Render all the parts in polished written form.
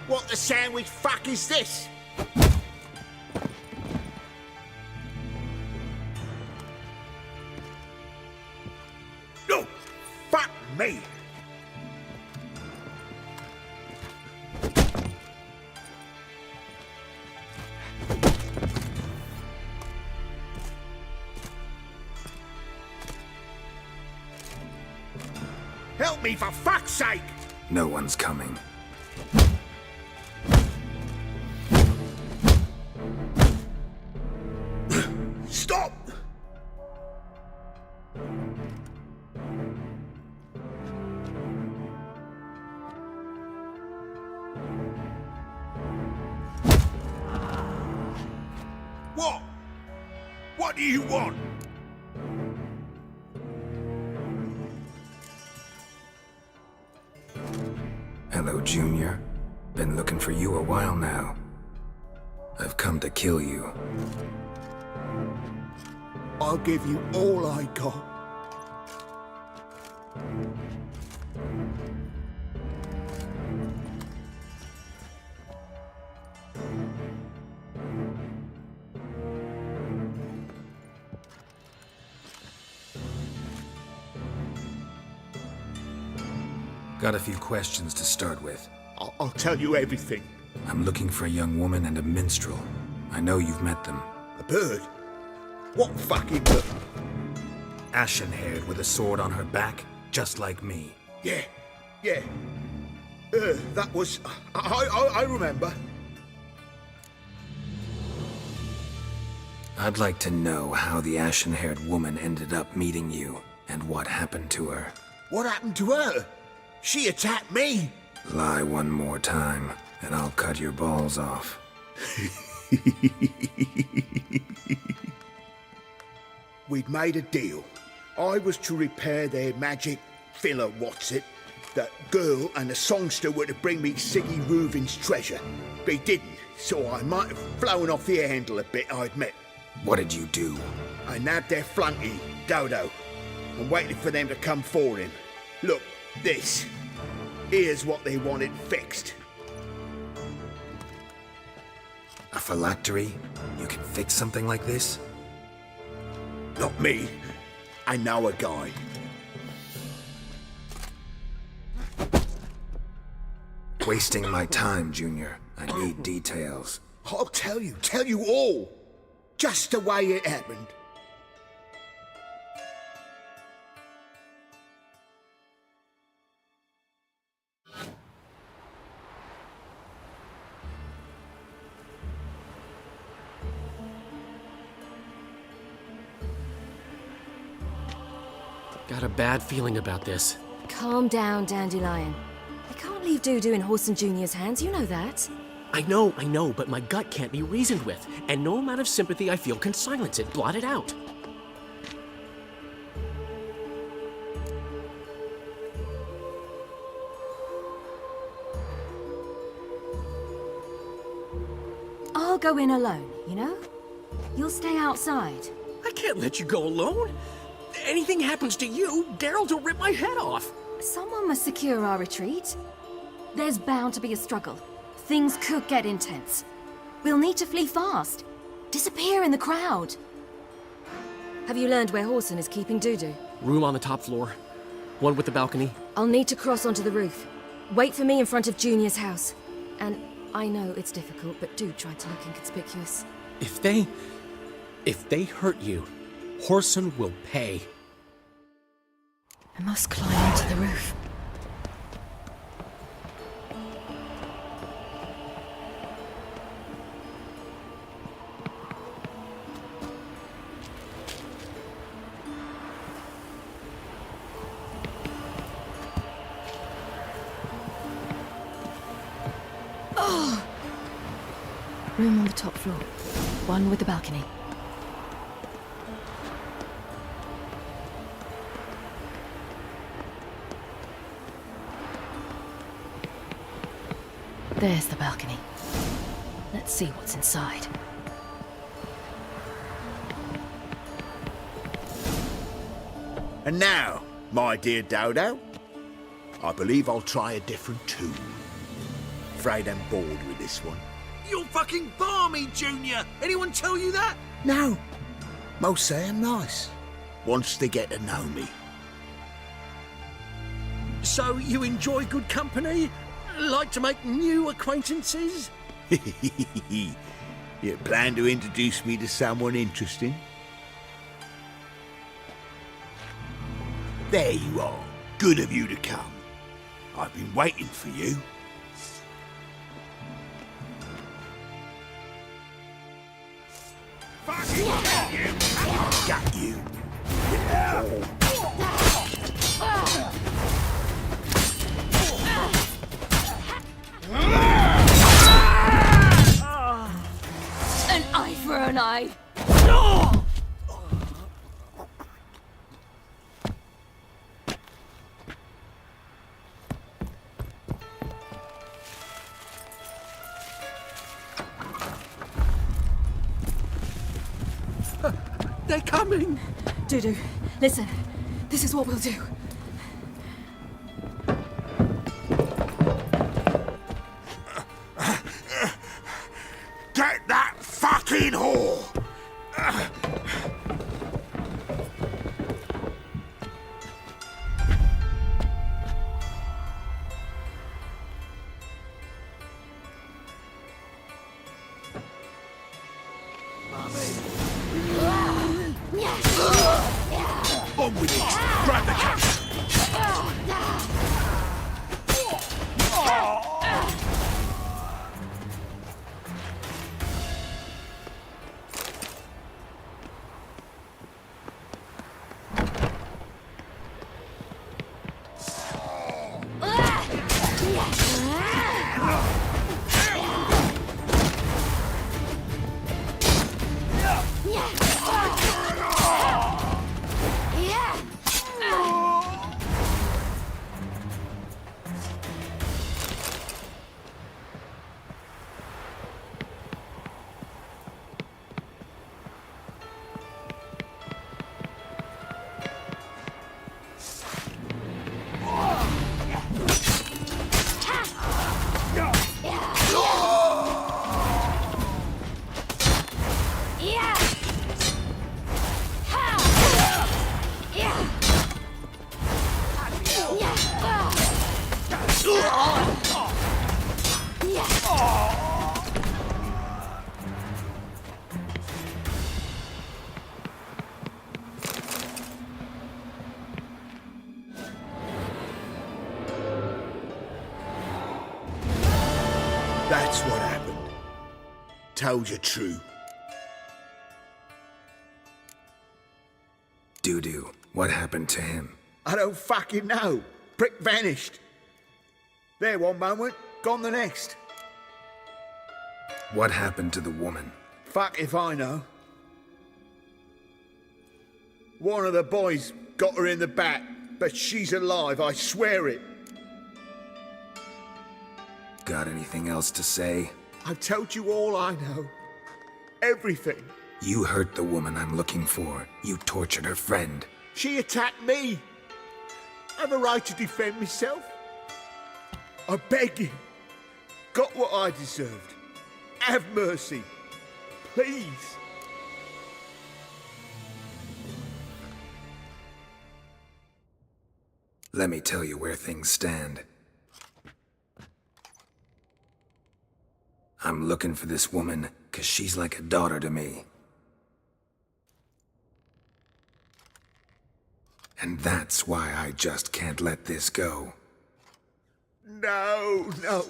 What the sandwich fuck is this? No! Fuck me! Help me, for fuck's sake! No one's coming. Stop! What? What do you want? Hello, Junior. Been looking for you a while now. I've come to kill you. I'll give you all I got. Got a few questions to start with. I'll tell you everything. I'm looking for a young woman and a minstrel. I know you've met them. A bird? What fucking bird? Ashen-haired with a sword on her back, just like me. Yeah. That was... I remember. I'd like to know how the ashen-haired woman ended up meeting you, and what happened to her. What happened to her? She attacked me! Lie one more time, and I'll cut your balls off. We'd made a deal. I was to repair their magic filler, That girl and the songster were to bring me Siggy Reuven's treasure. They didn't, so I might have flown off the handle a bit, I admit. What did you do? I nabbed their flunky, Dodo, and waited for them to come for him. Look, this. Here's what they wanted fixed. A phylactery? You can fix something like this? Not me. I know a guy. Wasting my time, Junior. I need details. I'll tell you all. Just the way it happened. Got a bad feeling about this. Calm down, Dandelion. I can't leave Dudu in Horson Jr.'s hands, you know that. I know, but my gut can't be reasoned with, and no amount of sympathy I feel can silence it, blot it out. I'll go in alone, you know? You'll stay outside. I can't let you go alone. Anything happens to you, Daryl's will rip my head off. Someone must secure our retreat. There's bound to be a struggle. Things could get intense. We'll need to flee fast. Disappear in the crowd. Have you learned where Horson is keeping Dudu? Room on the top floor. One with the balcony. I'll need to cross onto the roof. Wait for me in front of Junior's house. And I know it's difficult, but do try to look inconspicuous. If they hurt you, Horson will pay. I must climb onto the roof. Oh! Room on the top floor. One with the balcony. There's the balcony. Let's see what's inside. And now, my dear Dodo, I believe I'll try a different tune. afraid I'm bored with this one. You're fucking balmy, Junior! Anyone tell you that? No. Most say I'm nice. Wants to get to know me. So you enjoy good company? Like to make new acquaintances? You plan to introduce me to someone interesting? There you are. Good of you to come. I've been waiting for you. Fucking got you. An eye for an eye. They're coming! Dudu, listen. This is what we'll do. Get that fucking whore! On with it! Grab the cat! That's what happened. Told you true. Dudu, what happened to him? I don't fucking know. Prick vanished. There one moment, gone the next. What happened to the woman? Fuck if I know. One of the boys got her in the back, but she's alive, I swear it. Got anything else to say? I've told you all I know. Everything. You hurt the woman I'm looking for. You tortured her friend. She attacked me. I have a right to defend myself. I beg you. Got what I deserved. Have mercy. Please. Let me tell you where things stand. I'm looking for this woman, 'cause she's like a daughter to me. And that's why I just can't let this go. No, no.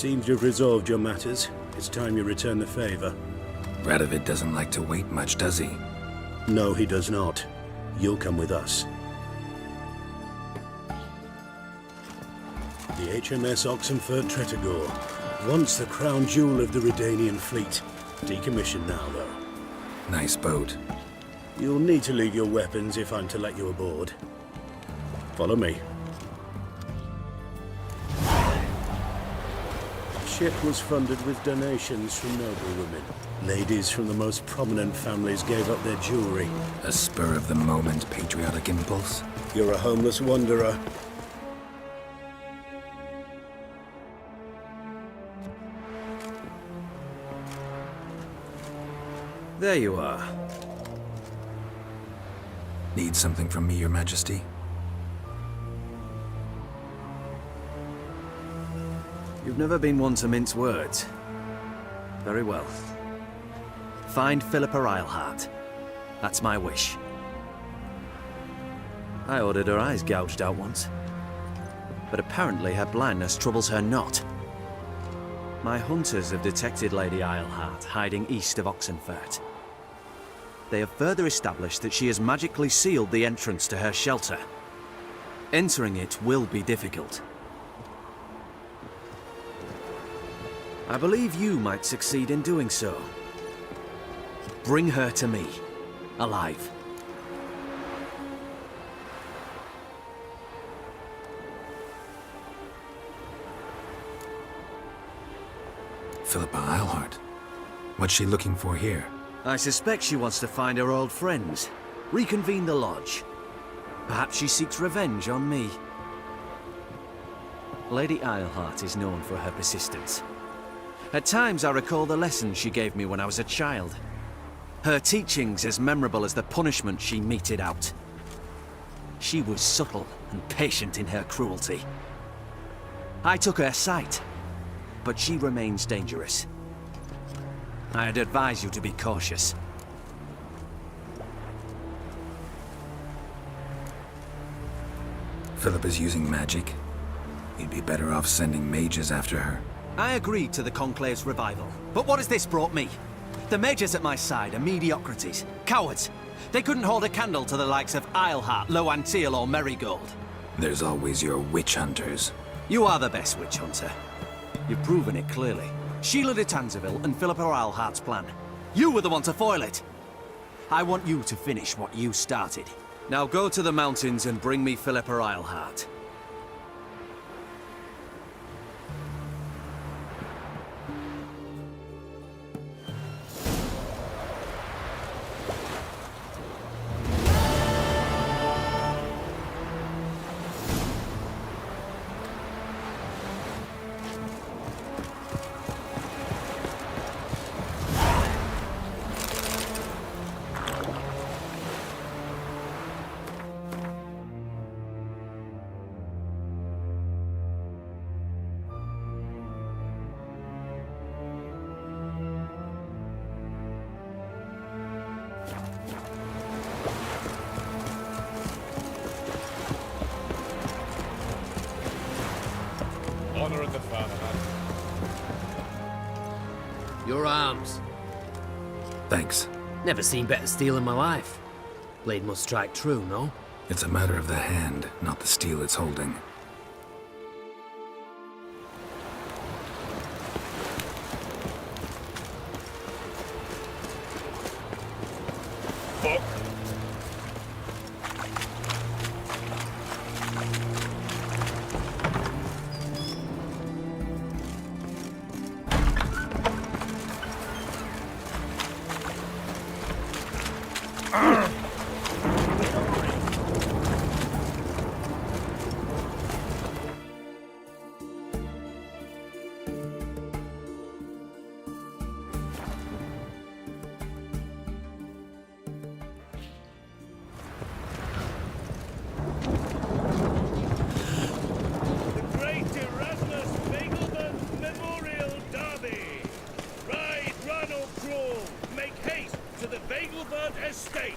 Seems you've resolved your matters. It's time you return the favor. Radovid doesn't like to wait much, does he? No, he does not. You'll come with us. The HMS Oxenfurt Tretogor. Once the crown jewel of the Redanian fleet. Decommissioned now, though. Nice boat. You'll need to leave your weapons if I'm to let you aboard. Follow me. Ship was funded with donations from noblewomen. Ladies from the most prominent families gave up their jewelry. A spur-of-the-moment patriotic impulse? You're a homeless wanderer. There you are. Need something from me, Your Majesty? You've never been one to mince words. Very well. Find Philippa Eilhart. That's my wish. I ordered her eyes gouged out once. But apparently her blindness troubles her not. My hunters have detected Lady Eilhart hiding east of Oxenfurt. They have further established that she has magically sealed the entrance to her shelter. Entering it will be difficult. I believe you might succeed in doing so. Bring her to me, alive. Philippa Eilhart. What's she looking for here? I suspect she wants to find her old friends, reconvene the lodge. Perhaps she seeks revenge on me. Lady Eilhart is known for her persistence. At times I recall the lessons she gave me when I was a child. Her teachings as memorable as the punishment she meted out. She was subtle and patient in her cruelty. I took her sight, but she remains dangerous. I'd advise you to be cautious. Philippa's using magic. You'd be better off sending mages after her. I agreed to the Conclave's revival, but what has this brought me? The mages at my side are mediocrities, cowards. They couldn't hold a candle to the likes of Eilhart, Loantil, or Merigold. There's always your witch hunters. You are the best witch hunter. You've proven it clearly. Sheila de Tanzeville and Philippa Eilhart's plan. You were the one to foil it. I want you to finish what you started. Now go to the mountains and bring me Philippa Eilhart. Honor in the fatherland. Your arms. Thanks. Never seen better steel in my life. Blade must strike true, no? It's a matter of the hand, not the steel it's holding. Fuck. Estate.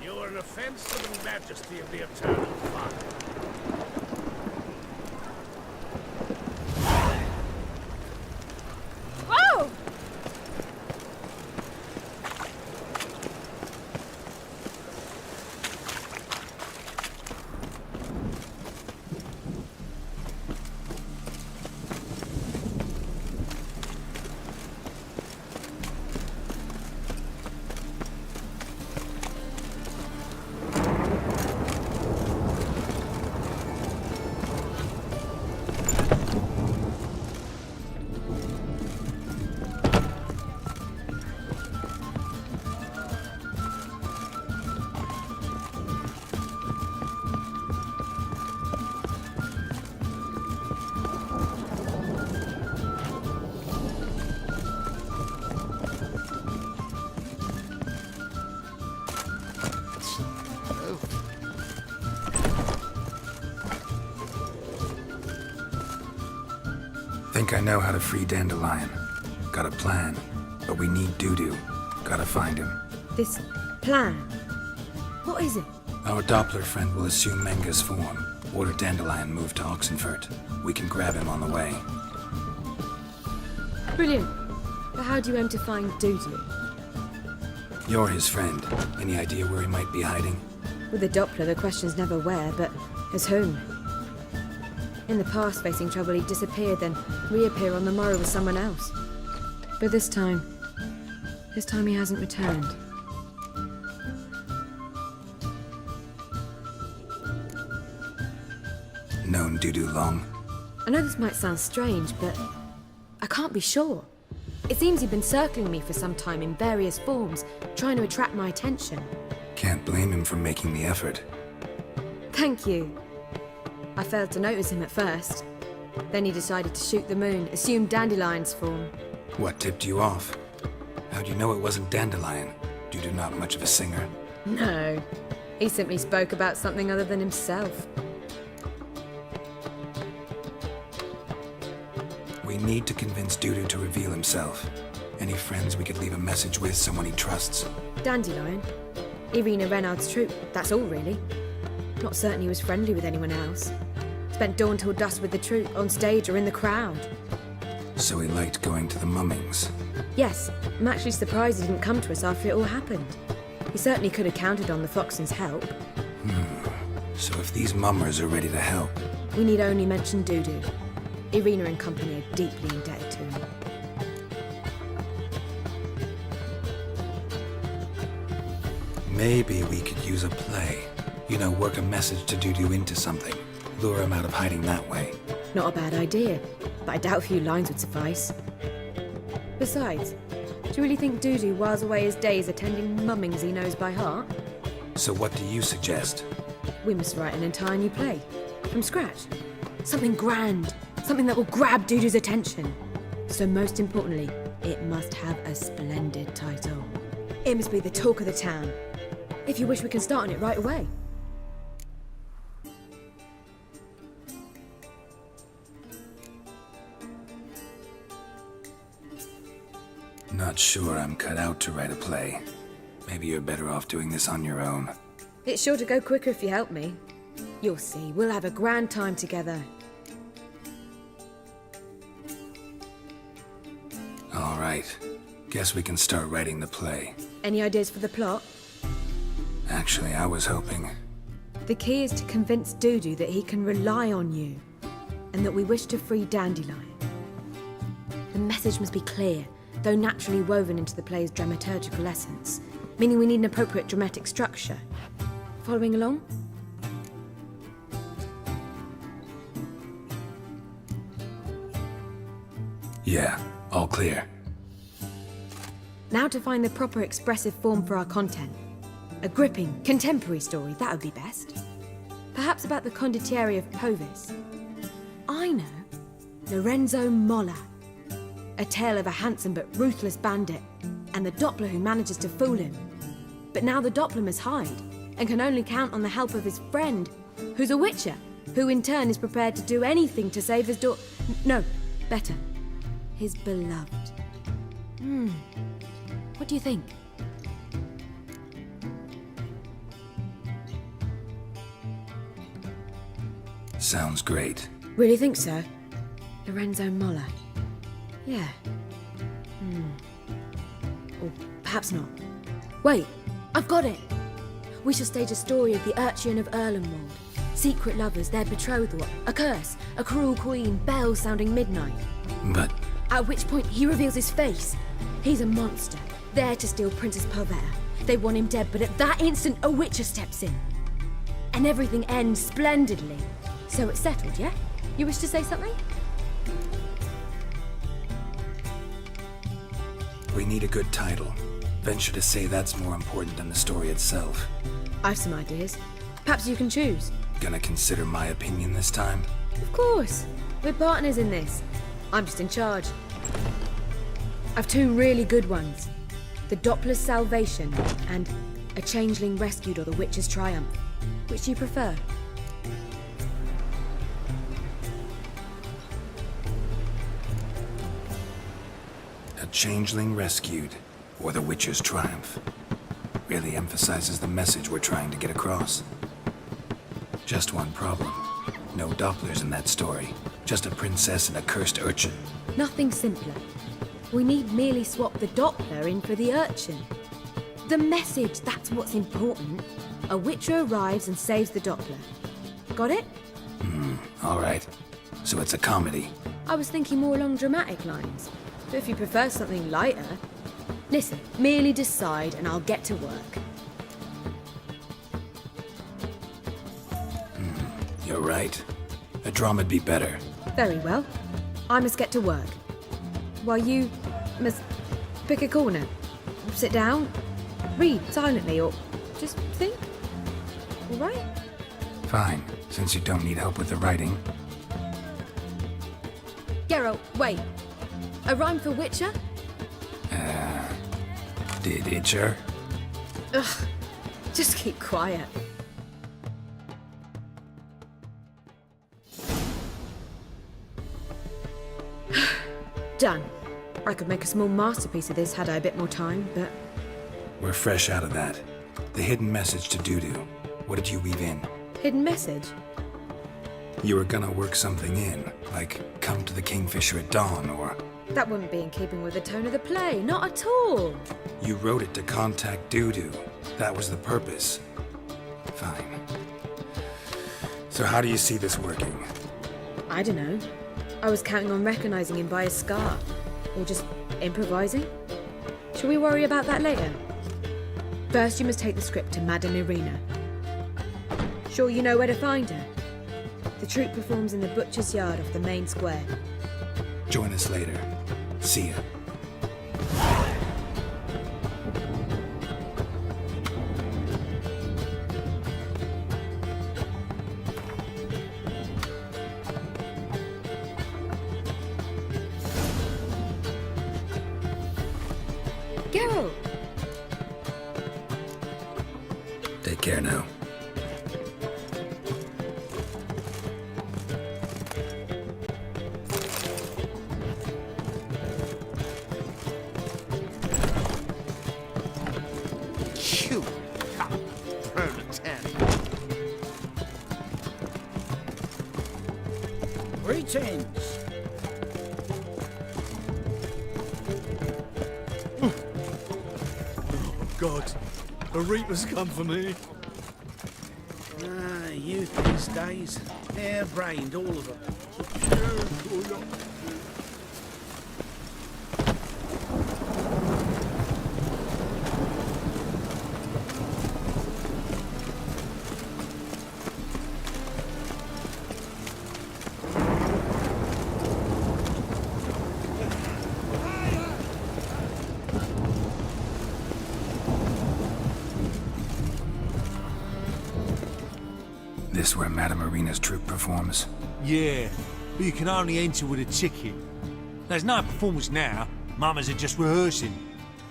You are an offense to the majesty of the Eternal Father. Think I know how to free Dandelion. Got a plan, but we need Dudu. Gotta find him. This plan? What is it? Our Doppler friend will assume Menga's form. Order Dandelion move to Oxenfurt. We can grab him on the way. Brilliant. But how do you aim to find Dudu? You're his friend. Any idea where he might be hiding? With the Doppler, the question's never where, but as whom. In the past, facing trouble, he'd disappear, then reappear on the morrow with someone else. But this time he hasn't returned. Known Dudu long? I know this might sound strange, but I can't be sure. It seems he'd been circling me for some time in various forms, trying to attract my attention. Can't blame him for making the effort. Thank you. I failed to notice him at first. Then he decided to shoot the moon, assume Dandelion's form. What tipped you off? How'd you know it wasn't Dandelion? Dudu not much of a singer? No. He simply spoke about something other than himself. We need to convince Dudu to reveal himself. Any friends we could leave a message with, someone he trusts? Dandelion. Irina Renard's troupe, that's all really. Not certain he was friendly with anyone else. Spent dawn till dusk with the troupe, on stage or in the crowd. So he liked going to the mummings. Yes, I'm actually surprised he didn't come to us after it all happened. He certainly could have counted on the Foxen's help. So if these mummers are ready to help... We need only mention Dudu. Irina and company are deeply indebted to him. Maybe we could use a play. You know, work a message to Dudu into something. Lure him out of hiding that way. Not a bad idea, but I doubt a few lines would suffice. Besides, do you really think Dudu whiles away his days attending mummings he knows by heart? So what do you suggest? We must write an entire new play. From scratch. Something grand. Something that will grab Dudu's attention. So most importantly, it must have a splendid title. It must be the talk of the town. If you wish, we can start on it right away. Not sure I'm cut out to write a play. Maybe you're better off doing this on your own. It's sure to go quicker if you help me. You'll see, we'll have a grand time together. All right. Guess we can start writing the play. Any ideas for the plot? Actually, I was hoping... The key is to convince Dudu that he can rely on you, and that we wish to free Dandelion. The message must be clear, though naturally woven into the play's dramaturgical essence, meaning we need an appropriate dramatic structure. Following along? Yeah, all clear. Now to find the proper expressive form for our content. A gripping, contemporary story, that would be best. Perhaps about the condottieri of Povis. I know. Lorenzo Molla. A tale of a handsome but ruthless bandit, and the Doppler who manages to fool him. But now the Doppler must hide, and can only count on the help of his friend, who's a witcher, who in turn is prepared to do anything to save his No, better. His beloved. What do you think? Sounds great. Really think so? Lorenzo Molla. Yeah. Or perhaps not. Wait, I've got it! We shall stage a story of the Urchin of Erlenwald. Secret lovers, their betrothal, a curse, a cruel queen, bells sounding midnight. But... At which point he reveals his face. He's a monster, there to steal Princess Pavetta. They want him dead, but at that instant a witcher steps in. And everything ends splendidly. So it's settled, yeah? You wish to say something? we need a good title. Venture to say that's more important than the story itself. I've some ideas. Perhaps you can choose. Gonna consider my opinion this time? Of course. We're partners in this. I'm just in charge. I've two really good ones. The Doppler's Salvation and A Changeling Rescued or The Witch's Triumph. Which do you prefer? Changeling rescued, or the Witcher's triumph. Really emphasizes the message we're trying to get across. Just one problem. No Dopplers in that story. Just a princess and a cursed urchin. Nothing simpler. We need merely swap the Doppler in for the urchin. The message, that's what's important. A Witcher arrives and saves the Doppler. Got it? All right. So it's a comedy. I was thinking more along dramatic lines. But if you prefer something lighter... Listen, merely decide and I'll get to work. You're right. A drama'd be better. Very well. I must get to work. While you must pick a corner. Sit down, read silently, or just think. All right? Fine, since you don't need help with the writing. Geralt, wait. A rhyme for Witcher? Did Itcher? Ugh. Just keep quiet. Done. I could make a small masterpiece of this had I a bit more time, but... We're fresh out of that. The hidden message to Dudu. What did you weave in? Hidden message? You were gonna work something in, like come to the Kingfisher at dawn, or... That wouldn't be in keeping with the tone of the play, not at all. You wrote it to contact Dudu. That was the purpose. Fine. So how do you see this working? I don't know. I was counting on recognizing him by his scar. Or just improvising. Shall we worry about that later? First, you must take the script to Madame Irina. Sure you know where to find her? The troupe performs in the butcher's yard off the main square. Join us later. See ya. Geralt! Take care now. Greetings. Oh, God. A Reaper's come for me. Ah, youth these days. Hair-brained, all of them. This where Madame Irina's troupe performs? Yeah, but you can only enter with a ticket. There's no performance now. Mamas are just rehearsing.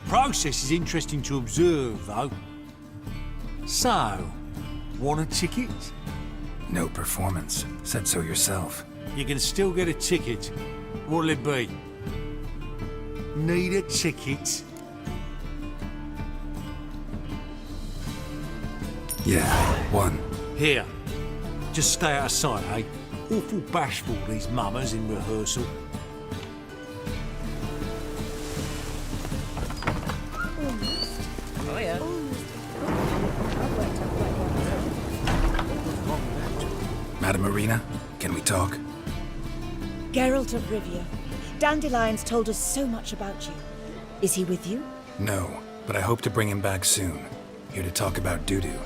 Process is interesting to observe, though. So, want a ticket? No performance. Said so yourself. You can still get a ticket. What'll it be? Need a ticket? Yeah, one. Here. Just stay out of sight, eh? Awful bashful, these mamas in rehearsal. Oh, yeah. Madame Irina, can we talk? Geralt of Rivia. Dandelion's told us so much about you. Is he with you? No, but I hope to bring him back soon. Here to talk about Dudu.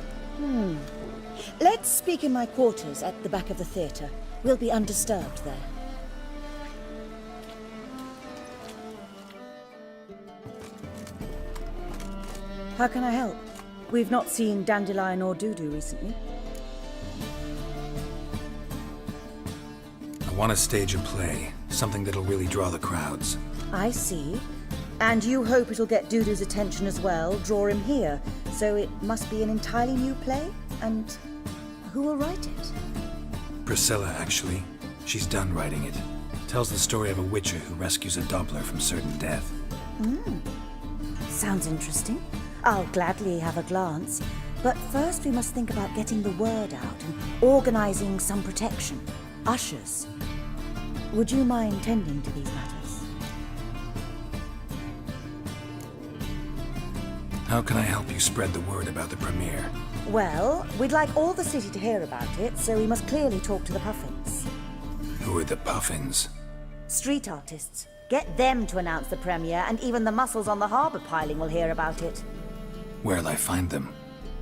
Let's speak in my quarters at the back of the theatre. We'll be undisturbed there. How can I help? We've not seen Dandelion or Dudu recently. I want to stage a play, something that'll really draw the crowds. I see. And you hope it'll get Dudu's attention as well, draw him here. So it must be an entirely new play? And who will write it? Priscilla, actually. She's done writing it. Tells the story of a witcher who rescues a Doppler from certain death. Sounds interesting. I'll gladly have a glance. But first we must think about getting the word out and organizing some protection. Ushers. Would you mind tending to these matters? How can I help you spread the word about the premiere? Well, we'd like all the city to hear about it, so we must clearly talk to the Puffins. Who are the Puffins? Street artists. Get them to announce the premiere, and even the muscles on the harbour piling will hear about it. Where'll I find them?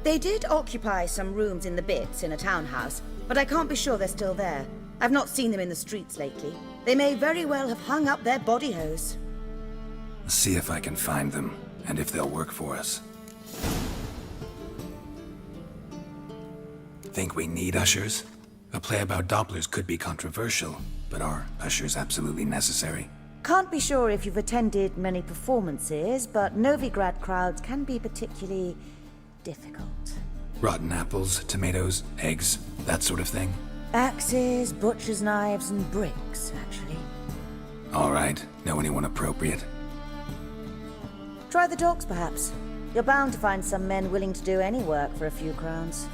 They did occupy some rooms in the Bits in a townhouse, but I can't be sure they're still there. I've not seen them in the streets lately. They may very well have hung up their body hose. See if I can find them, and if they'll work for us. Think we need ushers? A play about Dopplers could be controversial, but are ushers absolutely necessary? Can't be sure if you've attended many performances, but Novigrad crowds can be particularly difficult. Rotten apples, tomatoes, eggs, that sort of thing? Axes, butcher's knives, and bricks, actually. All right. Know anyone appropriate? Try the dogs, perhaps. You're bound to find some men willing to do any work for a few crowns.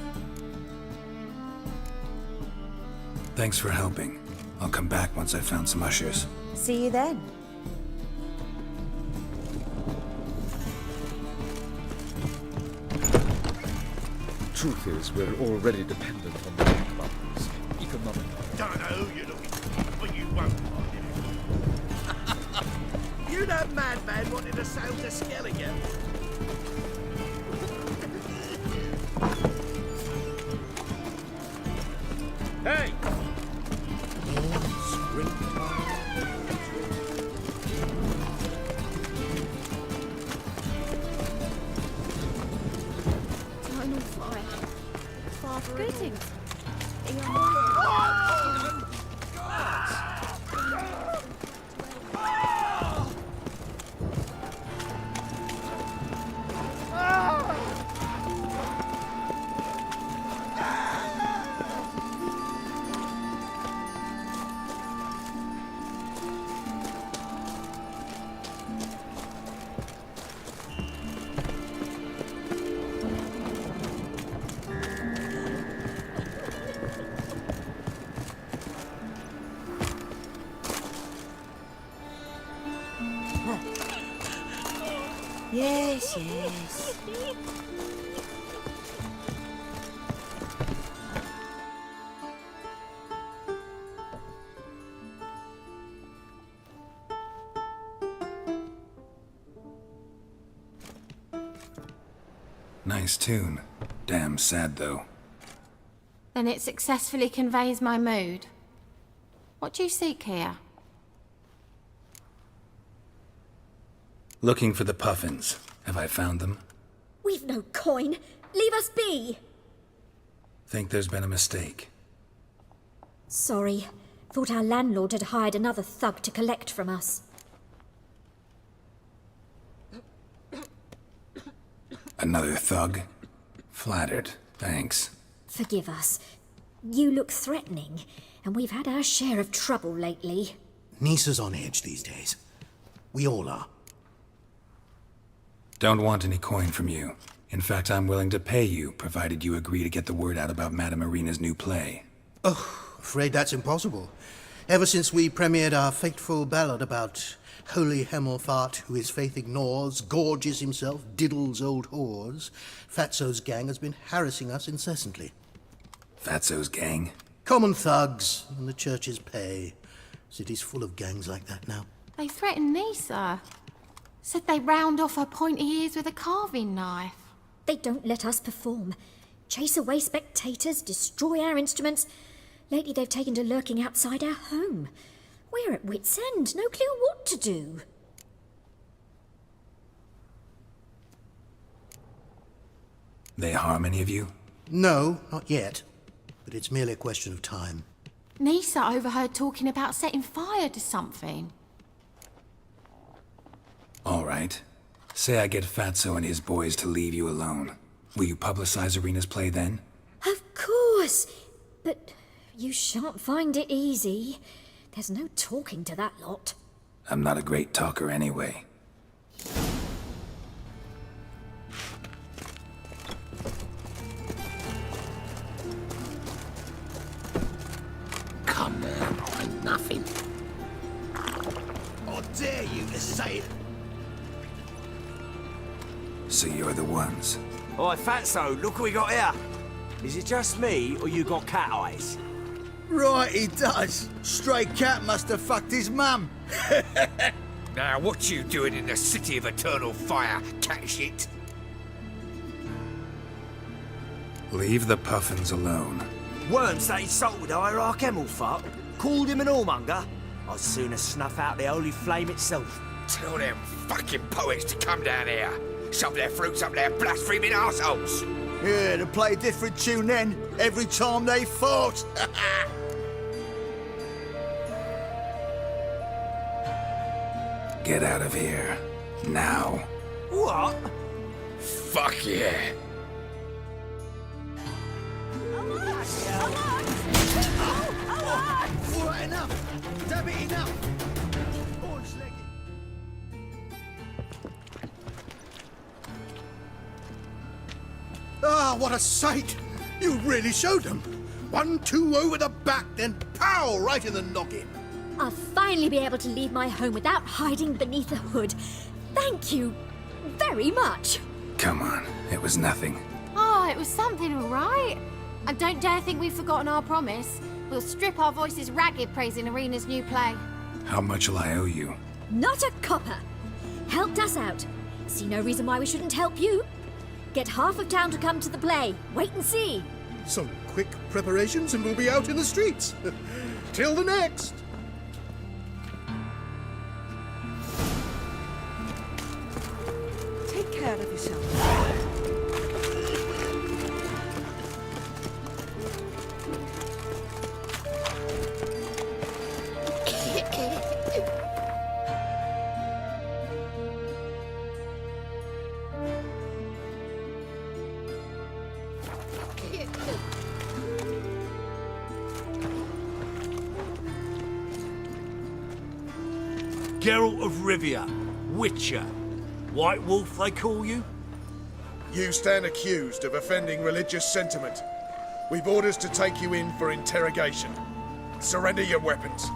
Thanks for helping. I'll come back once I've found some ushers. See you then. Truth is, we're already dependent on the bank buttons. Economic. Don't know who you're looking for, but you won't find him. You that madman wanted to sail to Skellige. Hey! I'm on fire. Father, greetings. Yes, yes. Nice tune. Damn sad, though. Then it successfully conveys my mood. What do you seek here? Looking for the Puffins. Have I found them? We've no coin. Leave us be. Think there's been a mistake. Sorry. Thought our landlord had hired another thug to collect from us. Another thug? Flattered. Thanks. Forgive us. You look threatening, and we've had our share of trouble lately. Nisa's on edge these days. We all are. Don't want any coin from you. In fact, I'm willing to pay you, provided you agree to get the word out about Madame Irina's new play. Oh, afraid that's impossible. Ever since we premiered our fateful ballad about holy Hemelfart, who his faith ignores, gorges himself, diddles old whores, Fatso's gang has been harassing us incessantly. Fatso's gang? Common thugs, in the church's pay. City's full of gangs like that now. They threatened Nisa. Said they round off her pointy ears with a carving knife. They don't let us perform. Chase away spectators, destroy our instruments. Lately they've taken to lurking outside our home. We're at wit's end, no clue what to do. They harm any of you? No, not yet. But it's merely a question of time. Nisa overheard talking about setting fire to something. All right. Say I get Fatso and his boys to leave you alone. Will you publicize Irina's play then? Of course. But you shan't find it easy. There's no talking to that lot. I'm not a great talker anyway. come now, I'm nothing. I dare you to say it. So you're the ones. Oi, Fatso, look what we got here. Is it just me, or you got cat eyes? Right, he does. Stray cat must have fucked his mum. Now, what you doing in the city of eternal fire, cat shit? Leave the puffins alone. Worms that insulted Hierarch Emelfart, called him an whoremonger. I'd sooner snuff out the holy flame itself. Tell them fucking poets to come down here. Shove their fruits up their blaspheming arseholes. Yeah, to play a different tune then, every time they fought. Get out of here. Now. What? Fuck yeah. All right, enough. Damn it, enough. Ah, what a sight! You really showed them. 1-2 over the back, then pow, right in the noggin. I'll finally be able to leave my home without hiding beneath a hood. Thank you very much. Come on, it was nothing. Oh, it was something, all right. And don't dare think we've forgotten our promise. We'll strip our voices ragged praising Arena's new play. How much will I owe you? Not a copper. Helped us out. See no reason why we shouldn't help you. Get half of town to come to the play. Wait and see. Some quick preparations and we'll be out in the streets. Till the next. Take care of yourself. Geralt of Rivia, Witcher. White Wolf, they call you? You stand accused of offending religious sentiment. We've orders to take you in for interrogation. Surrender your weapons.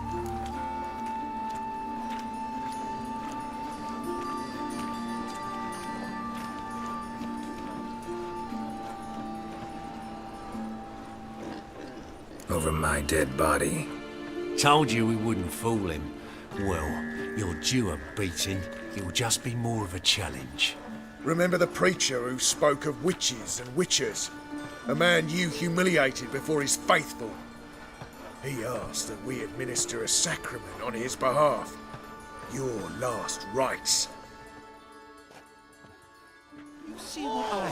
Over my dead body. Told you we wouldn't fool him. Well, you're due a beating. It'll just be more of a challenge. Remember the preacher who spoke of witches and witchers? A man you humiliated before his faithful. He asked that we administer a sacrament on his behalf. Your last rites. You see what I...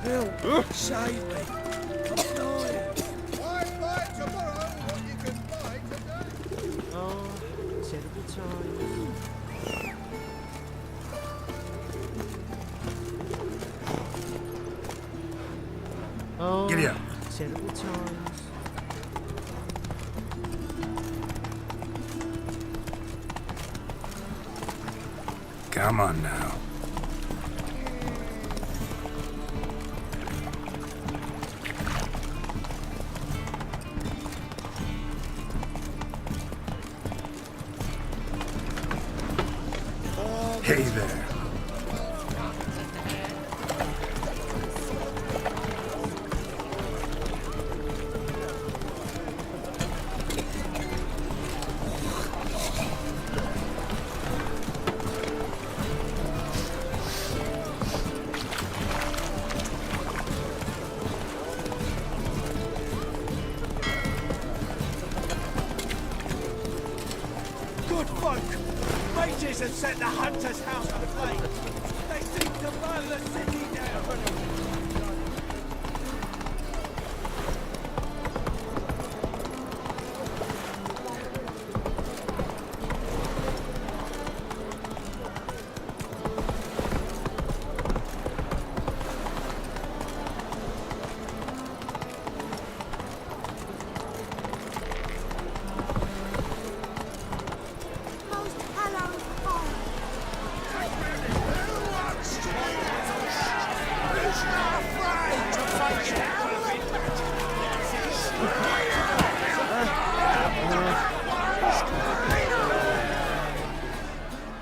Help! Save me! I'm dying! Why buy tomorrow what you can buy today? Oh, terrible times. Oh, Giddy up. terrible times. Come on now. Hey there. Good folk! Mages have set the Hunter's House aflame! They seek to burn the city down!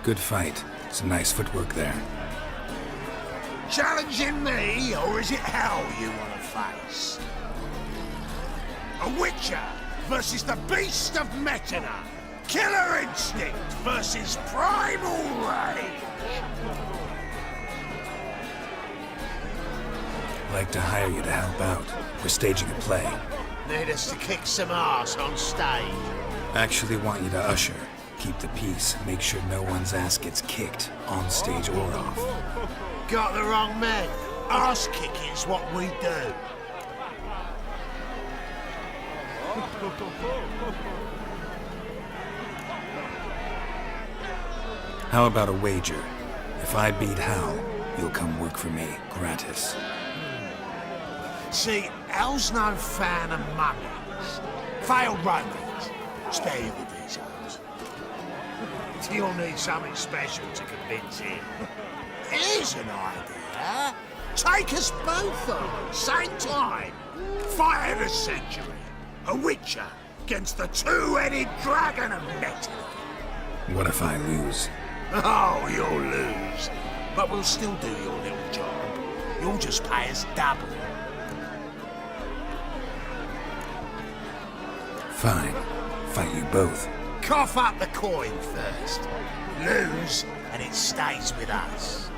Good fight. Some nice footwork there. Challenging me, or is it hell you want to face? A Witcher versus the Beast of Metina. Killer instinct versus primal rage. I'd like to hire you to help out. We're staging a play. Need us to kick some ass on stage. Actually want you to usher. Keep the peace. Make sure no one's ass gets kicked, on stage or off. Got the wrong man. Ass kicking's what we do. How about a wager? If I beat Hal, you'll come work for me, gratis. See, Hal's no fan of mummies. Failed romance. Spare you the details. You'll need something special to convince him. Here's an idea. Take us both on, same time. Fight of the century. A Witcher against the two-headed dragon of Metal. What if I lose? Oh, you'll lose. But we'll still do your little job. You'll just pay us double. Fine. Fight you both. Cough up the coin first. Lose, and it stays with us.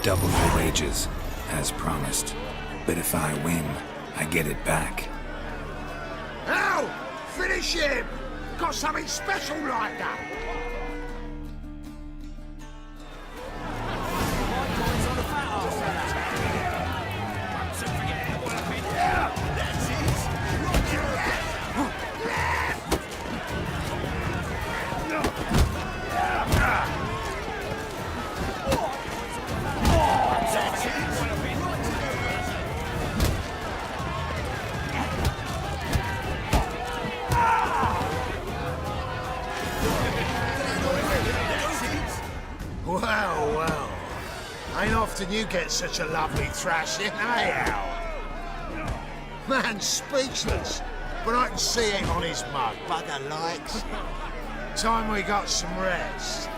Double your wages, as promised. But if I win, I get it back. Hal! Finish him! Got something special lined up! Well. Ain't often you get such a lovely thrashing, eh, Hal? Man's speechless, but I can see it on his mug. Bugger likes. Time we got some rest.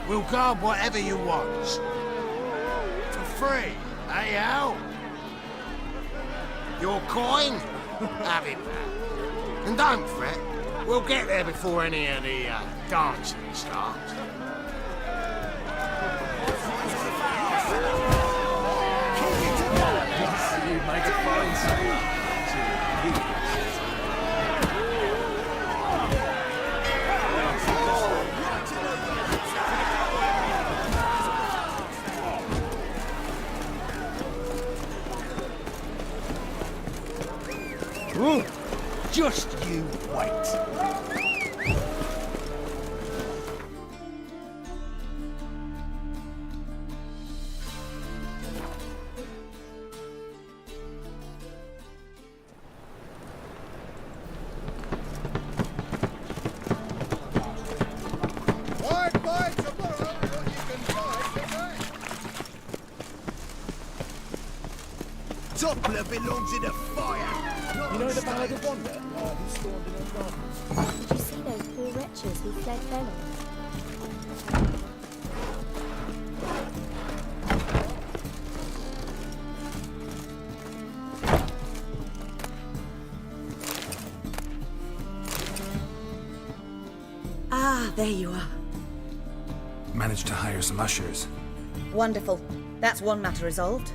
We'll guard whatever you want. For free, eh, Hal? Your coin? Have it back. And don't fret, we'll get there before any of the dancing starts. Ooh, just you wait. Doppler belongs in a fire. You know the Ballad of Wonder? Who stormed in her garden? Did you see those poor wretches who fled Felon? Ah, there you are. Managed to hire some ushers. Wonderful. That's one matter resolved.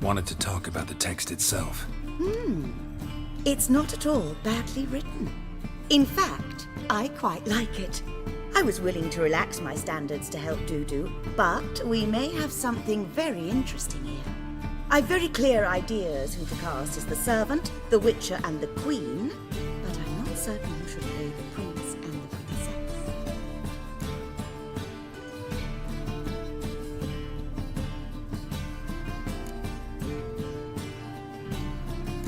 Wanted to talk about the text itself. It's not at all badly written. In fact, I quite like it. I was willing to relax my standards to help Dudu, but we may have something very interesting here. I've very clear ideas who to cast as the servant, the Witcher, and the Queen, but I'm not certain who should play the Prince and the Princess.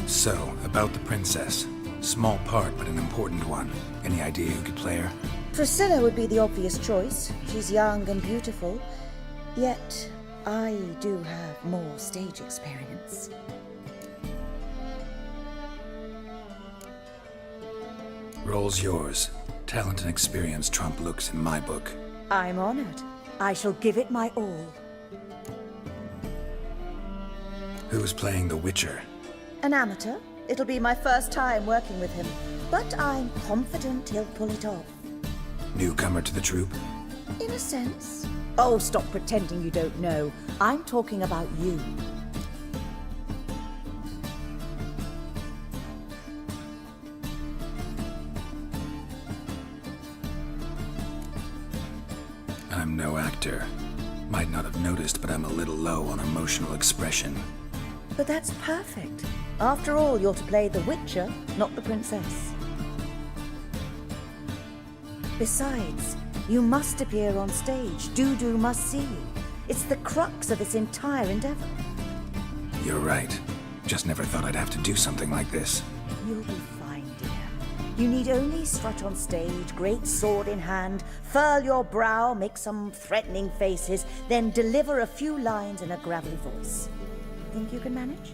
So, about the princess. Small part, but an important one. Any idea who could play her? Priscilla would be the obvious choice. She's young and beautiful, yet I do have more stage experience. Roll's yours. Talent and experience trump looks in my book. I'm honored. I shall give it my all. Who's playing the Witcher? An amateur. It'll be my first time working with him, but I'm confident he'll pull it off. Newcomer to the troupe? In a sense. Oh, stop pretending you don't know. I'm talking about you. I'm no actor. Might not have noticed, but I'm a little low on emotional expression. But that's perfect. After all, you're to play the Witcher, not the princess. Besides, you must appear on stage. Dudu must see you. It's the crux of this entire endeavor. You're right. Just never thought I'd have to do something like this. You'll be fine, dear. You need only strut on stage, great sword in hand, furl your brow, make some threatening faces, then deliver a few lines in a gravelly voice. Think you can manage?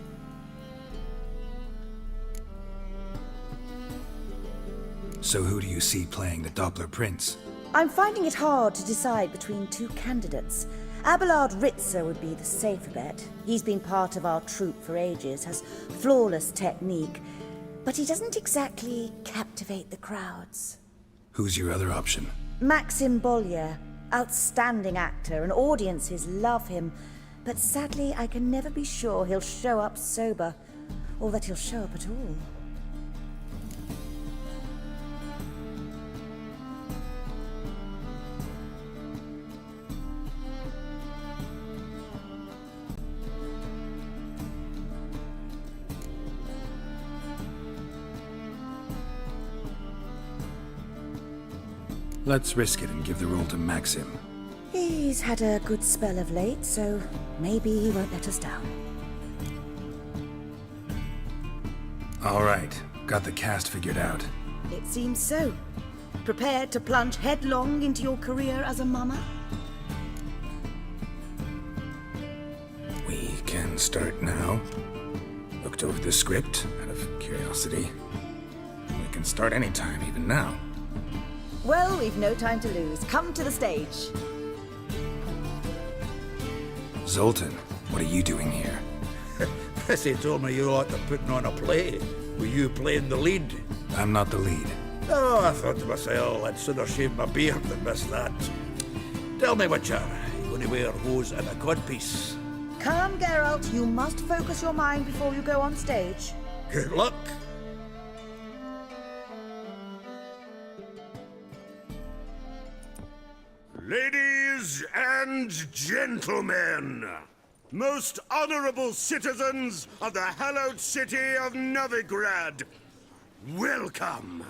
So who do you see playing the Doppler Prince? I'm finding it hard to decide between two candidates. Abelard Ritzer would be the safer bet. He's been part of our troupe for ages, has flawless technique, but he doesn't exactly captivate the crowds. Who's your other option? Maxim Bollier, outstanding actor, and audiences love him, but sadly I can never be sure he'll show up sober, or that he'll show up at all. Let's risk it and give the role to Maxim. He's had a good spell of late, so maybe he won't let us down. All right, got the cast figured out. It seems so. Prepared to plunge headlong into your career as a mama? We can start now. Looked over the script out of curiosity. We can start anytime, even now. Well, we've no time to lose. Come to the stage. Zoltan, what are you doing here? Bessie told me you ought to putting on a play. Were you playing the lead? I'm not the lead. Oh, I thought to myself, I'd sooner shave my beard than miss that. Tell me, Witcher, you going to wear hose and a codpiece? Come, Geralt. You must focus your mind before you go on stage. Good luck. Ladies and gentlemen, most honorable citizens of the hallowed city of Novigrad, welcome.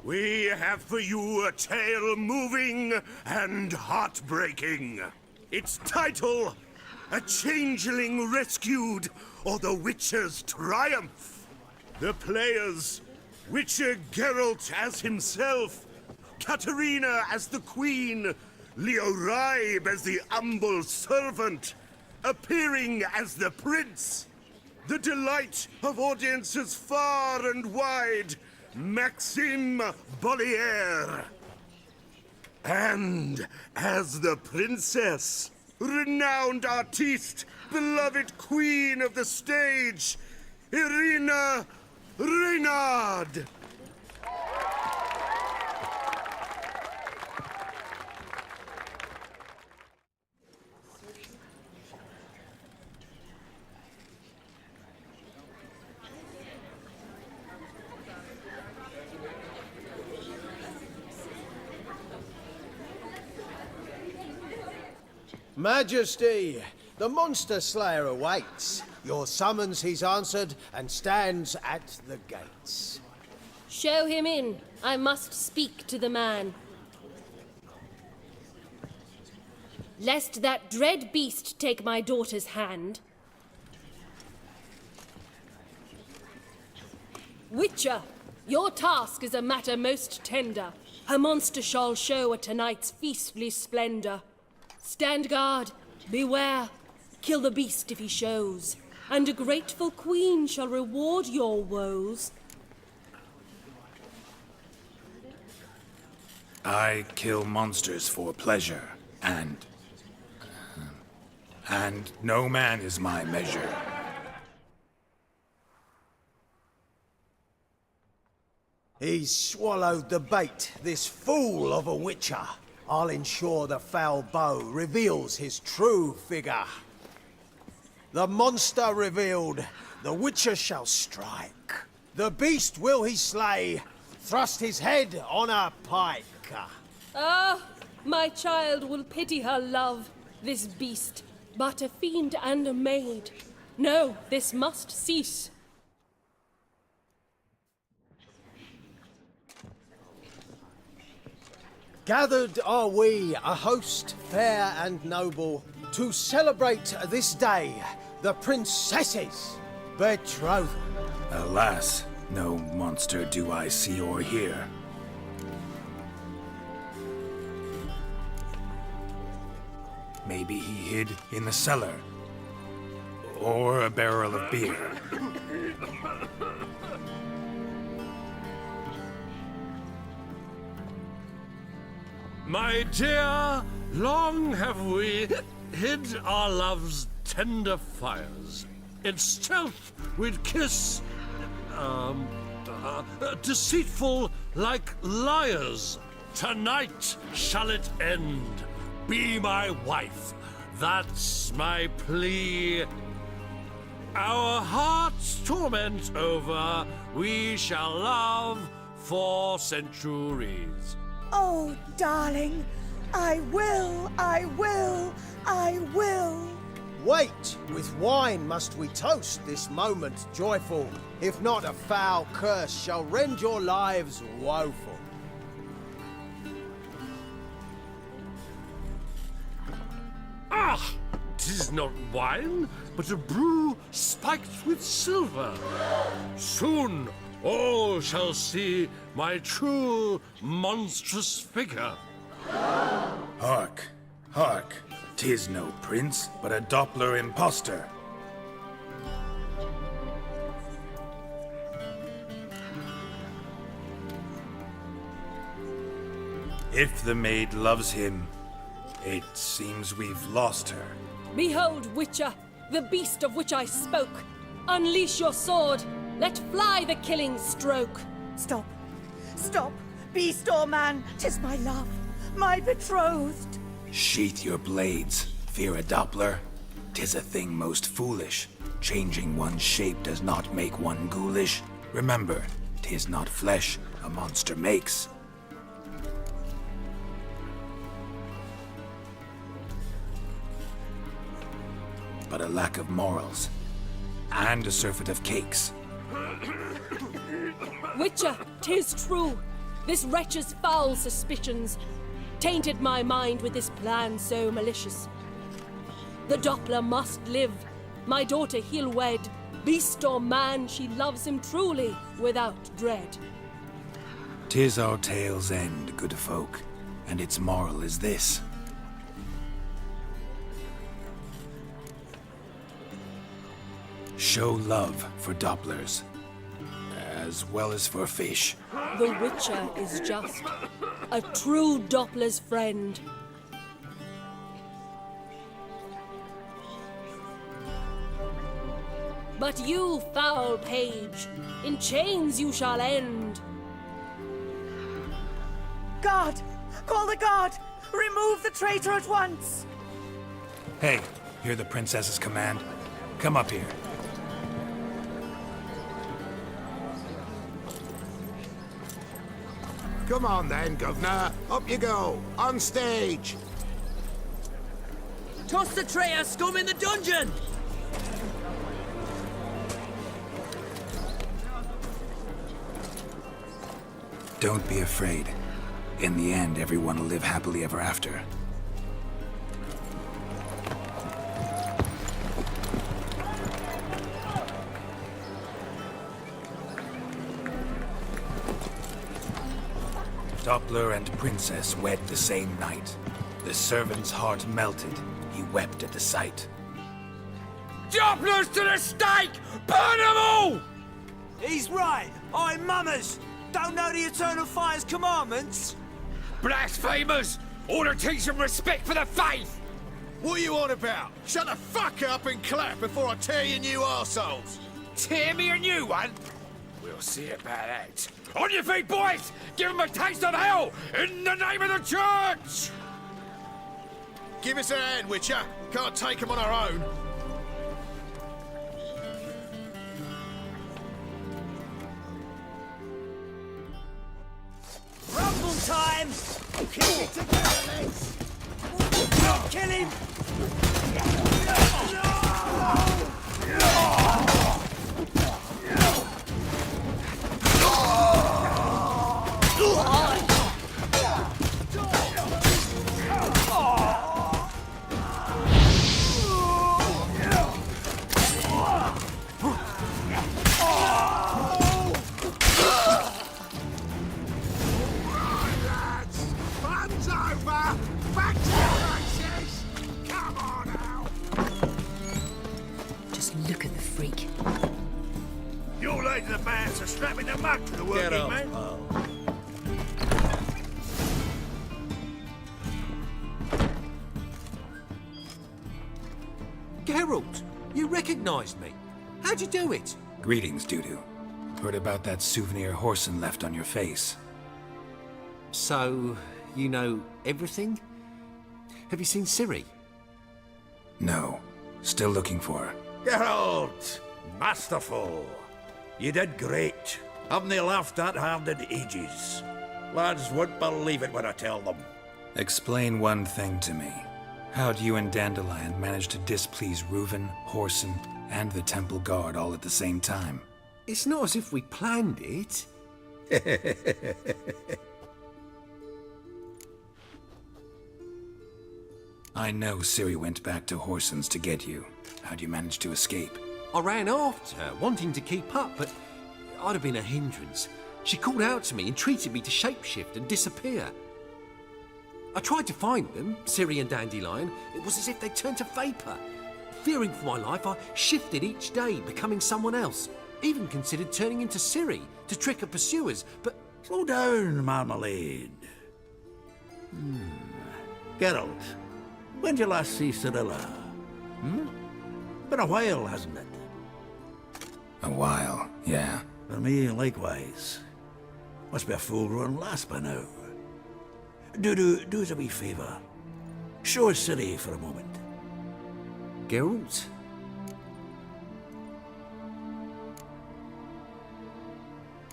We have for you a tale moving and heartbreaking. Its title, A Changeling Rescued, or The Witcher's Triumph. The players, Witcher Geralt as himself, Katerina as the queen, Leo Raib as the humble servant, appearing as the prince, the delight of audiences far and wide, Maxim Bollier. And as the princess, renowned artiste, beloved queen of the stage, Irina Reynard. Majesty, the monster slayer awaits. Your summons he's answered and stands at the gates. Show him in. I must speak to the man. Lest that dread beast take my daughter's hand. Witcher, your task is a matter most tender. Her monster shall show at tonight's feastly splendor. Stand guard, beware, kill the beast if he shows, and a grateful queen shall reward your woes. I kill monsters for pleasure, and no man is my measure. He's swallowed the bait, this fool of a witcher. I'll ensure the foul bow reveals his true figure. The monster revealed, the witcher shall strike. The beast will he slay, thrust his head on a pike. Ah, my child will pity her love, this beast, but a fiend and a maid. No, this must cease. Gathered are we, a host fair and noble, to celebrate this day, the princess's betrothal. Alas, no monster do I see or hear. Maybe he hid in the cellar, or a barrel of beer. My dear, long have we hid our love's tender fires. In stealth we'd kiss, deceitful like liars. Tonight shall it end. Be my wife, that's my plea. Our hearts' torment over, we shall love for centuries. Oh, darling, I will, I will, I will. Wait, with wine must we toast this moment joyful. If not, a foul curse shall rend your lives woeful. Ah! 'Tis not wine, but a brew spiked with silver. Soon all shall see my true monstrous figure. Hark, hark, 'tis no prince, but a Doppler impostor. If the maid loves him, it seems we've lost her. Behold, Witcher, the beast of which I spoke. Unleash your sword. Let fly the killing stroke. Stop. Stop. Beast or man, 'tis my love, my betrothed. Sheath your blades, fear a Doppler. 'Tis a thing most foolish. Changing one's shape does not make one ghoulish. Remember, 'tis not flesh a monster makes. But a lack of morals, and a surfeit of cakes. Witcher, 'tis true. This wretch's foul suspicions tainted my mind with this plan so malicious. The Doppler must live. My daughter he'll wed. Beast or man, she loves him truly, without dread. 'Tis our tale's end, good folk, and its moral is this. Show love for Dopplers, as well as for fish. The Witcher is just a true Doppler's friend. But you, foul page, in chains you shall end. Guard! Call the guard! Remove the traitor at once! Hey, hear the princess's command? Come up here. Come on then, Governor. Up you go. On stage. Toss the traitor scum in the dungeon! Don't be afraid. In the end, everyone will live happily ever after. Doppler and Princess wed the same night. The servant's heart melted. He wept at the sight. Dopplers to the stake! Burn them all! He's right. I'm mummers. Don't know the Eternal Fire's commandments. Blasphemers! Ought to teach some respect for the faith! What are you on about? Shut the fuck up and clap before I tear you new arseholes! Tear me a new one? We'll see about that. On your feet, boys! Give them a taste of hell in the name of the church! Give us a hand, Witcher. Can't take them on our own. Rumble time! Keep it together, lads! Kill him! Fun's over! Back to your races! Come on now! Just look at the freak. You're laid the man for strapping the mug to the working Get up, man. pal. Geralt, you recognised me. How'd you do it? Greetings, Dudu. Heard about that souvenir Horson left on your face. So, you know everything? Have you seen Ciri? No. Still looking for her. Geralt! Masterful! You did great. Haven't they laughed that hard in ages? Lads won't believe it when I tell them. Explain one thing to me. How do you and Dandelion manage to displease Reuven, Horson, and the Temple Guard all at the same time? It's not as if we planned it. I know Ciri went back to Horson's to get you. How'd you manage to escape? I ran after her, wanting to keep up, but I'd have been a hindrance. She called out to me and treated me to shapeshift and disappear. I tried to find them, Ciri and Dandelion. It was as if they'd turned to vapor. Fearing for my life, I shifted each day, becoming someone else. Even considered turning into Ciri to trick her pursuers, but... Slow down, Marmalade. Geralt, when'd you last see Cirilla? Been a while, hasn't it? A while, yeah. For me, likewise. Must be a full-grown lass by now. Do us a wee favour. Show us Ciri for a moment. Geralt?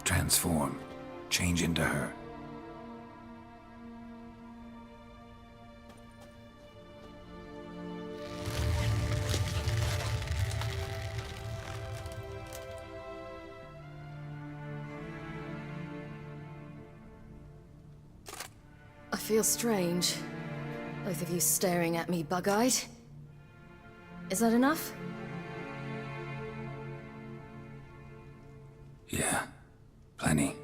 Transform. Change into her. I feel strange. Both of you staring at me bug-eyed. Is that enough? Yeah. Plenty.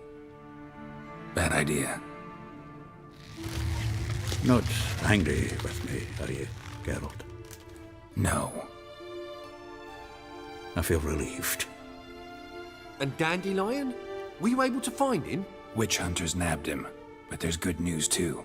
Bad idea. Not angry with me, are you, Geralt? No. I feel relieved. And Dandelion? Were you able to find him? Witch hunters nabbed him, but there's good news too.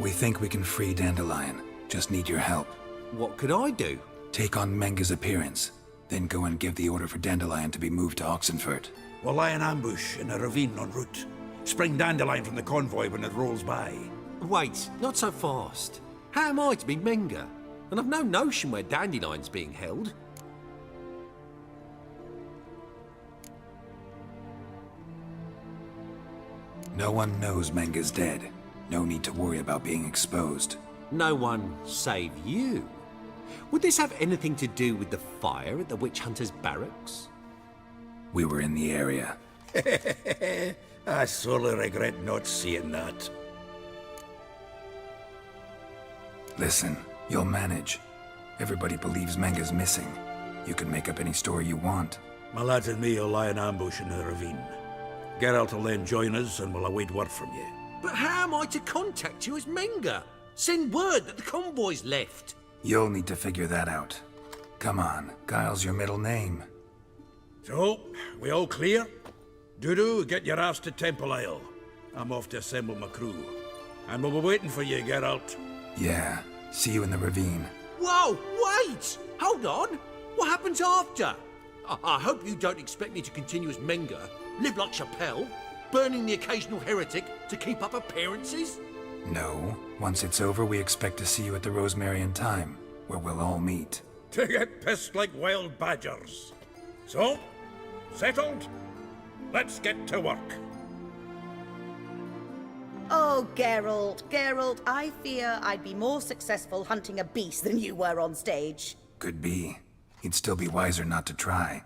We think we can free Dandelion. Just need your help. What could I do? Take on Menga's appearance, then go and give the order for Dandelion to be moved to Oxenford. We'll lie in ambush in a ravine en route. Spring Dandelion from the convoy when it rolls by. Wait, not so fast. How am I to be Menga? And I've no notion where Dandelion's being held. No one knows Menga's dead. No need to worry about being exposed. No one save you. Would this have anything to do with the fire at the witch hunters' barracks? We were in the area. I sorely regret not seeing that. Listen, you'll manage. Everybody believes Menga's missing. You can make up any story you want. My lads and me will lie in ambush in the ravine. Geralt will then join us and we'll await word from you. But how am I to contact you as Menga? Send word that the convoy's left. You'll need to figure that out. Come on, Guile's your middle name. So, we all clear? Dudu, get your ass to Temple Isle. I'm off to assemble my crew. And we'll be waiting for you, Geralt. Yeah, see you in the ravine. Whoa, wait! Hold on! What happens after? I hope you don't expect me to continue as Menger, live like Chappelle, burning the occasional heretic to keep up appearances? No. Once it's over, we expect to see you at the Rosemary and Thyme, where we'll all meet. To get pissed like wild badgers. So, settled? Let's get to work. Oh, Geralt, I fear I'd be more successful hunting a beast than you were on stage. Could be. You'd still be wiser not to try.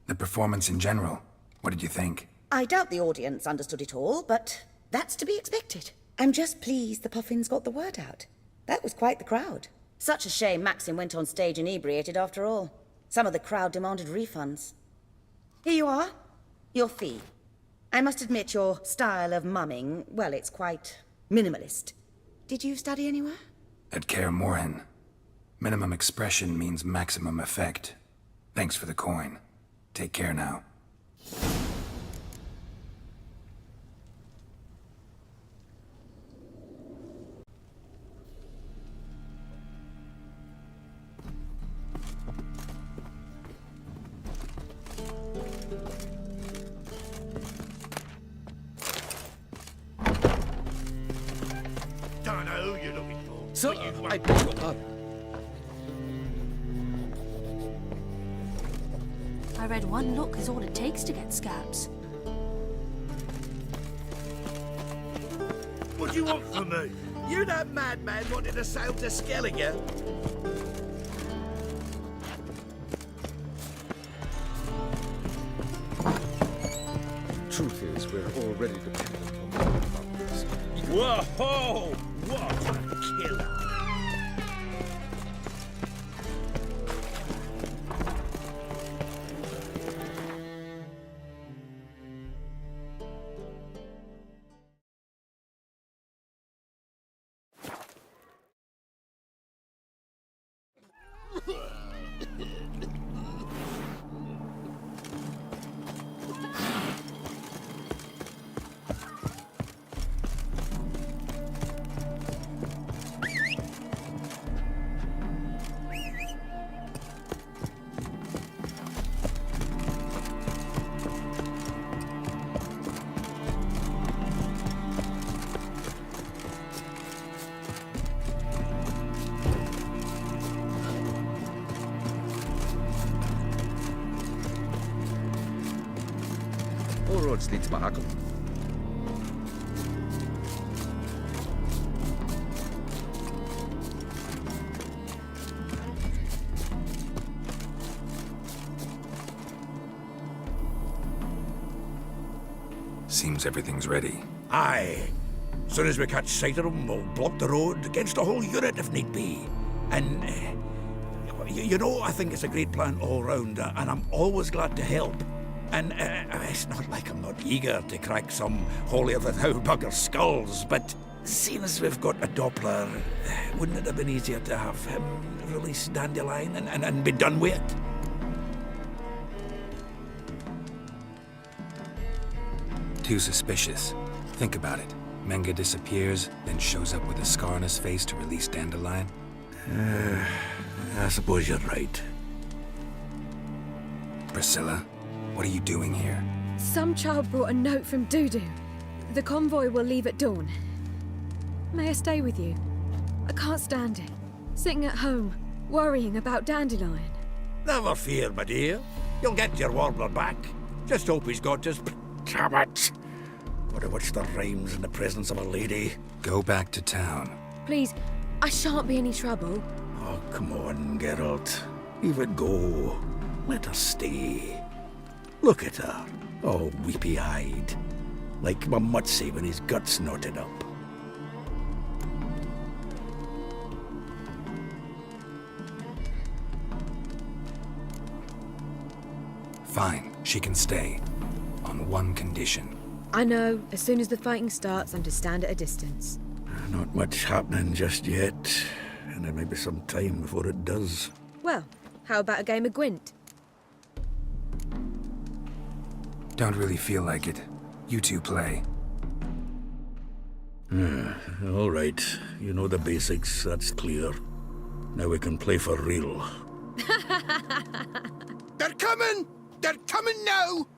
The performance in general, what did you think? I doubt the audience understood it all, but that's to be expected. I'm just pleased the Puffins got the word out. That was quite the crowd. Such a shame Maxim went on stage inebriated after all. Some of the crowd demanded refunds. Here you are. Your fee. I must admit your style of mumming, well, it's quite minimalist. Did you study anywhere? At Kaer Morhen. Minimum expression means maximum effect. Thanks for the coin. Take care now. Don't know who you're looking for. So, but you I won't. beg your pardon. I read one look is all it takes to get scabs. What do you want from me? You that madman wanted to sail to Skellige? Truth is, we're already dependent on the butlers. Whoa! What a killer! All roads lead to Mahakam. Seems everything's ready. Aye. Soon as we catch sight of them, we'll block the road against the whole unit if need be. And, you know, I think it's a great plan all round, and I'm always glad to help. And it's not like I'm not eager to crack some holier-than-thou bugger skulls, but seeing as we've got a Doppler, wouldn't it have been easier to have him release Dandelion and be done with it? Too suspicious. Think about it. Menga disappears, then shows up with a scar on his face to release Dandelion. I suppose you're right. Priscilla, what are you doing here? Some child brought a note from Dudu. The convoy will leave at dawn. May I stay with you? I can't stand it. Sitting at home, worrying about Dandelion. Never fear, my dear. You'll get your warbler back. Just hope he's got his... Damn it! What a what's the rhymes in the presence of a lady? Go back to town. Please, I shan't be any trouble. Oh, come on, Geralt. Leave it go. Let her stay. Look at her, all weepy-eyed. Like my Mutsy when his guts knotted up. Fine, she can stay. On one condition. I know, as soon as the fighting starts, I'm to stand at a distance. Not much happening just yet, and there may be some time before it does. Well, how about a game of Gwent? Don't really feel like it. You two play. All right. You know the basics, that's clear. Now we can play for real. They're coming! They're coming now!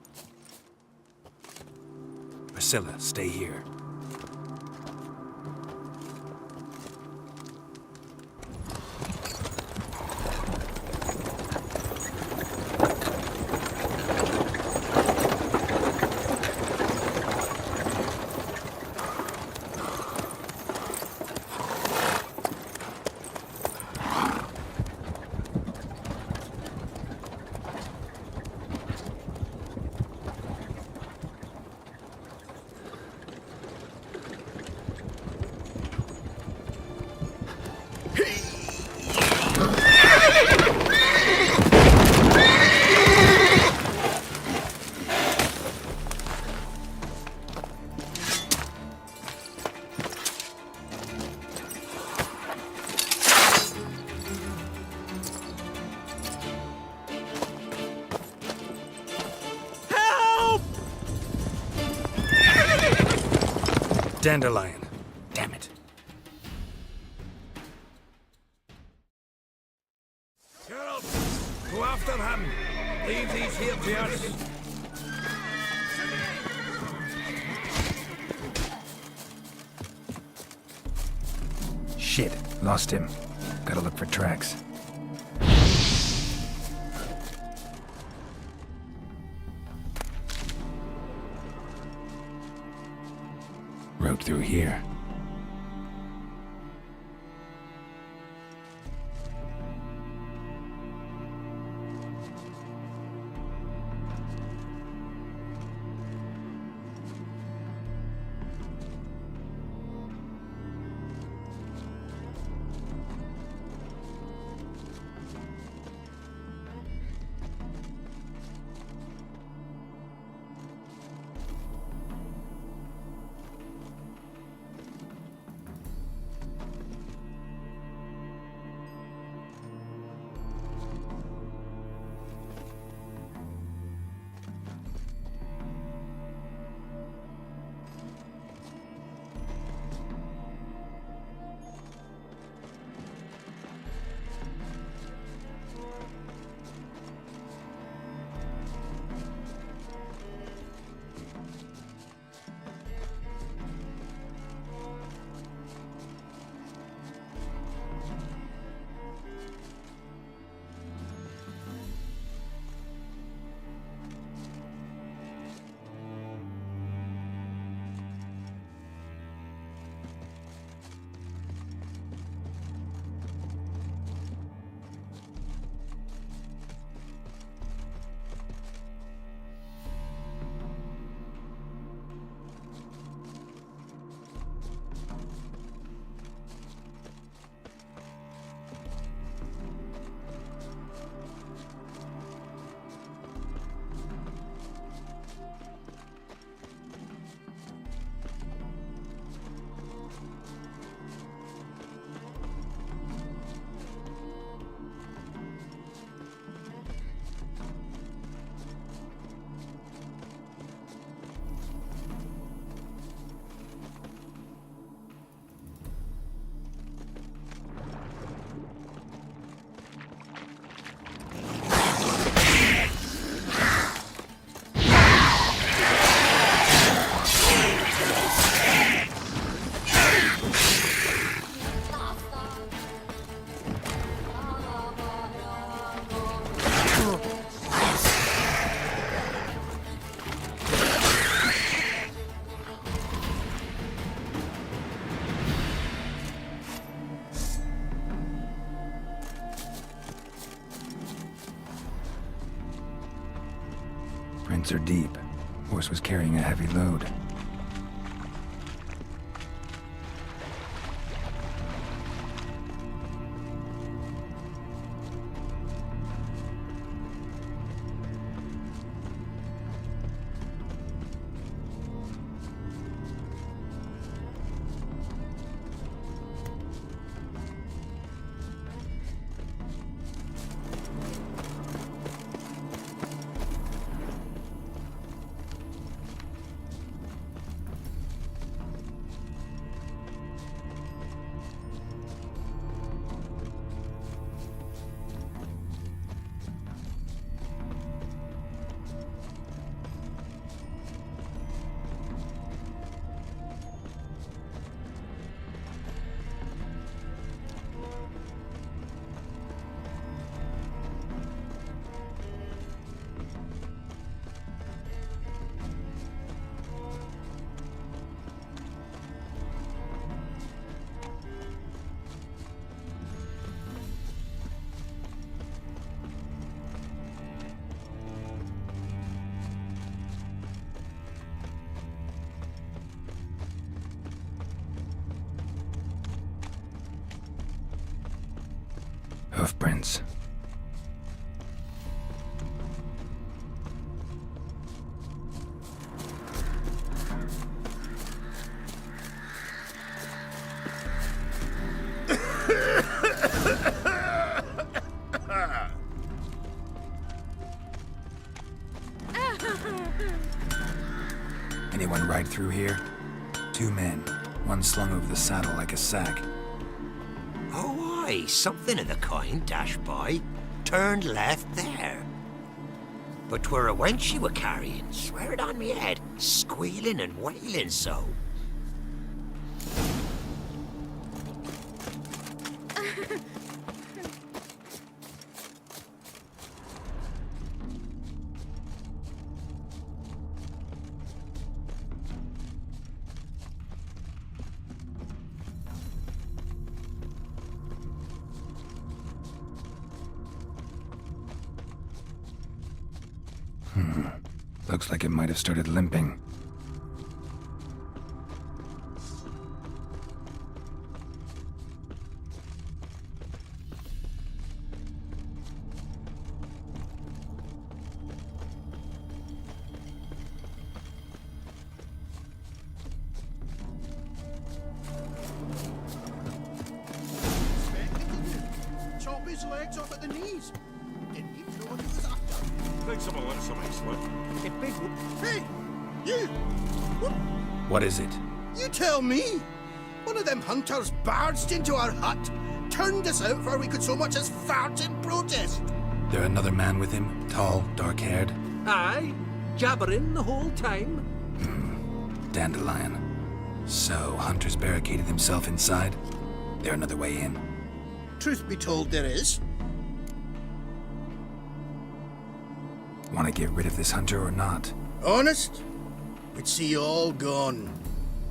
Priscilla, stay here. Dandelion. Damn it. Geralt, go after him. Leave these here to us. Shit, lost him. Gotta look for tracks. Road through here. Prints are deep. Horse was carrying a heavy load. Hoofprints. Anyone ride through here? 2 men, one slung over the saddle like a sack. Oh, aye, something of the kind dashed by. Turned left there. But 'twere a wench she were carrying, swear it on me head, squealing and wailing so. Looks like it might have started limping. Chop his legs off at the knees. Didn't even know what he was after. Thanks for letting some excellent. Hey, you! What is it? You tell me! One of them hunters barged into our hut, turned us out before we could so much as fart in protest. There another man with him? Tall, dark-haired? Aye, jabbering the whole time. Dandelion. So, Hunter's barricaded himself inside? There another way in? Truth be told, there is. Want to get rid of this hunter or not? Honest? We'd see you all gone.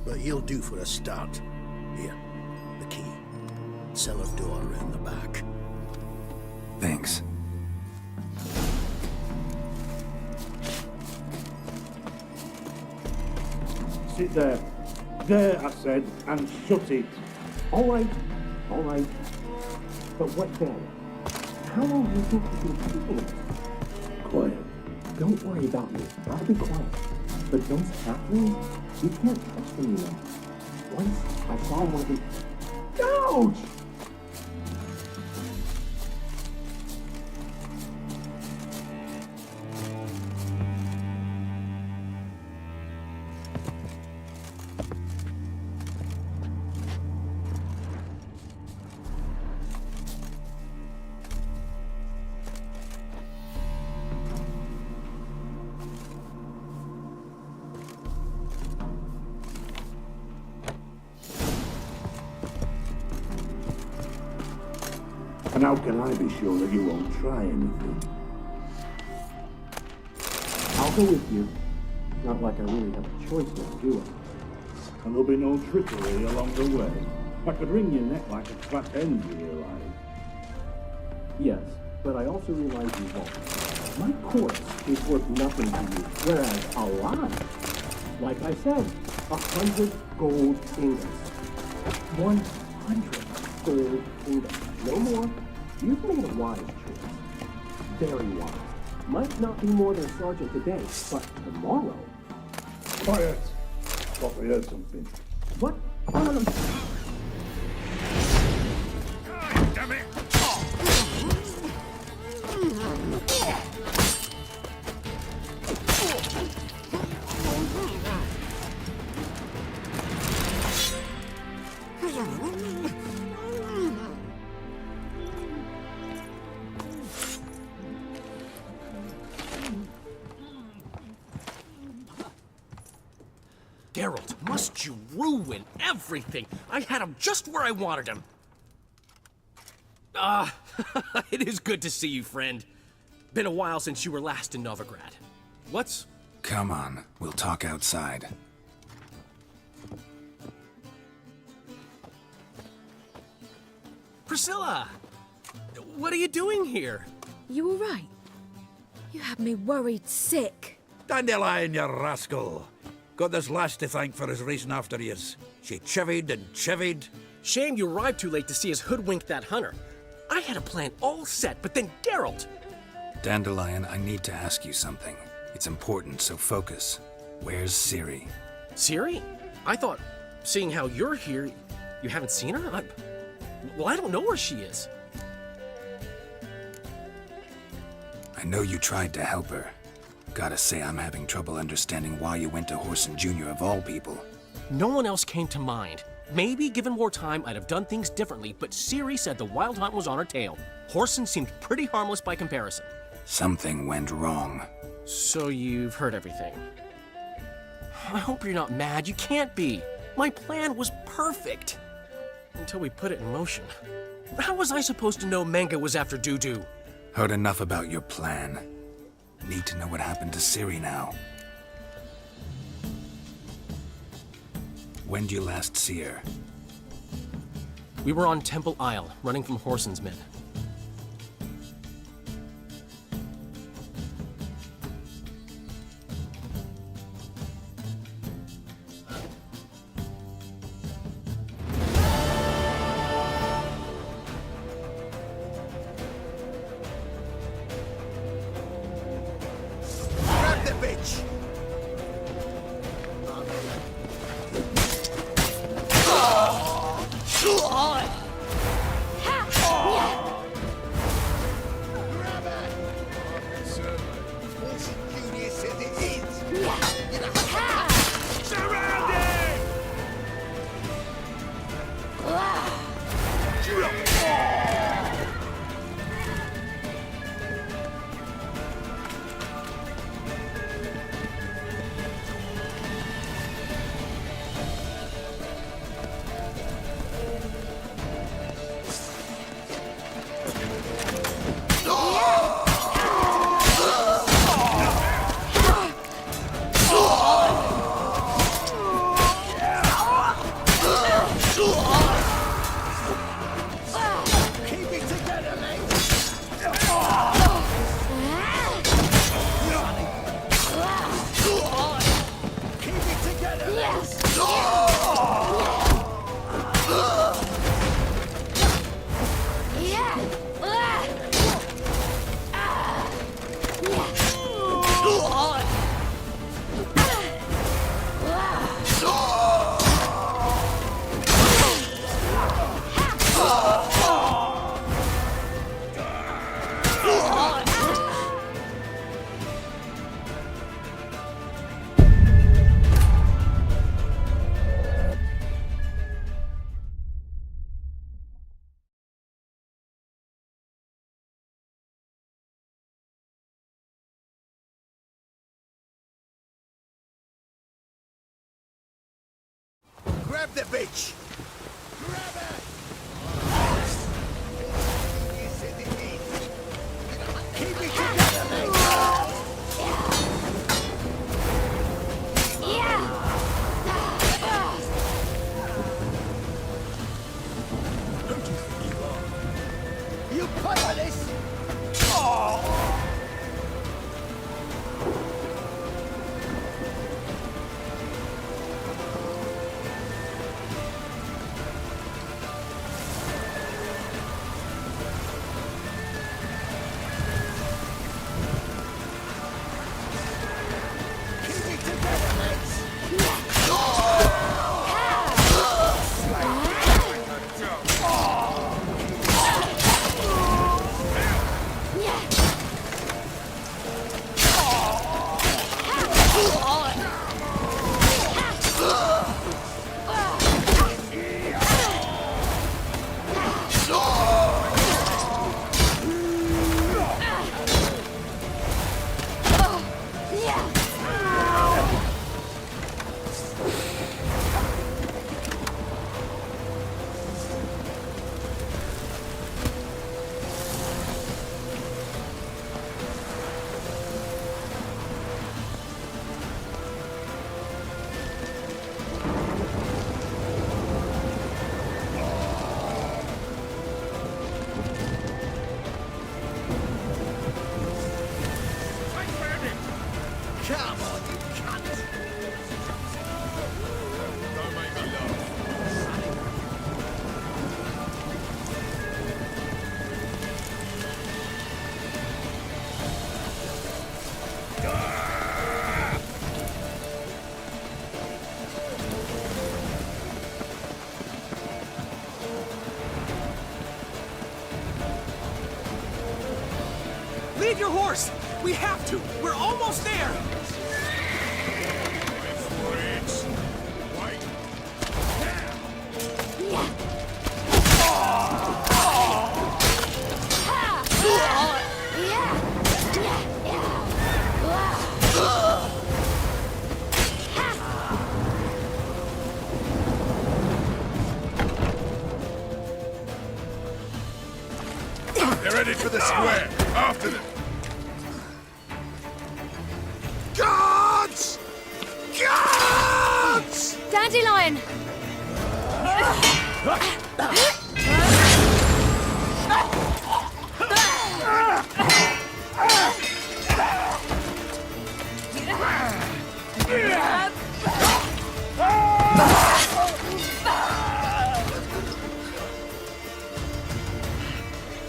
But he'll do for a start. Here, the key. Cellar door around the back. Thanks. Sit there. There, I said, and shut it. All right. But what then? How long do you think you can keep it? Quiet. Don't worry about me. I'll be quiet. But those halflings, you can't trust them, you know. Once I saw one of them. Ouch! And how can I be sure that you won't try anything? I'll go with you. Not like I really have a choice now, do I? And there'll be no trickery along the way. I could wring your neck like a flat hen, you realize? Yes, but I also realize you won't. My corpse is worth nothing to you, whereas alive, like I said, 100 gold ingots. 100 gold ingots. No more. You've made a wise choice. Very wise. Might not be more than a sergeant today, but tomorrow... Quiet! Thought we heard something. What? God damn it! Geralt, must you ruin everything? I had him just where I wanted him. It is good to see you, friend. Been a while since you were last in Novigrad. What's... Come on, we'll talk outside. Priscilla! What are you doing here? You all right? You had me worried sick. Dandelion, you rascal. Got this lass to thank for his racing after yous. She chivied and chivied. Shame you arrived too late to see us hoodwink that hunter. I had a plan all set, but then Geralt! Dandelion, I need to ask you something. It's important, so focus. Where's Ciri? Ciri? I thought, seeing how you're here, you haven't seen her? Well, I don't know where she is. I know you tried to help her. Gotta say, I'm having trouble understanding why you went to Whoreson Jr. of all people. No one else came to mind. Maybe, given more time, I'd have done things differently, but Ciri said the Wild Hunt was on her tail. Whoreson seemed pretty harmless by comparison. Something went wrong. So you've heard everything. I hope you're not mad. You can't be. My plan was perfect. Until we put it in motion. How was I supposed to know Manga was after Dudu? Heard enough about your plan. Need to know what happened to Ciri now. When did you last see her? We were on Temple Isle, running from Whoreson's men. Grab the bitch! Grab the bitch! Grab it! Keep it together, mate! Who do you think you are? You put on this! your horse! We have to! We're almost there! They're ready for the square. After them. Guards! Guards! Dandelion!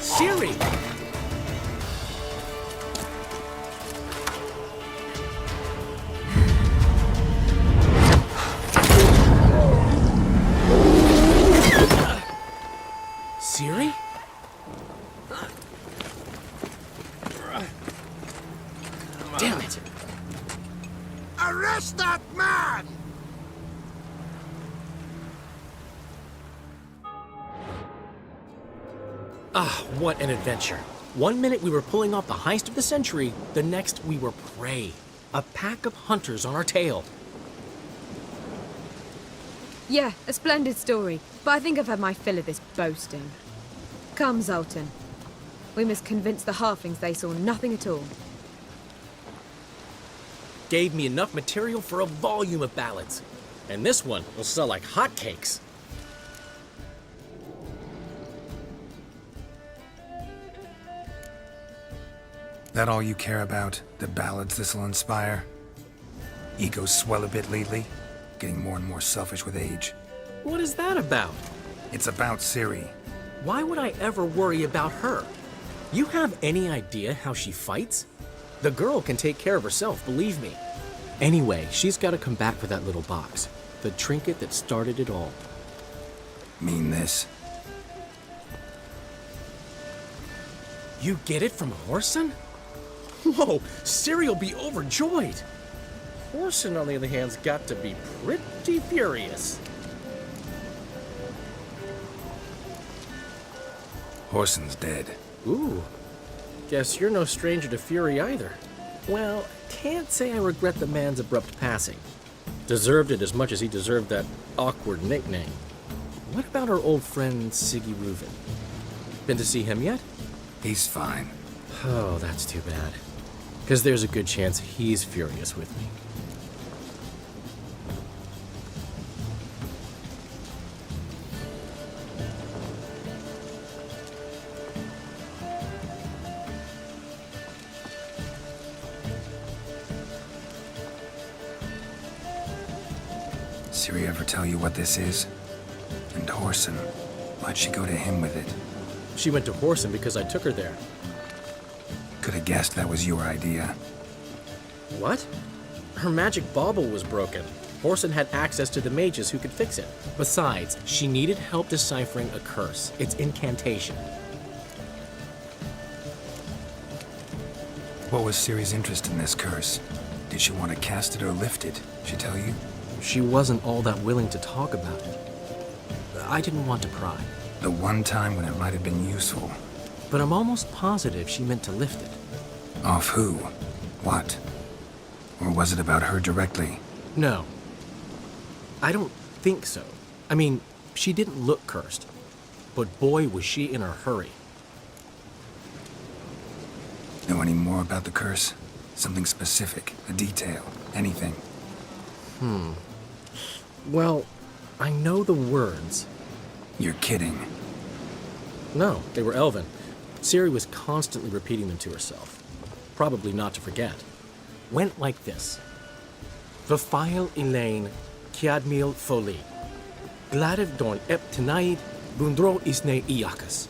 Ciri! Ciri? Damn it! Arrest that man! Ah, what an adventure. 1 minute we were pulling off the heist of the century, the next we were prey. A pack of hunters on our tail. Yeah, a splendid story, but I think I've had my fill of this boasting. Come, Zoltan. We must convince the halflings they saw nothing at all. Gave me enough material for a volume of ballads. And this one will sell like hotcakes. That all you care about? The ballads this'll inspire? Egos swell a bit lately? Getting more and more selfish with age. What is that about? It's about Ciri. Why would I ever worry about her? You have any idea how she fights? The girl can take care of herself, believe me. Anyway, she's got to come back for that little box. The trinket that started it all. Mean this? You get it from Whoreson? Whoa, Ciri will be overjoyed. Whoreson, on the other hand, has got to be pretty furious. Whoreson's dead. Ooh, guess you're no stranger to fury either. Well, can't say I regret the man's abrupt passing. Deserved it as much as he deserved that awkward nickname. What about our old friend Siggy Reuven? Been to see him yet? He's fine. Oh, that's too bad. Because there's a good chance he's furious with me. Ciri ever tell you what this is? And Whoreson, why'd she go to him with it? She went to Whoreson because I took her there. Could have guessed that was your idea. What? Her magic bauble was broken. Whoreson had access to the mages who could fix it. Besides, she needed help deciphering a curse. Its incantation. What was Ciri's interest in this curse? Did she want to cast it or lift it? She tell you? She wasn't all that willing to talk about it. I didn't want to pry. The one time when it might have been useful. But I'm almost positive she meant to lift it. Off who? What? Or was it about her directly? No. I don't think so. I mean, she didn't look cursed. But boy, was she in a hurry. Know any more about the curse? Something specific, a detail, anything? Well, I know the words. You're kidding. No, they were Elven. Ciri was constantly repeating them to herself. Probably not to forget. Went like this. Vafile Elaine, Kiadmil Foli. Gladev Dorn Ep Tenaid, Bundro Isne Iakas.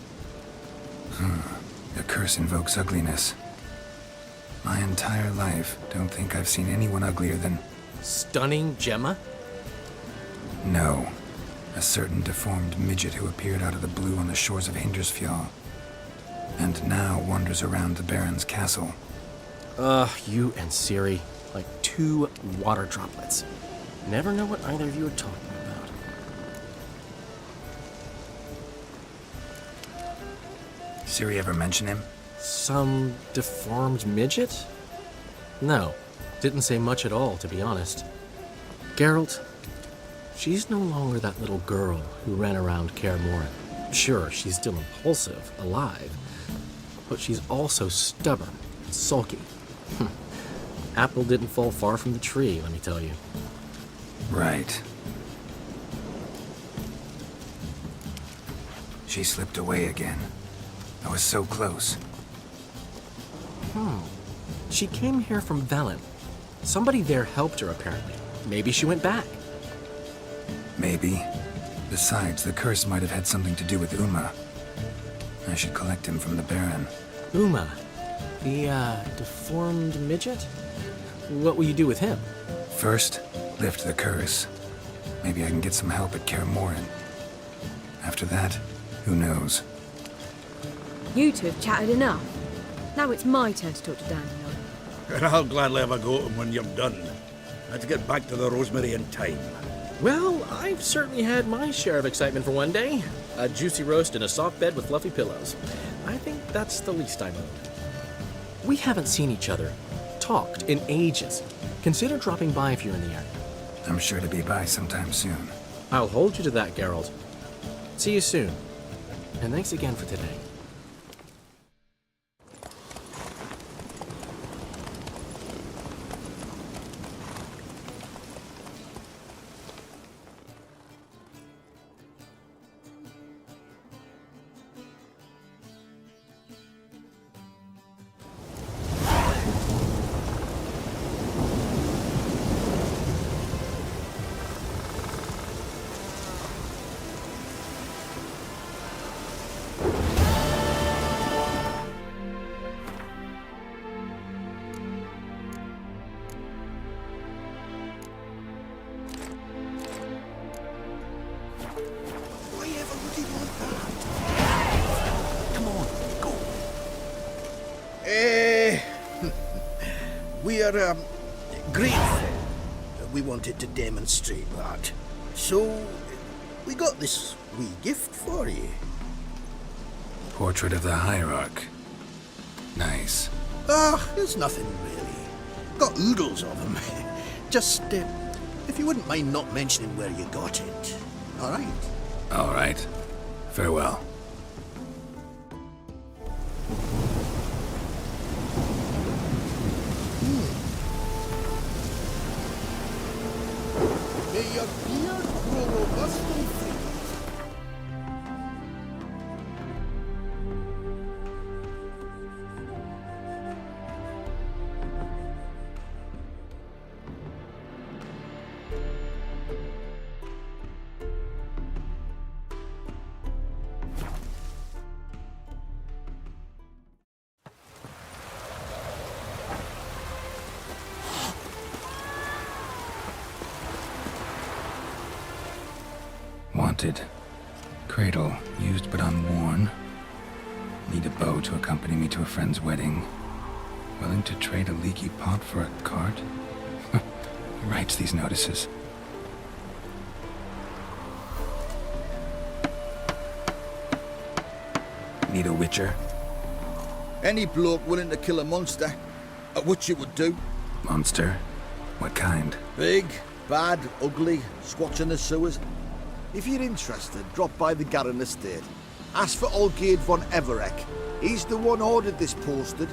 The curse invokes ugliness. My entire life, don't think I've seen anyone uglier than... Stunning Gemma? No. A certain deformed midget who appeared out of the blue on the shores of Hindersfjall. and now wanders around the Baron's castle. You and Ciri, like two water droplets. Never know what either of you are talking about. Ciri ever mention him? Some deformed midget? No, didn't say much at all, to be honest. Geralt, she's no longer that little girl who ran around Kaer Morhen. Sure, she's still impulsive, alive, but she's also stubborn and sulky. Apple didn't fall far from the tree, let me tell you. Right. She slipped away again. I was so close. She came here from Velen. Somebody there helped her, apparently. Maybe she went back. Maybe. Besides, the curse might have had something to do with Uma. I should collect him from the Baron. Uma? The, deformed midget? What will you do with him? First, lift the curse. Maybe I can get some help at Kaer Morhen. After that, who knows? You two have chatted enough. Now it's my turn to talk to Dandelion. And I'll gladly have a go at him when you're done. I had to get back to the Rosemary in time. Well, I've certainly had my share of excitement for one day. A juicy roast in a soft bed with fluffy pillows. I think that's the least I'm owed. We haven't seen each other, talked in ages. Consider dropping by if you're in the area. I'm sure to be by sometime soon. I'll hold you to that, Geralt. See you soon. And thanks again for today. We are grateful. We wanted to demonstrate that. So, we got this wee gift for you. Portrait of the Hierarch. Nice. There's nothing really. Got oodles of them. Just, if you wouldn't mind not mentioning where you got it. All right? All right. Farewell. May your beard grow robust and free. Wanted. Cradle, used but unworn. Need a bow to accompany me to a friend's wedding. Willing to trade a leaky pot for a cart? Who writes these notices? Need a witcher? Any bloke willing to kill a monster, a witcher would do. Monster? What kind? Big, bad, ugly, squats in the sewers. If you're interested, drop by the Garren estate. Ask for Olgierd von Everek. He's the one ordered this posted.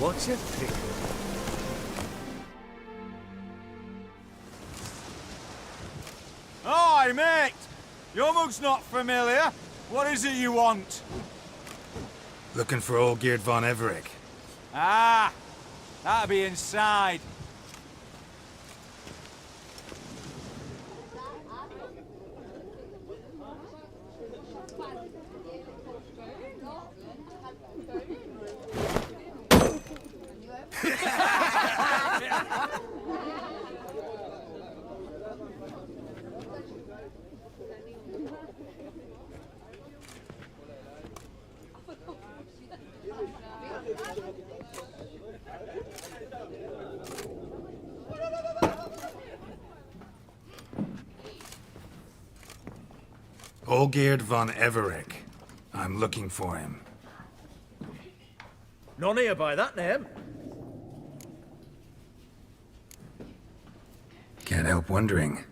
What's a pickle? Hi, mate! Your mug's not familiar. What is it you want? Looking for Olgierd von Everec. Ah, that'll be inside. Olgierd von Everec. I'm looking for him. None here by that name. Can't help wondering.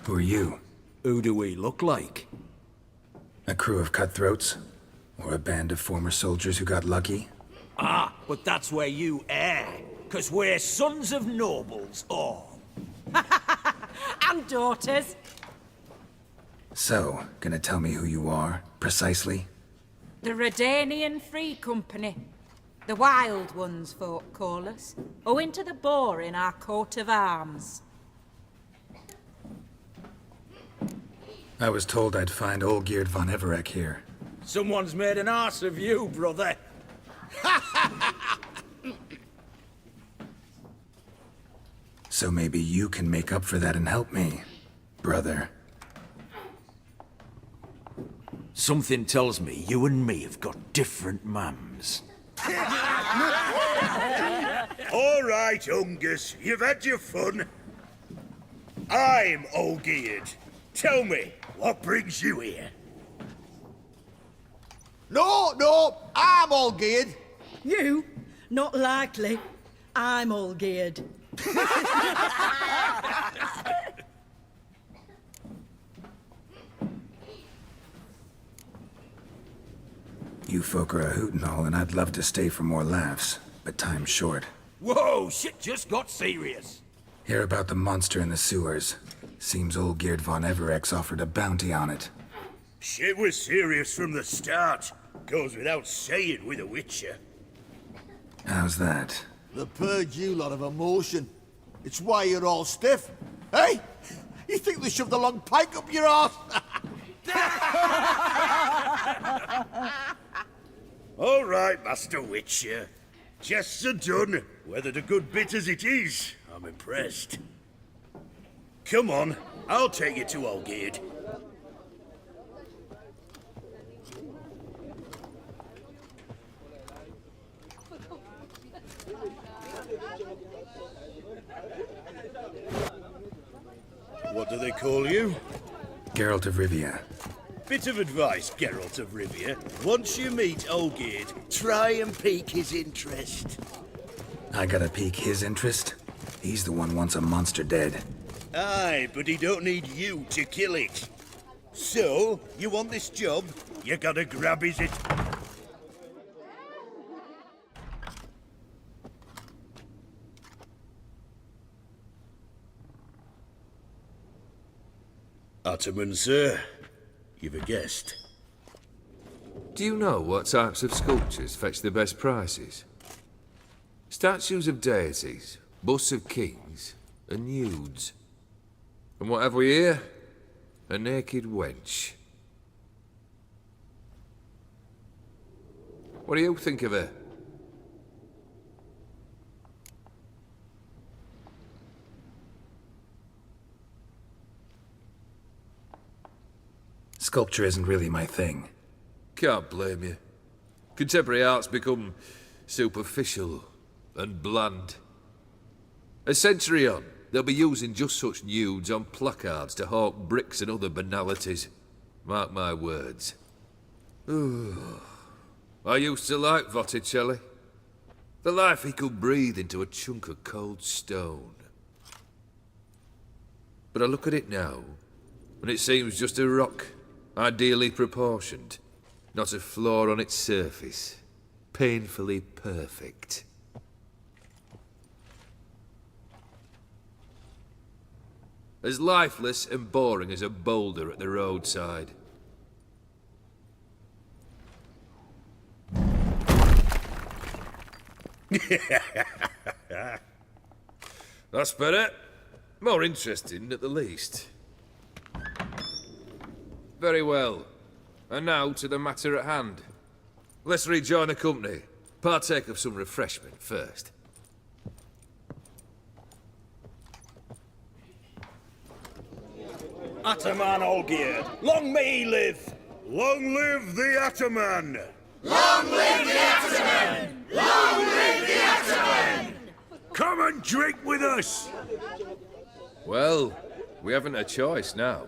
Who are you? Who do we look like? A crew of cutthroats? Or a band of former soldiers who got lucky? Ah, but that's where you err. 'Cause we're sons of nobles, all. And daughters. So, gonna tell me who you are, precisely? The Redanian Free Company. The Wild Ones, folk call us. Owing to the boar in our coat of arms. I was told I'd find Olgierd von Everec here. Someone's made an arse of you, brother. So maybe you can make up for that and help me, brother. Something tells me you and me have got different mums. All right, Ungus, you've had your fun. I'm Olgierd. Tell me, what brings you here? No, I'm Olgierd. You? Not likely. I'm all geared. You folk are a hoot and all, and I'd love to stay for more laughs, but time's short. Whoa, shit just got serious. Hear about the monster in the sewers. Seems Olgierd von Everec's offered a bounty on it. Shit was serious from the start. Goes without saying with a Witcher. How's that? The purge you lot of emotion. It's why you're all stiff. Hey? You think they shoved a long pike up your arse? All right, Master Witcher. Jests are done. Whether the good bit as it is, I'm impressed. Come on, I'll take you to Olgierd. What do they call you? Geralt of Rivia. Bit of advice, Geralt of Rivia. Once you meet Olgierd, try and pique his interest. I gotta pique his interest? He's the one wants a monster dead. Aye, but he don't need you to kill it. So, you want this job? You gotta grab his it. Ottoman, sir. You've a guest. Do you know what types of sculptures fetch the best prices? Statues of deities, busts of kings, and nudes. And what have we here? A naked wench. What do you think of her? Sculpture isn't really my thing. Can't blame you. Contemporary art's become superficial and bland. A century on, they'll be using just such nudes on placards to hawk bricks and other banalities. Mark my words. I used to like Botticelli. The life he could breathe into a chunk of cold stone. But I look at it now, and it seems just a rock, ideally proportioned, not a flaw on its surface, painfully perfect. As lifeless and boring as a boulder at the roadside. That's better. More interesting, at the least. Very well. And now to the matter at hand. Let's rejoin the company. Partake of some refreshment first. Ataman Olgierd, long may he live! Long live the Ataman! Long live the Ataman! Long live the Ataman! Come and drink with us! Well, we haven't a choice now.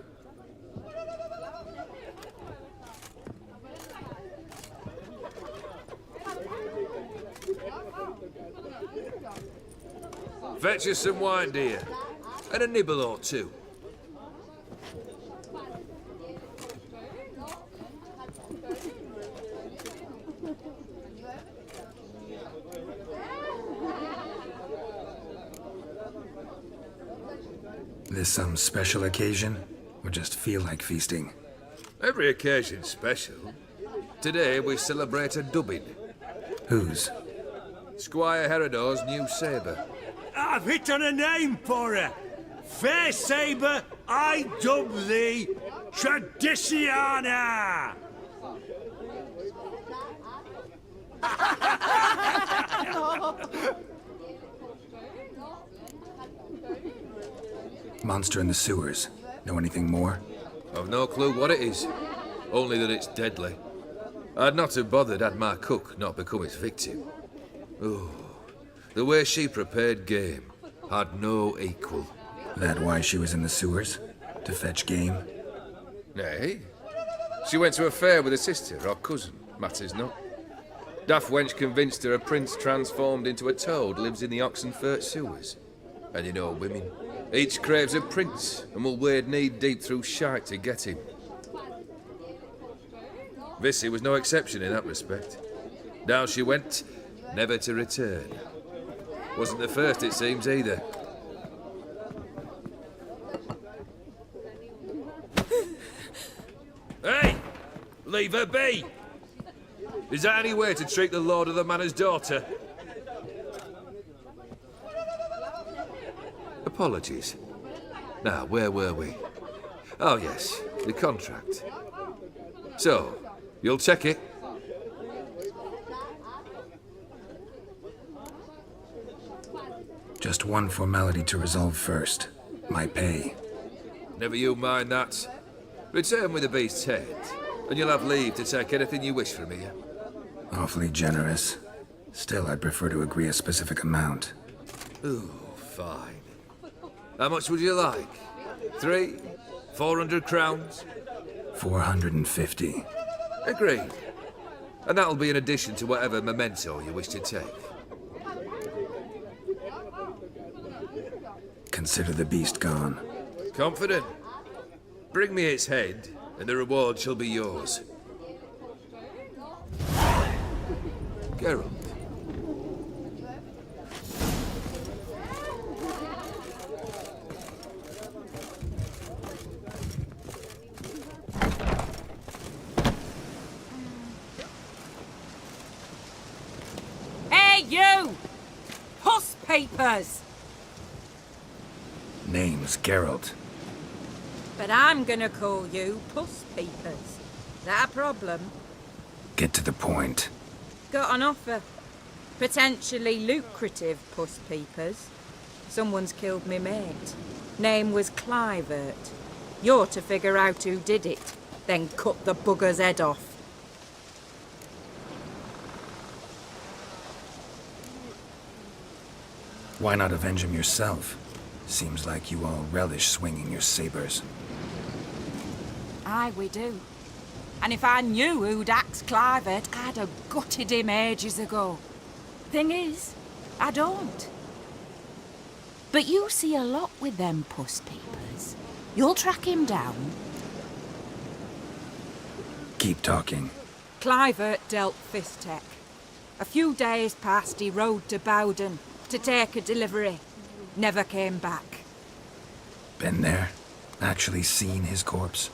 Fetch us some wine, dear. And a nibble or two. This some special occasion? Or just feel like feasting? Every occasion's special. Today we celebrate a dubbing. Whose? Squire Herodor's new sabre. I've hit on a name for her. Fair sabre, I dub thee Tradiciana. Monster in the sewers. Know anything more? I've no clue what it is. Only that it's deadly. I'd not have bothered had my cook not become its victim. Oh, the way she prepared game had no equal. That why she was in the sewers? To fetch game? Nay. She went to a fair with a sister or cousin, matters not. Daft wench convinced her a prince transformed into a toad lives in the Oxenfurt sewers. And you know women. Each craves a prince and will wade knee-deep through shite to get him. Vissy was no exception in that respect. Down she went, never to return. Wasn't the first, it seems, either. Hey! Leave her be! Is that any way to treat the lord of the manor's daughter? Apologies. Now, where were we? Oh, yes, the contract. So, you'll check it? Just one formality to resolve first. My pay. Never you mind that. Return with the beast's head, and you'll have leave to take anything you wish from here. Awfully generous. Still, I'd prefer to agree a specific amount. Ooh, fine. How much would you like? 3, 400 crowns? 450. Agreed. And that'll be in addition to whatever memento you wish to take. Consider the beast gone. Confident? Bring me its head, and the reward shall be yours. Geralt. Hey, you! Puss papers! Name's Geralt. But I'm gonna call you Puss Peepers. That a problem? Get to the point. Got an offer. Potentially lucrative Puss Peepers. Someone's killed me mate. Name was Clivert. You're to figure out who did it, then cut the bugger's head off. Why not avenge him yourself? Seems like you all relish swinging your sabers. Aye, we do. And if I knew who'd axed Clivert, I'd have gutted him ages ago. Thing is, I don't. But you see a lot with them Puss Peepers. You'll track him down. Keep talking. Clivert dealt Fistech. A few days past, he rode to Bowden to take a delivery. Never came back. Been there? Actually seen his corpse?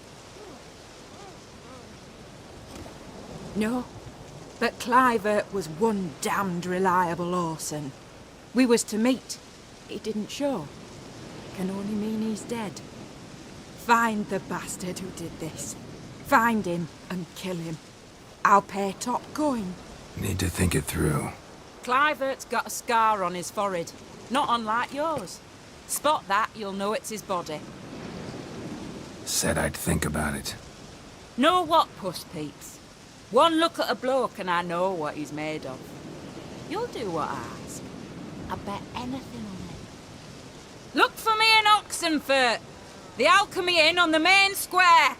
No, but Clivert was one damned reliable Orson. We was to meet. He didn't show. Can only mean he's dead. Find the bastard who did this. Find him and kill him. I'll pay top coin. Need to think it through. Clivert's got a scar on his forehead, not unlike yours. Spot that, you'll know it's his body. Said I'd think about it. Know what, Puss Peeps? One look at a bloke and I know what he's made of. You'll do what I ask. I bet anything on it. Look for me in Oxenfurt. The Alchemy Inn on the main square.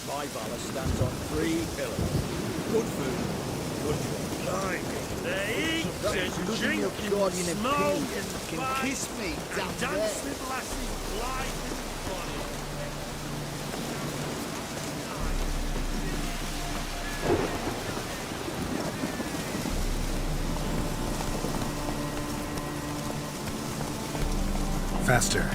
My valour stands on 3 pillars. Good food, good drink. Blimey. They eat and Losing drink your and guardian smoke opinion. and Fucking fight kiss me, damn and dance with lasses blind and bonny. Faster.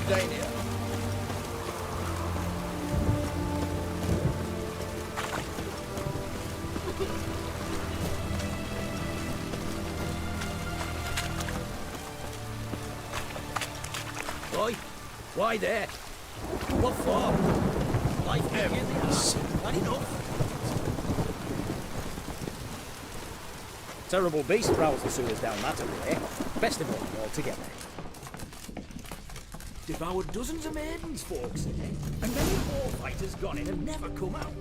Dania. Boy, why there? What for? Life begins. Not enough. Terrible beast prowls the sewers down that way. Best of all, altogether. Devoured dozens of maidens, folks say, and many war fighters gone in and never come out.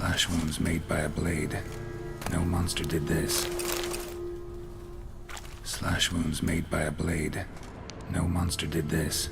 Slash wounds made by a blade. No monster did this. Slash wounds made by a blade. No monster did this.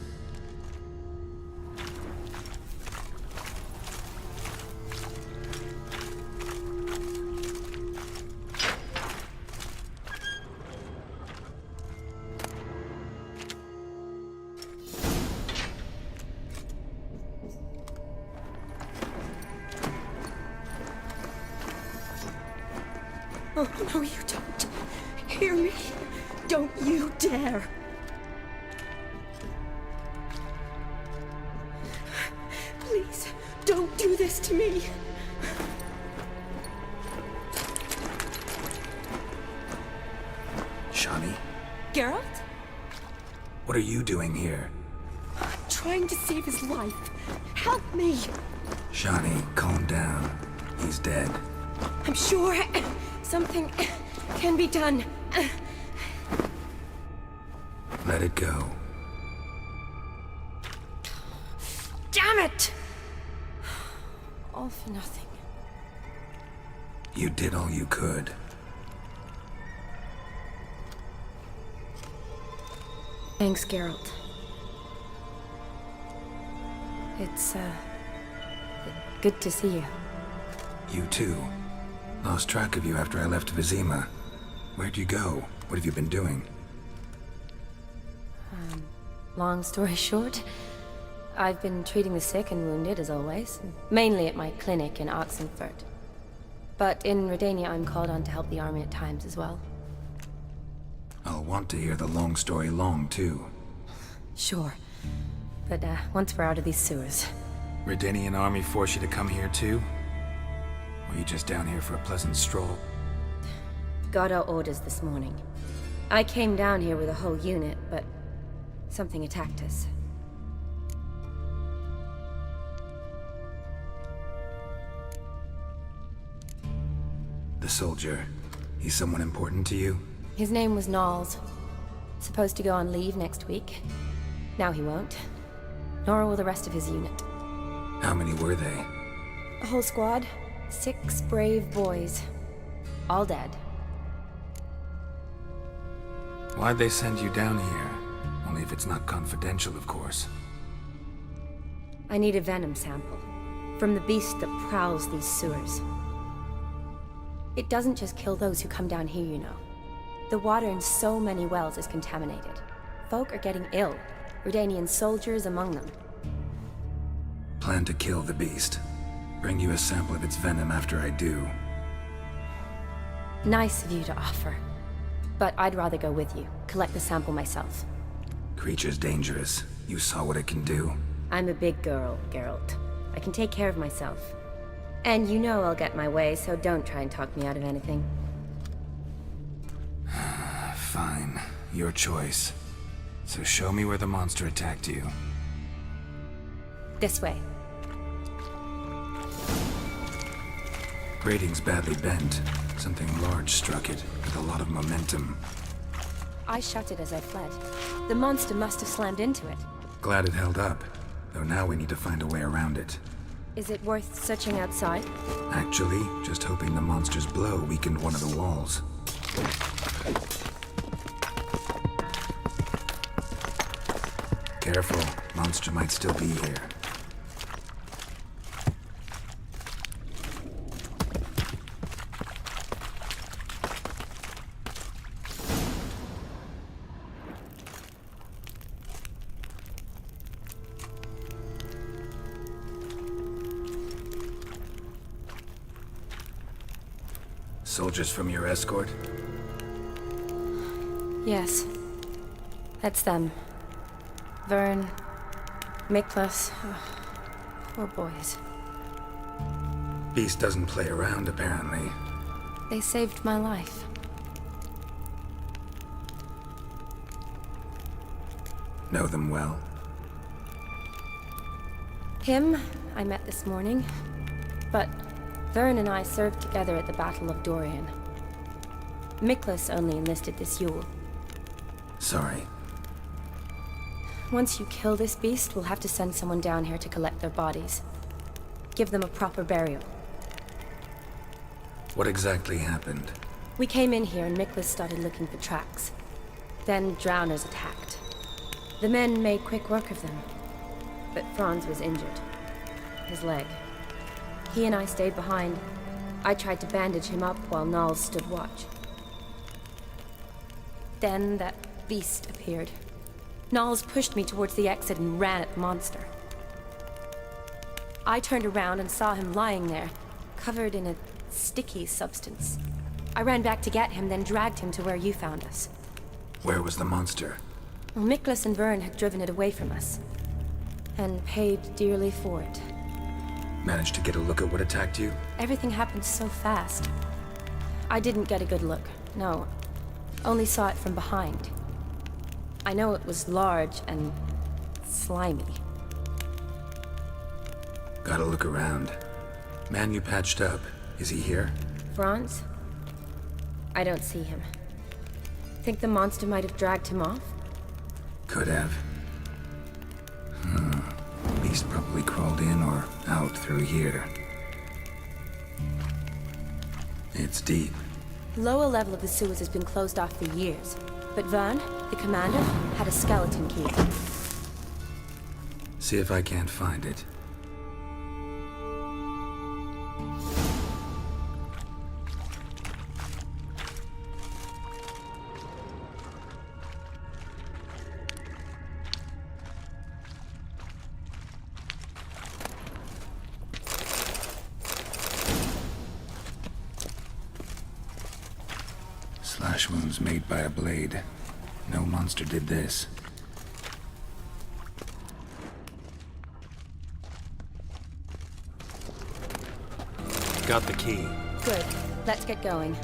Oh, no, you don't. Hear me? Don't you dare. Please, don't do this to me. Shani, Geralt? what are you doing here? Trying to save his life. Help me. Shani, calm down. He's dead. I'm sure something can be done. Let it go. Damn it! All for nothing. You did all you could. Thanks, Geralt. It's, good to see you. You too. Lost track of you after I left Vizima. Where'd you go? What have you been doing? Long story short, I've been treating the sick and wounded, as always. Mainly at my clinic in Oxenfurt. But in Redania, I'm called on to help the army at times as well. I'll want to hear the long story long, too. Sure. But, once we're out of these sewers. Redanian army force you to come here, too? Or are you just down here for a pleasant stroll? Got our orders this morning. I came down here with a whole unit, but something attacked us. The soldier. He's someone important to you? His name was Knowles. Supposed to go on leave next week. Now he won't. Nor will the rest of his unit. How many were they? A whole squad. 6 brave boys. All dead. Why'd they send you down here? Only if it's not confidential, of course. I need a venom sample. From the beast that prowls these sewers. It doesn't just kill those who come down here, you know. The water in so many wells is contaminated. Folk are getting ill. Redanian soldiers among them. Plan to kill the beast. Bring you a sample of its venom after I do. Nice of you to offer. But I'd rather go with you. Collect the sample myself. Creature's dangerous. You saw what it can do. I'm a big girl, Geralt. I can take care of myself. And you know I'll get my way, so don't try and talk me out of anything. Fine. Your choice. So show me where the monster attacked you. This way. Grating's badly bent. Something large struck it, with a lot of momentum. I shut it as I fled. The monster must have slammed into it. Glad it held up. Though now we need to find a way around it. Is it worth searching outside? Actually, just hoping the monster's blow weakened one of the walls. Careful, monster might still be here. Soldiers from your escort? Yes. That's them. Vern, Miklas. Poor boys. Beast doesn't play around, apparently. They saved my life. Know them well? Him, I met this morning. But Vern and I served together at the Battle of Dorian. Miklas only enlisted this Yule. Sorry. Once you kill this beast, we'll have to send someone down here to collect their bodies. Give them a proper burial. What exactly happened? We came in here and Miklas started looking for tracks. Then drowners attacked. The men made quick work of them. But Franz was injured. His leg. He and I stayed behind. I tried to bandage him up while Nals stood watch. Then that beast appeared. Nals pushed me towards the exit and ran at the monster. I turned around and saw him lying there, covered in a sticky substance. I ran back to get him, then dragged him to where you found us. Where was the monster? Well, Miklas and Vern had driven it away from us. And paid dearly for it. Managed to get a look at what attacked you? Everything happened so fast. I didn't get a good look, no. Only saw it from behind. I know it was large and slimy. Gotta look around. Man you patched up, is he here? Franz? I don't see him. Think the monster might have dragged him off? Could have. Beast probably crawled in or out through here. It's deep. The lower level of the sewers has been closed off for years. But Vern, the commander, had a skeleton key. See if I can't find it. Slash wounds made by a blade. No monster did this. Got the key. Good. Let's get going.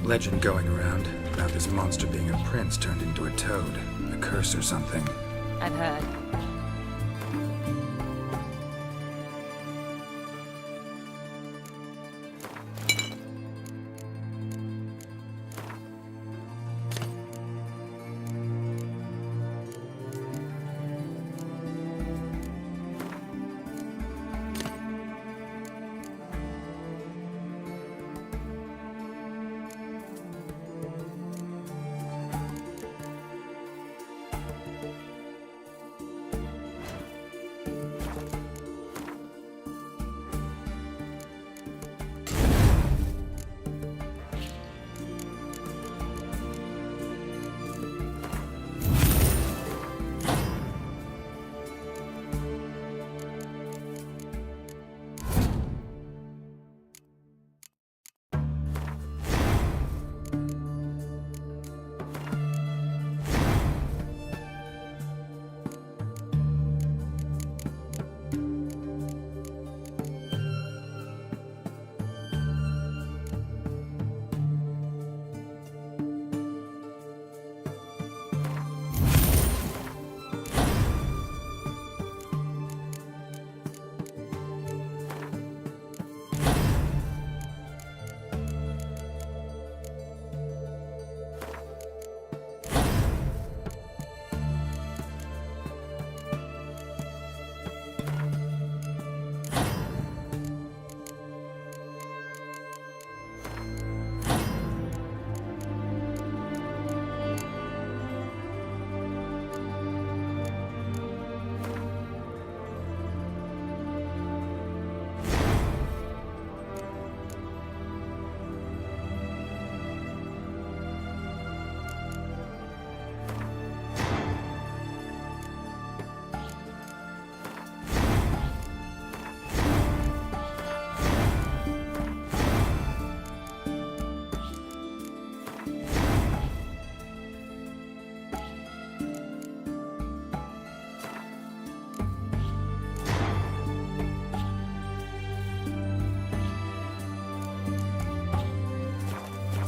Legend going around about this monster being a prince turned into a toad. A curse or something. I've heard.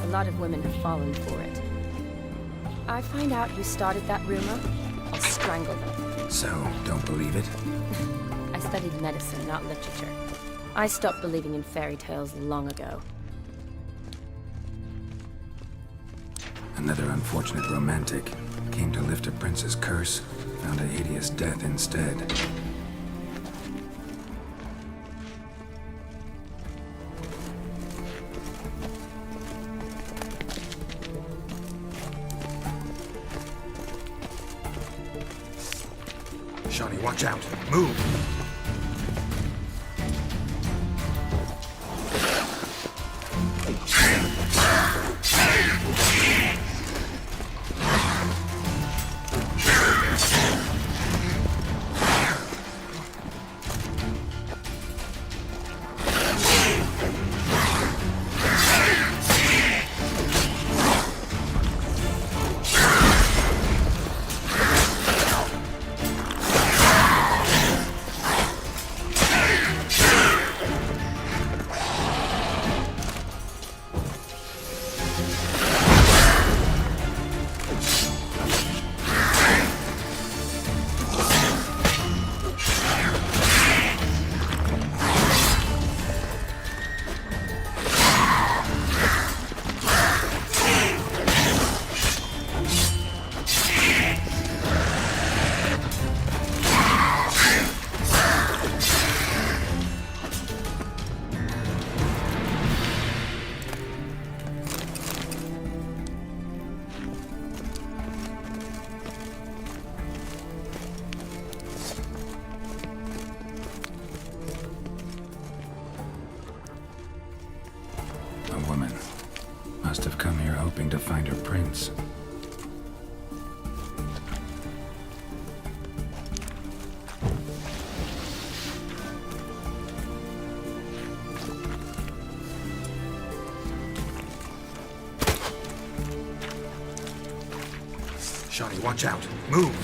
A lot of women have fallen for it. I find out who started that rumor, I'll strangle them. So, don't believe it? I studied medicine, not literature. I stopped believing in fairy tales long ago. Another unfortunate romantic came to lift a prince's curse, found a hideous death instead. Shawnee, watch out. Move. A woman. Must have come here hoping to find her prince. Shawnee, watch out. Move.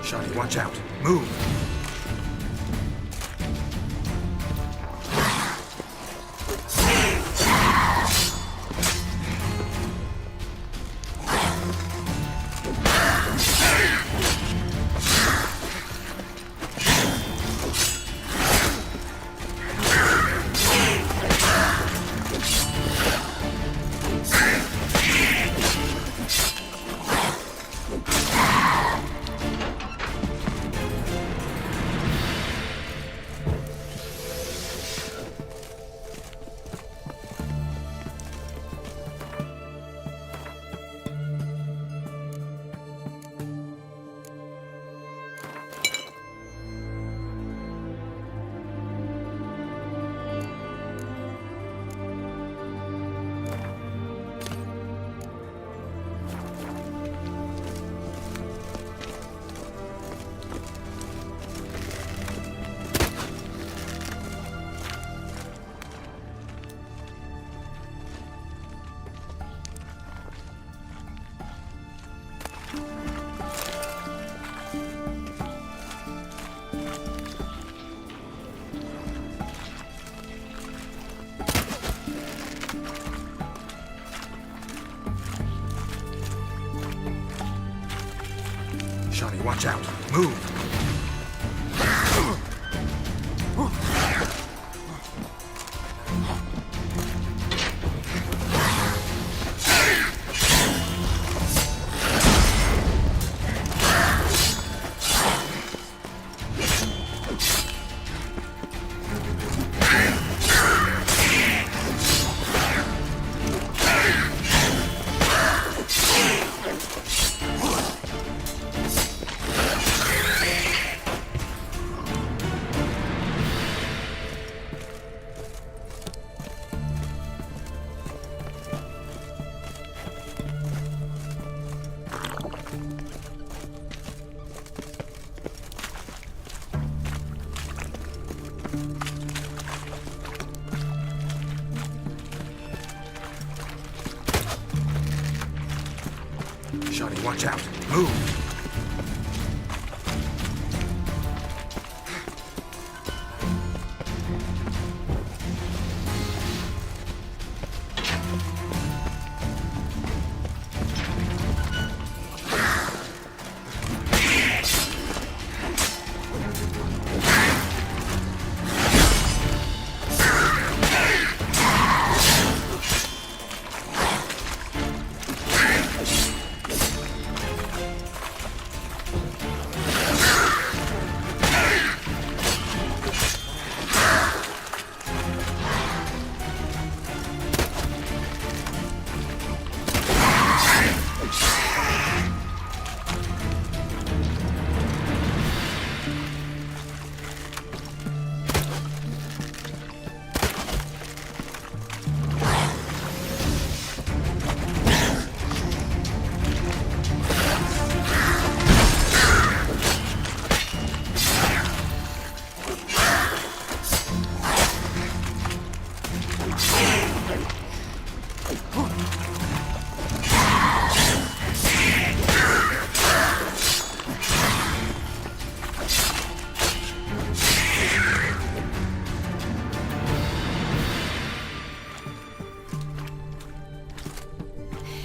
Shawnee, watch out. Move. Shawnee, watch out. Move. Johnny, watch out. Move.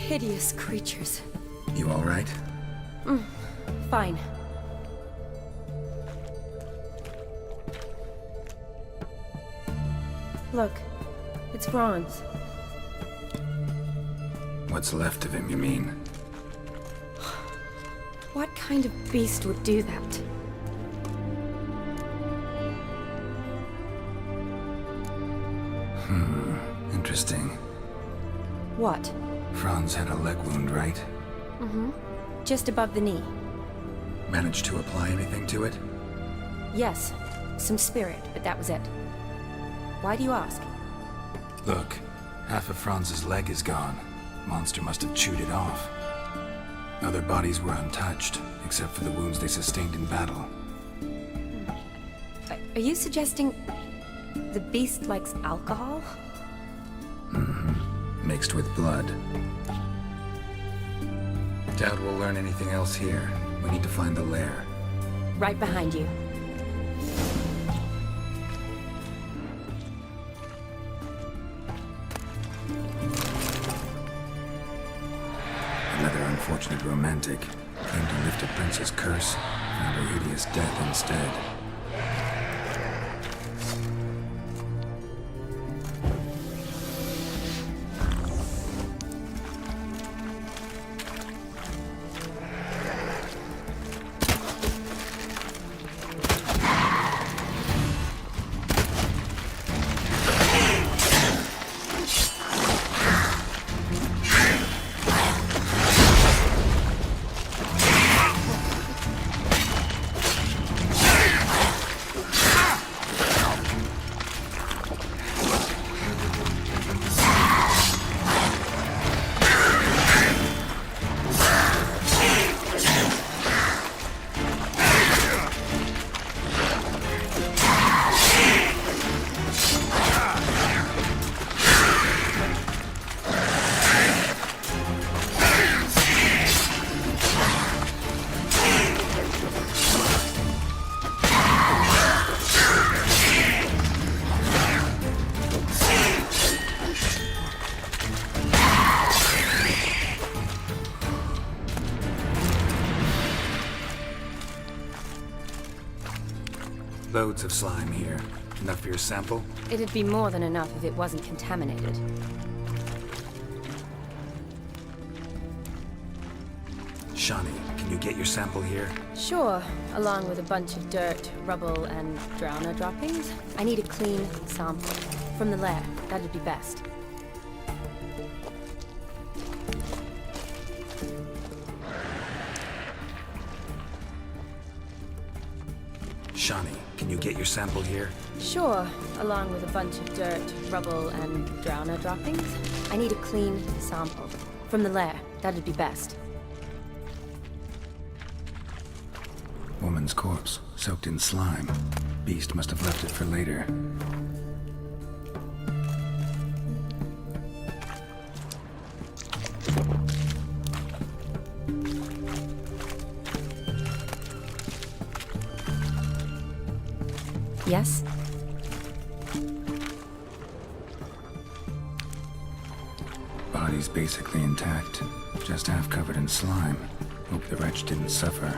Hideous creatures. You all right? Fine. Look, it's bronze. What's left of him, you mean? What kind of beast would do that? Interesting. What? Franz had a leg wound, right? Mm-hmm. Just above the knee. Managed to apply anything to it? Yes. Some spirit, but that was it. Why do you ask? Look, half of Franz's leg is gone. Monster must have chewed it off. Other bodies were untouched, except for the wounds they sustained in battle. Are you suggesting the beast likes alcohol? Mixed with blood. Doubt we'll learn anything else here. We need to find the lair. Right behind you. Another unfortunate romantic. Came to lift a prince's curse, found a hideous death instead. Loads of slime here. Enough for your sample? It'd be more than enough if it wasn't contaminated. Shani, can you get your sample here? Sure, along with a bunch of dirt, rubble, and drowner droppings. I need a clean sample. From the lair, that'd be best. Shani, can you get your sample here? Sure, along with a bunch of dirt, rubble, and drowner droppings. I need a clean sample. From the lair, that'd be best. Woman's corpse, soaked in slime. Beast must have left it for later. Yes? Body's basically intact, just half covered in slime. Hope the wretch didn't suffer.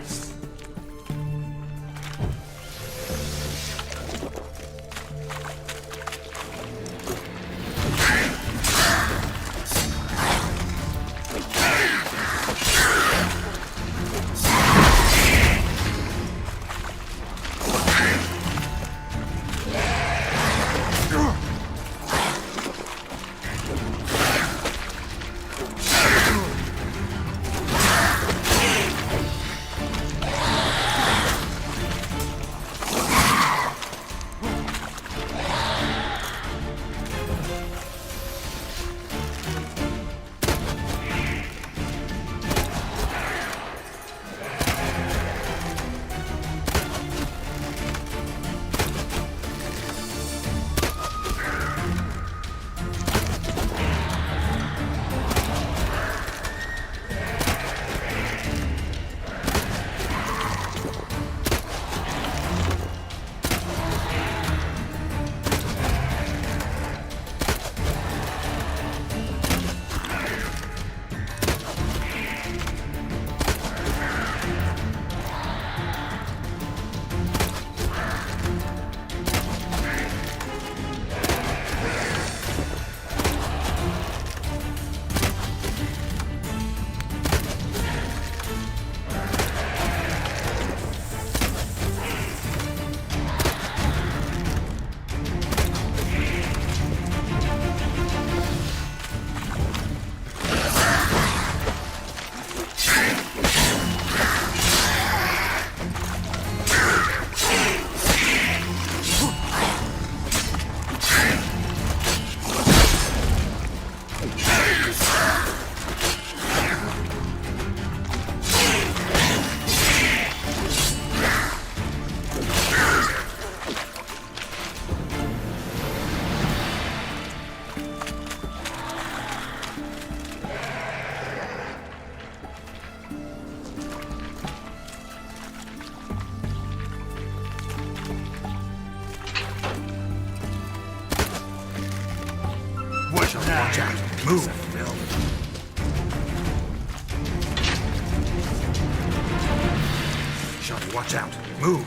Watch out. Move. Shotty, watch out. Move.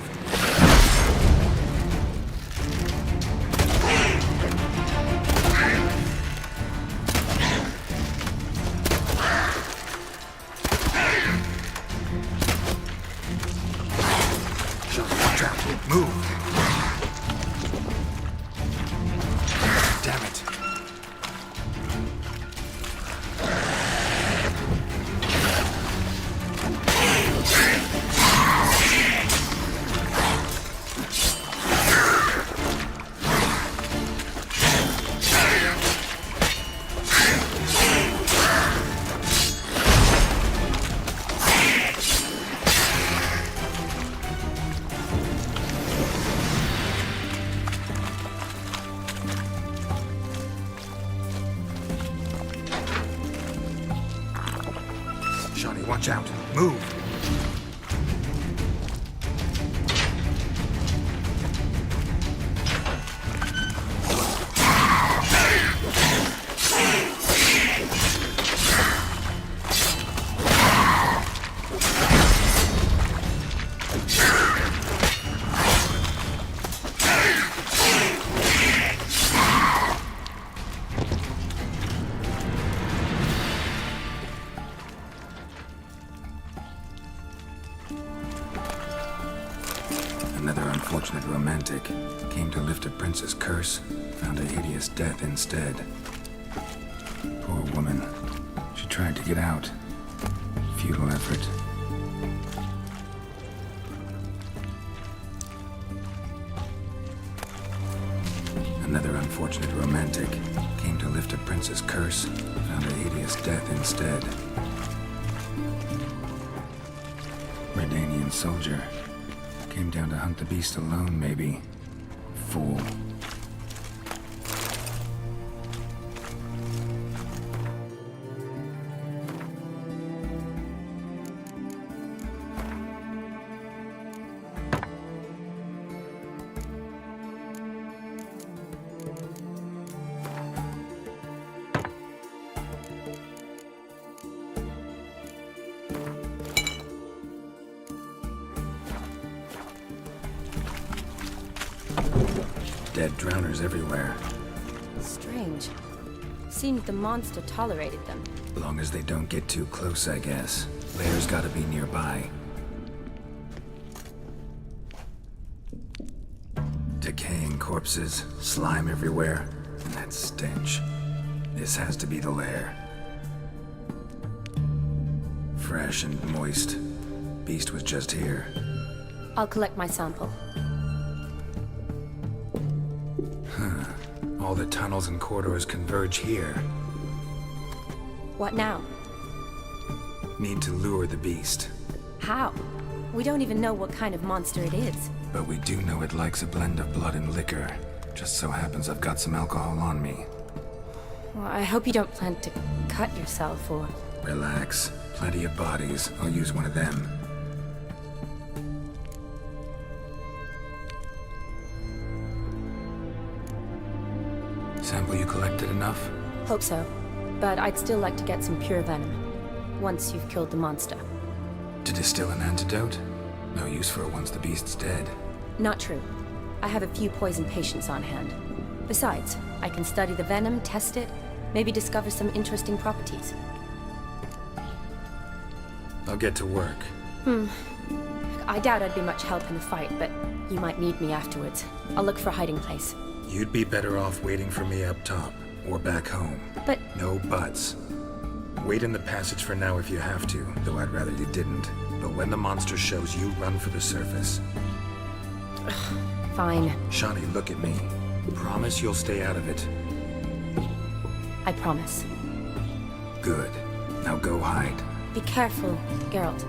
Shotty, watch out. Move. Damn it. Shotty, watch out. Move. Another unfortunate romantic came to lift a prince's curse, found a hideous death instead. Poor woman. She tried to get out. Futile effort. Another unfortunate romantic came to lift a prince's curse, found a hideous death instead. Redanian soldier. Came down to hunt the beast alone, maybe. Fool. dead drowners everywhere. Strange. Seemed the monster tolerated them. Long as they don't get too close, I guess. Lair's gotta be nearby. Decaying corpses, slime everywhere, and that stench. This has to be the lair. Fresh and moist. Beast was just here. I'll collect my sample. Huh. All the tunnels and corridors converge here. What now? Need to lure the beast. How? We don't even know what kind of monster it is. But we do know it likes a blend of blood and liquor. Just so happens I've got some alcohol on me. Well, I hope you don't plan to cut yourself or... Relax. Plenty of bodies. I'll use one of them. Sample you collected enough? Hope so. But I'd still like to get some pure venom. Once you've killed the monster. To distill an antidote? No use for it once the beast's dead. Not true. I have a few poison patients on hand. Besides, I can study the venom, test it, maybe discover some interesting properties. I'll get to work. I doubt I'd be much help in the fight, but you might need me afterwards. I'll look for a hiding place. You'd be better off waiting for me up top, or back home. But... No buts. Wait in the passage for now if you have to, though I'd rather you didn't. But when the monster shows, you run for the surface. Fine. Shawnee, look at me. Promise you'll stay out of it. I promise. Good. Now go hide. Be careful, Geralt.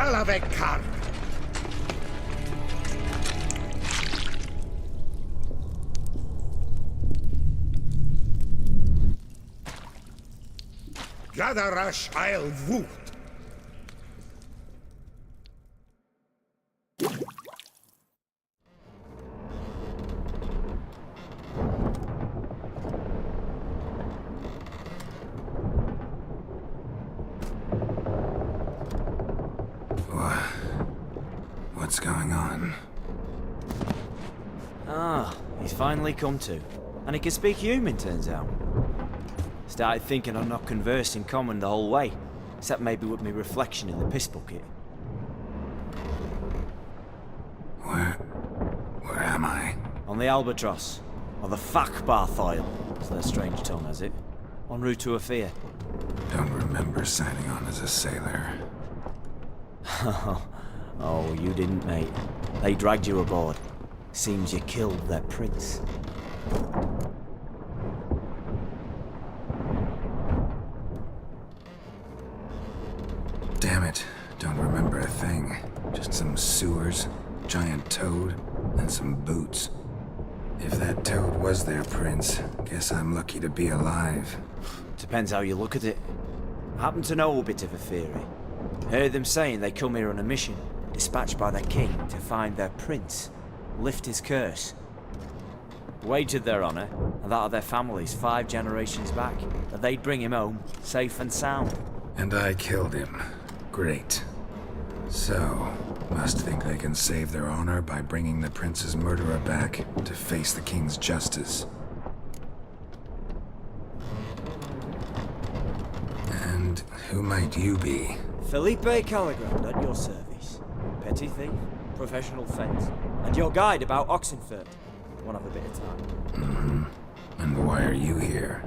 Galavekar! Gadarash I'll Woot! What's going on? Ah, he's finally come to. And he can speak human, turns out. Started thinking I'd not conversed in common the whole way, except maybe with me reflection in the piss bucket. Where am I? On the Albatross, or the Fakbarthoil, as their strange tongue has it, en route to Afir. Don't remember signing on as a sailor. Oh, you didn't, mate. They dragged you aboard. Seems you killed their prince. Damn it, don't remember a thing. Just some sewers, giant toad, and some boots. If that toad was their prince, guess I'm lucky to be alive. Depends how you look at it. I happen to know a bit of a theory. Heard them saying they come here on a mission, dispatched by their king to find their prince, lift his curse. Wagered their honour, and that of their families 5 generations back, that they'd bring him home, safe and sound. And I killed him. Great. So, must think they can save their honor by bringing the prince's murderer back to face the king's justice. And who might you be? Felipe Caligrand at your service. Petty thief, professional fence, and your guide about Oxenfurt. Won't have a bit of time. Mm-hmm. And why are you here?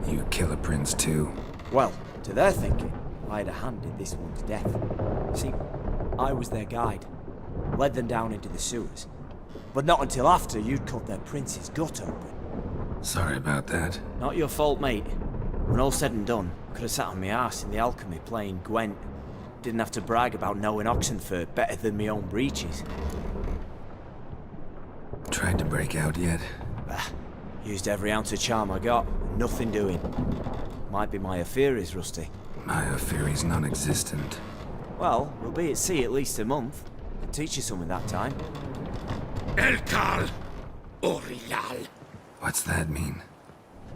You kill a prince too? Well, to their thinking, I had a hand in this one's death. See, I was their guide. Led them down into the sewers. But not until after you'd cut their prince's gut open. Sorry about that. Not your fault, mate. When all said and done, I could have sat on my arse in the alchemy playing Gwent. Didn't have to brag about knowing Oxenfurt better than my own breeches. Tried to break out yet? Used every ounce of charm I got. Nothing doing. Might be my affair is rusty. My affair is non-existent. Well, we'll be at sea at least a month. I'll teach you something that time. Elkal! Orilal! What's that mean?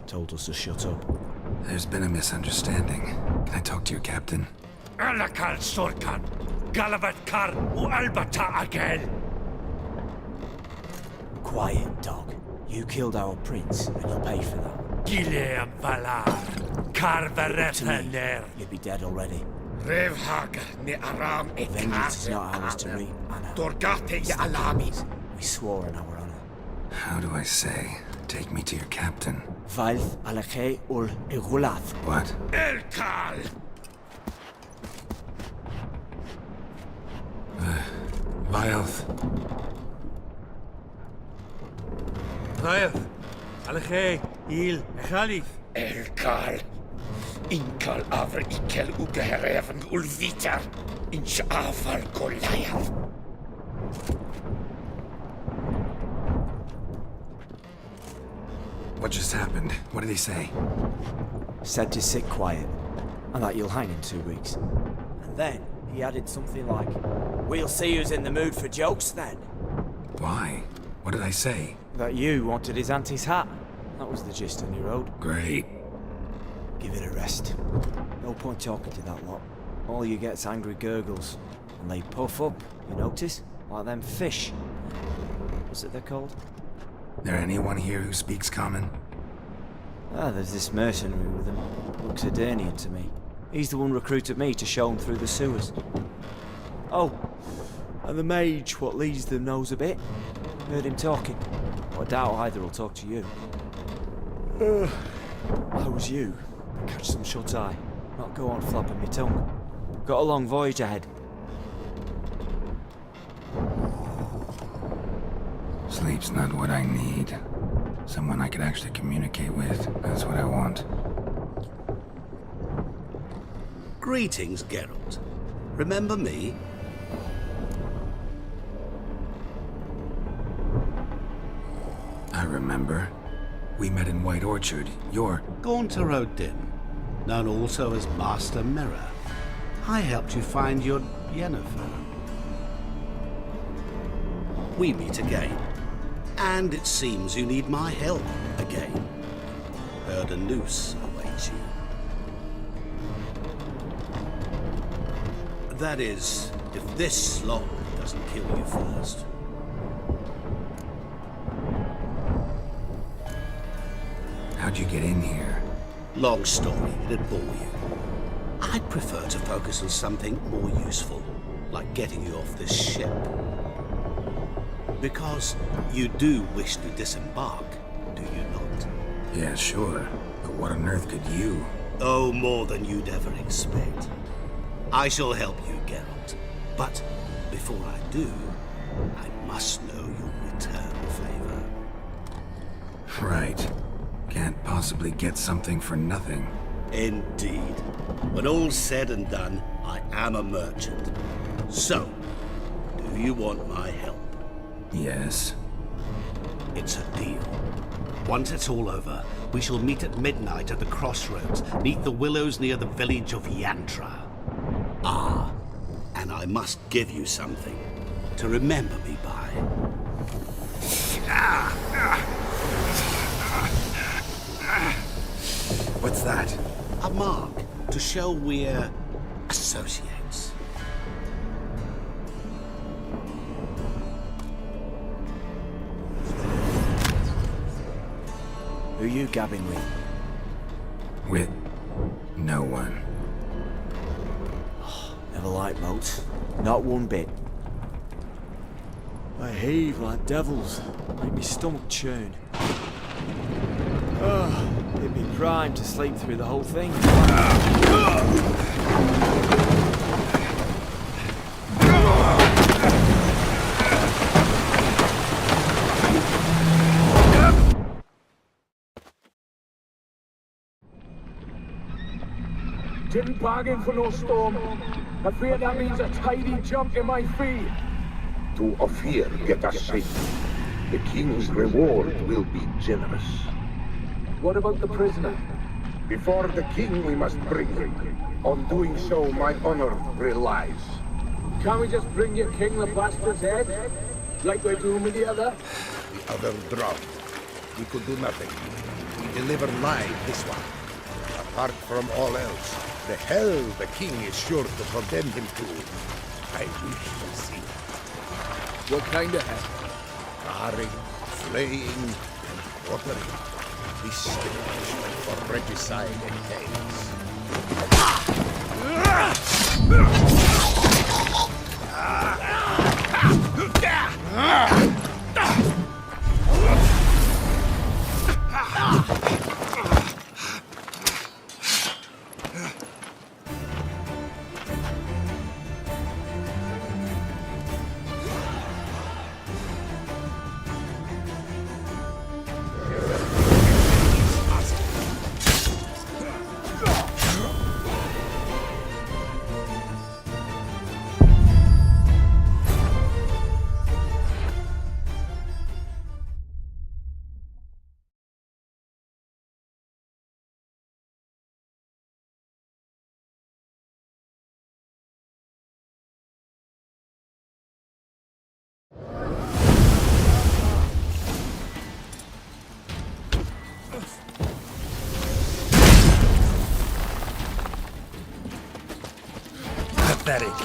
Told us to shut up. There's been a misunderstanding. Can I talk to your captain? Alakal Sorkan! Galavat Kar u Albata Agel! Quiet, dog. You killed our prince, and you'll pay for that. Gileam Valar! Karvarethaner! You'd be dead already. Revhag ni Aram Vengeance is not ours to reap, Anna. Dorgate ya Alamis! We swore on our honor. How do I say? Take me to your captain. Valth Alakhe ul Igulath. What? Elkal! Vilth. Vilth. Alakhe. Il. Echalith. Elkal. Inkal Avr Ikel Ugehereven Ulvitar. Inch Afal Goliath. What just happened? What did he say? Said to sit quiet, and that you'll hang in 2 weeks. And then he added something like, "We'll see who's in the mood for jokes then." Why? What did I say? That you wanted his auntie's hat. That was the gist on your road. Great. Give it a rest. No point talking to that lot. All you get's angry gurgles. And they puff up, you notice? Like them fish. What's it they're called? There anyone here who speaks common? There's this mercenary with him. Looks Adernian to me. He's the one recruited me to show him through the sewers. Oh, and the mage what leads them knows a bit. Heard him talking. I doubt either will talk to you. How was you? Catch some shut-eye. Not go on flapping my tongue. Got a long voyage ahead. Sleep's not what I need. Someone I could actually communicate with. That's what I want. Greetings, Geralt. Remember me? I remember. We met in White Orchard. You're... Gaunter O'Din, known also as Master Mirror. I helped you find your Yennefer. We meet again. And it seems you need my help again. Heard a noose awaits you. That is, if this slog doesn't kill you first. How'd you get in here? Long story, it'd bore you. I'd prefer to focus on something more useful, like getting you off this ship. Because you do wish to disembark, do you not? Yeah, sure. But what on earth could you? Oh, more than you'd ever expect. I shall help you, Geralt. But before I do, I must know you'll return the favor. Right. Can't possibly get something for nothing. Indeed. When all's said and done, I am a merchant. So, do you want my help? Yes. It's a deal. Once it's all over, we shall meet at midnight at the crossroads, neath the willows near the village of Yantra. Ah, and I must give you something to remember me by. What's that? A mark to show we're associates. Who you gabbing with? With no one. Never liked boats. Not one bit. They heave like devils. Make me stomach churn. Oh, it'd be prime to sleep through the whole thing. Didn't bargain for no storm. I fear that means a tidy jump in my fee. To Ophir get us safe. The king's reward will be generous. What about the prisoner? Before the king we must bring him. On doing so, my honor relies. Can't we just bring your king the bastard's head? Like we're doing with the other? The other drowned. We could do nothing. We deliver live this one. Apart from all else, the hell the king is sure to condemn him to. I wish to see. What kind of hell? Carring, flaying, and quartering. This is the punishment for regicide entails. Pathetic.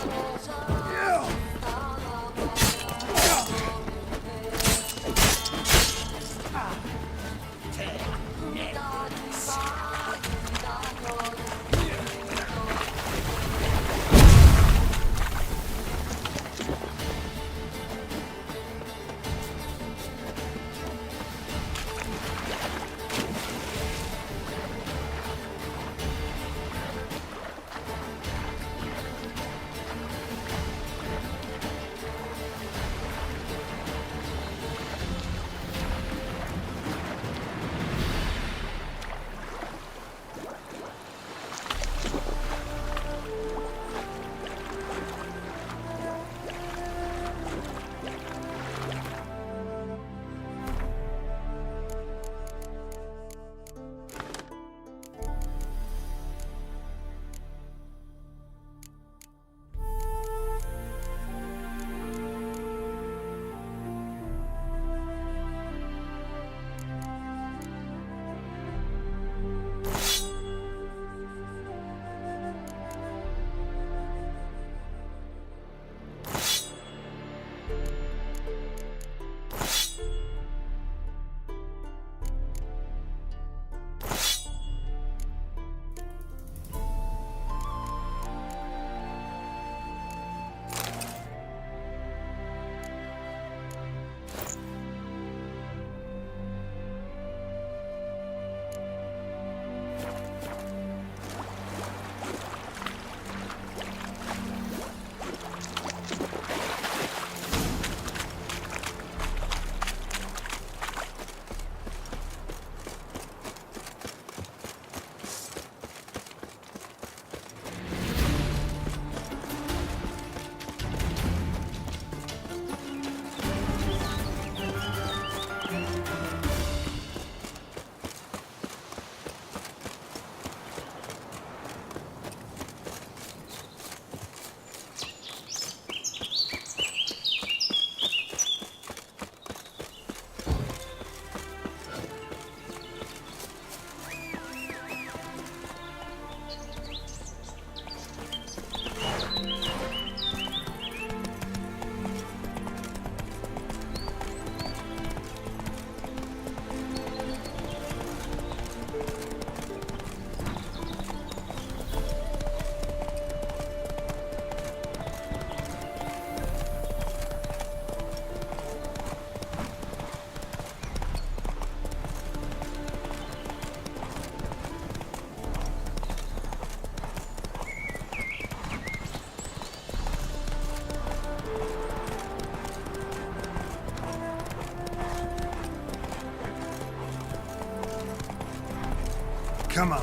Come on.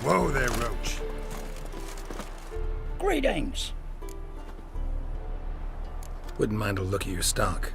Whoa there, Roach. Greetings. Wouldn't mind a look at your stock.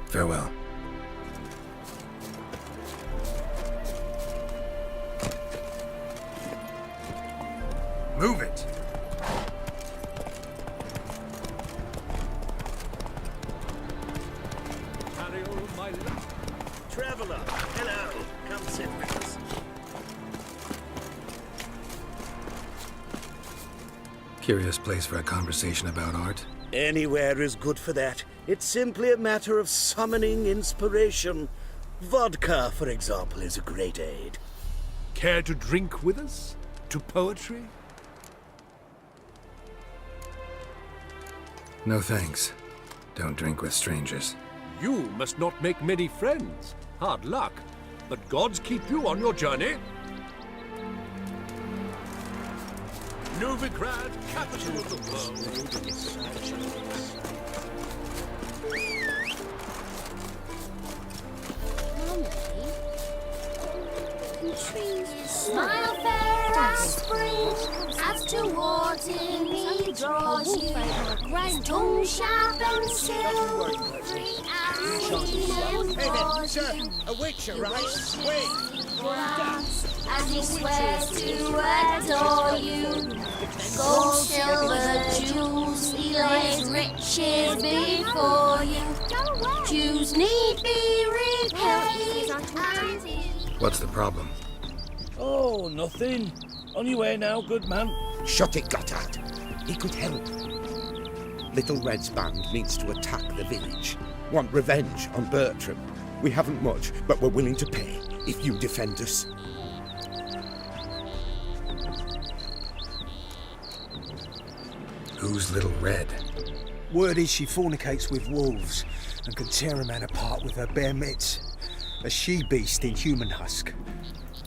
Farewell. Move it. Traveler, hello. Come sit with us. Curious place for a conversation about art. Anywhere is good for that. It's simply a matter of summoning inspiration. Vodka, for example, is a great aid. Care to drink with us? To poetry? No thanks. Don't drink with strangers. You must not make many friends. Hard luck. But gods keep you on your journey. Novigrad, capital of the world. Smile fair as spring, as towards him he draws you. Tongue sharp and silvery as he implores you. A witcher, right? Wait! As he swears to adore you. Gold, silver, jewels, he lays riches before you. Jews need be repaid. What's the problem? Oh, nothing. On your way now, good man. Shut it, Gotthard. He could help. Little Red's band needs to attack the village. Want revenge on Bertram. We haven't much, but we're willing to pay if you defend us. Who's Little Red? Word is she fornicates with wolves and can tear a man apart with her bare mitts. A she-beast in human husk.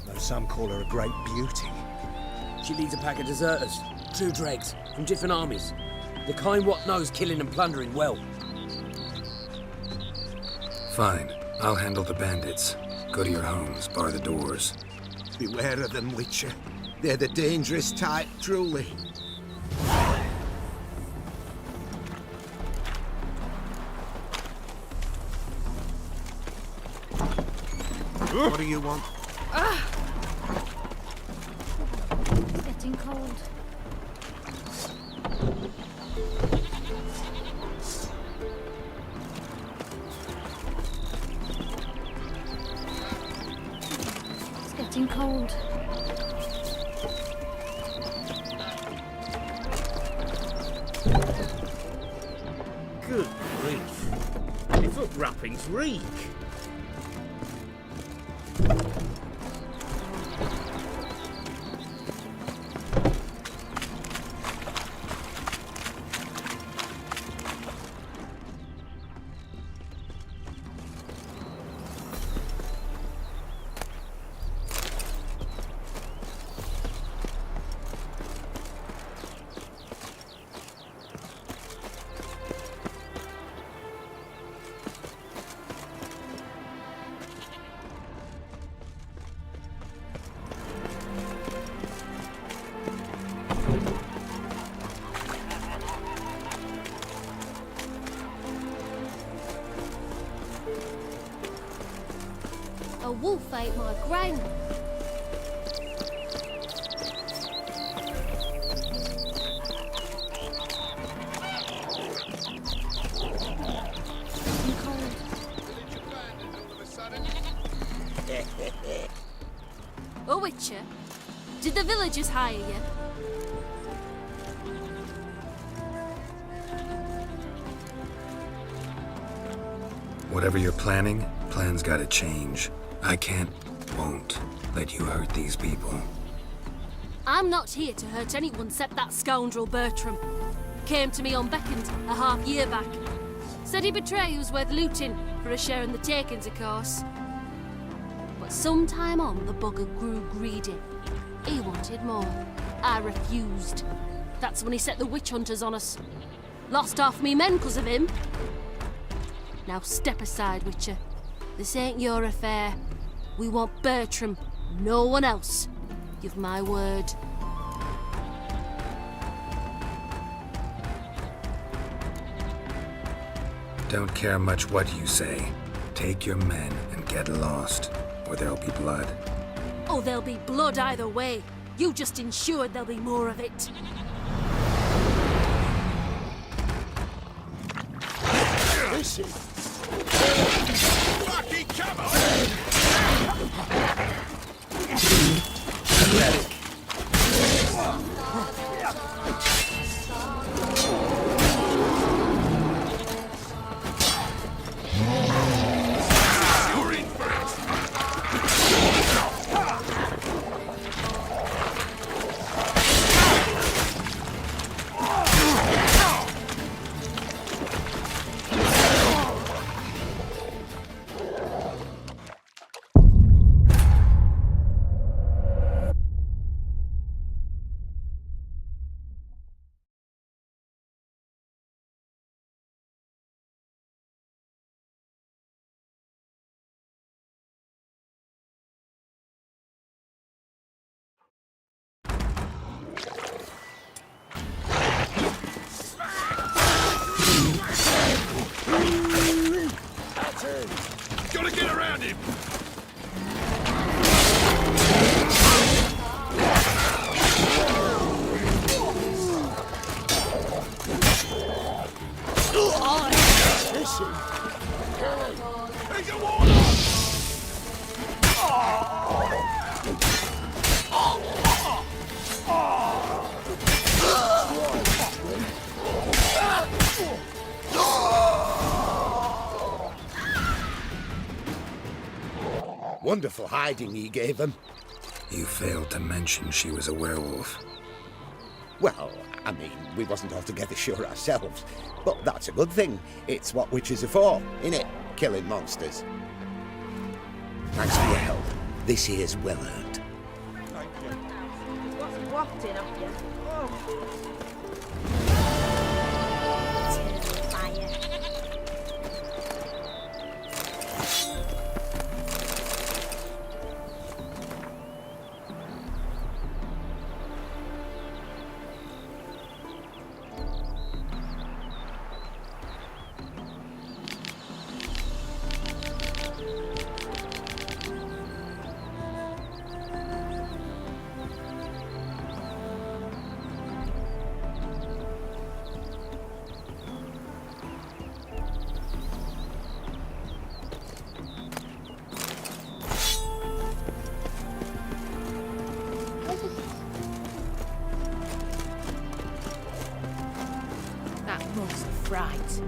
Though some call her a great beauty. She leads a pack of deserters, true dregs, from different armies. The kind what knows killing and plundering well. Fine. I'll handle the bandits. Go to your homes, bar the doors. Beware of them, Witcher. They're the dangerous type, truly. What do you want? It's getting cold. It's getting cold. Good grief. Your foot wrappings reek. wolf ate my grain. I'm cold. Oh, Witcher, did the villagers hire you? Whatever you're planning, plans gotta change. I can't, won't let you hurt these people. I'm not here to hurt anyone except that scoundrel Bertram. Came to me unbeckoned a half-year back. Said he'd betray who's worth looting for a share in the takings, of course. But sometime on, the bugger grew greedy. He wanted more. I refused. That's when he set the witch hunters on us. Lost half me men 'cause of him. Now step aside, Witcher. This ain't your affair. We want Bertram, no one else. You've my word. Don't care much what you say. Take your men and get lost, or there'll be blood. Oh, there'll be blood either way. You just ensured there'll be more of it. Listen. Fucking come on! Gotta get around him! Listen. He's a warlock! Wonderful hiding he gave him. You failed to mention she was a werewolf. Well, I mean, we wasn't altogether sure ourselves. But that's a good thing. It's what witches are for, innit? Killing monsters. Thanks for your help. This here's well earned. Thank you. What's wafting up you? That mug's a fright.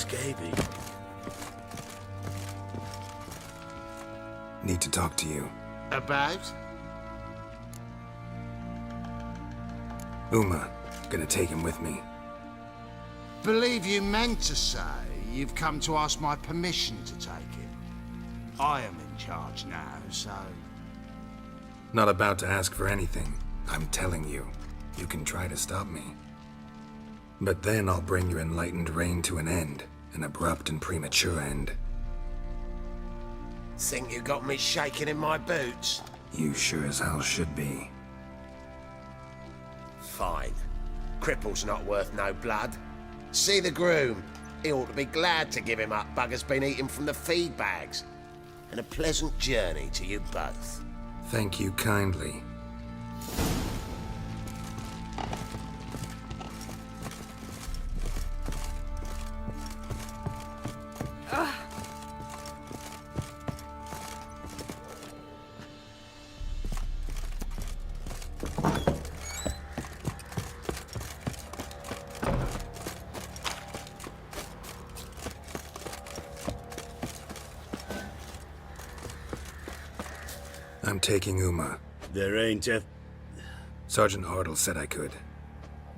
escaping. Need to talk to you. About? Uma. Gonna take him with me. Believe you meant to say you've come to ask my permission to take him. I am in charge now, so... Not about to ask for anything. I'm telling you. You can try to stop me. But then I'll bring your enlightened reign to an end. An abrupt and premature end. Think you got me shaking in my boots? You sure as hell should be. Fine. Cripple's not worth no blood. See the groom. He ought to be glad to give him up. Bugger's been eating from the feed bags. And a pleasant journey to you both. Thank you kindly. I'm taking Uma. There ain't a... Sergeant Hartle said I could.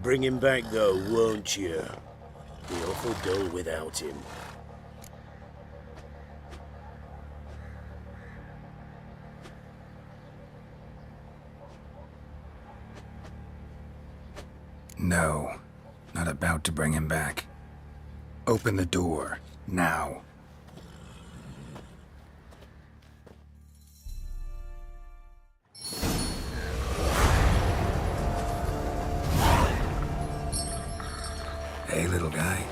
Bring him back though, won't you? Be awful dull without him. No. Not about to bring him back. Open the door. Now. Hey, little guy.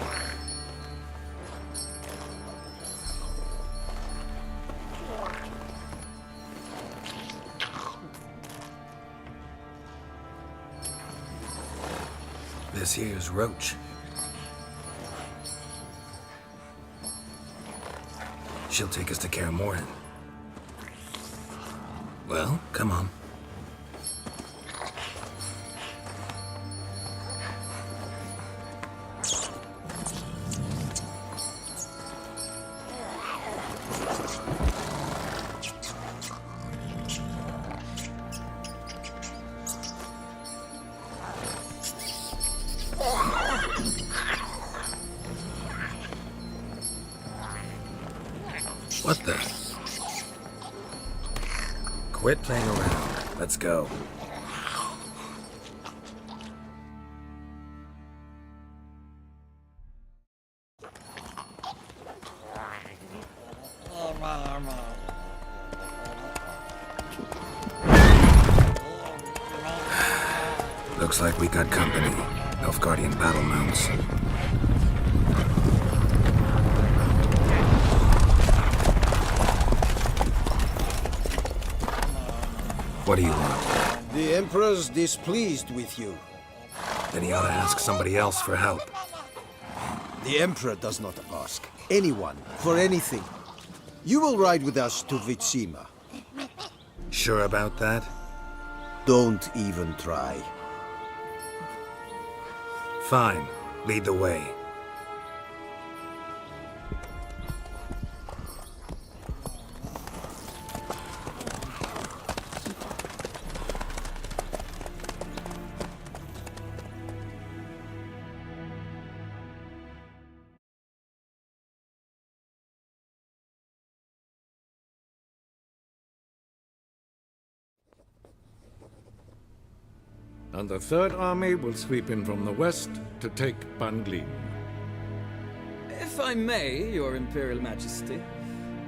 This here's Roach. She'll take us to Kaer Morhen. Well, come on. What the? Quit playing around. Let's go. Looks like we got company. Nilfgaardian battle mounts. What do you want? The Emperor's displeased with you. Then he ought to ask somebody else for help. The Emperor does not ask anyone for anything. You will ride with us to Vitsima. Sure about that? Don't even try. Fine. Lead the way. And the Third Army will sweep in from the west to take Banglin. If I may, Your Imperial Majesty,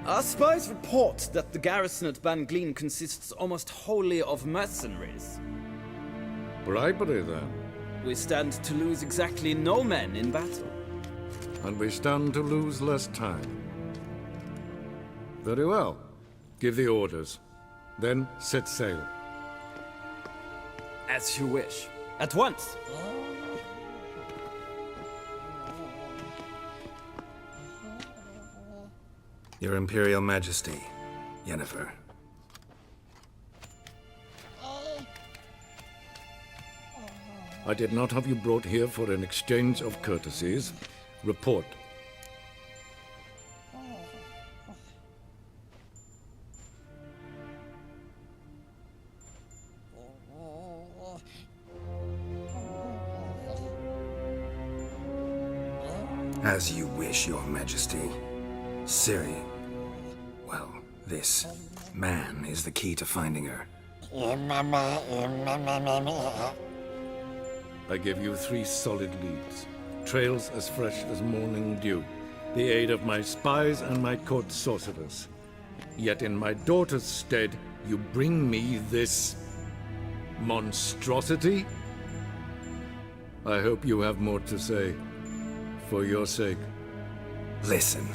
our spies report that the garrison at Banglin consists almost wholly of mercenaries. Bribery, then. We stand to lose exactly no men in battle. And we stand to lose less time. Very well. Give the orders. Then set sail. As you wish. At once. Your Imperial Majesty, Yennefer. I did not have you brought here for an exchange of courtesies. Report. As you wish, Your Majesty. Ciri, well, this man is the key to finding her. I give you 3 solid leads. Trails as fresh as morning dew. The aid of my spies and my court sorcerers. Yet in my daughter's stead, you bring me this monstrosity? I hope you have more to say. For your sake. Listen,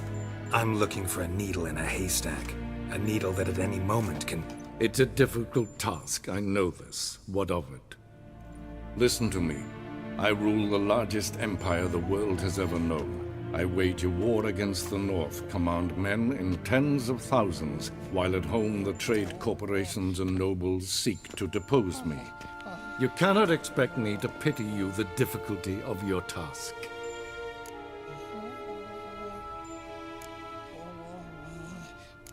I'm looking for a needle in a haystack. A needle that at any moment can... It's a difficult task, I know this. What of it? Listen to me. I rule the largest empire the world has ever known. I wage a war against the North, command men in tens of thousands, while at home the trade corporations and nobles seek to depose me. You cannot expect me to pity you the difficulty of your task.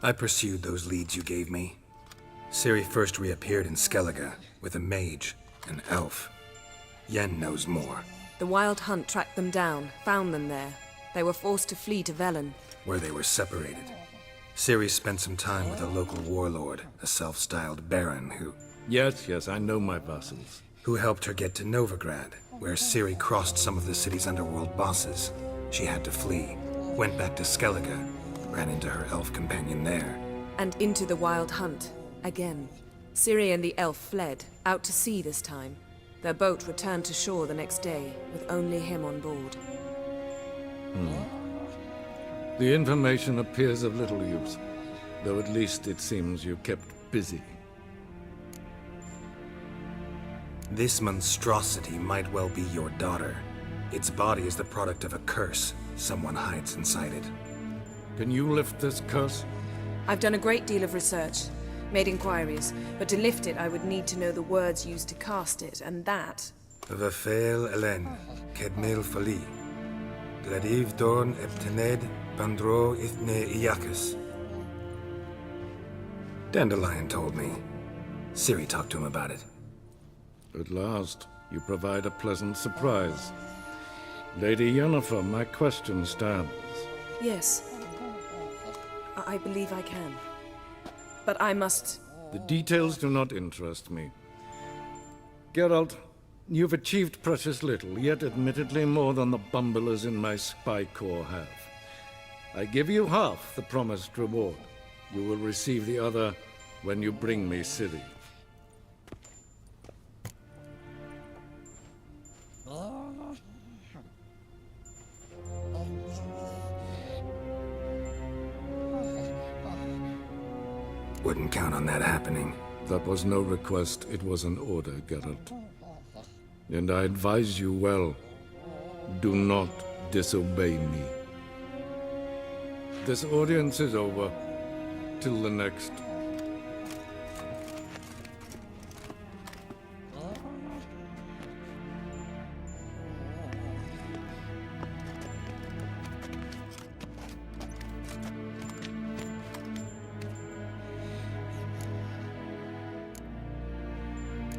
I pursued those leads you gave me. Ciri first reappeared in Skellige with a mage, an elf. Yen knows more. The Wild Hunt tracked them down, found them there. They were forced to flee to Velen, Where they were separated. Ciri spent some time with a local warlord, a self-styled baron who... Yes, I know my vassals. Who helped her get to Novigrad, where Ciri crossed some of the city's underworld bosses. She had to flee, went back to Skellige, ran into her elf companion there. and into the Wild Hunt, again. Ciri and the elf fled, out to sea this time. Their boat returned to shore the next day, with only him on board. The information appears of little use, though at least it seems you kept busy. This monstrosity might well be your daughter. Its body is the product of a curse someone hides inside it. Can you lift this curse? I've done a great deal of research, made inquiries, but to lift it I would need to know the words used to cast it, and that... Vafel Elen, Kedmil Fali, Gladiv Dorn Eptened, Bandro Ithne Iacus. Dandelion told me. Ciri talked to him about it. At last, you provide a pleasant surprise. Lady Yennefer, my question stands. Yes. I believe I can. But I must... The details do not interest me. Geralt, you've achieved precious little, yet admittedly more than the bumblers in my spy corps have. I give you half the promised reward. You will receive the other when you bring me Ciri. Wouldn't count on that happening. That was no request, it was an order, Geralt. And I advise you well. Do not disobey me. This audience is over. Till the next.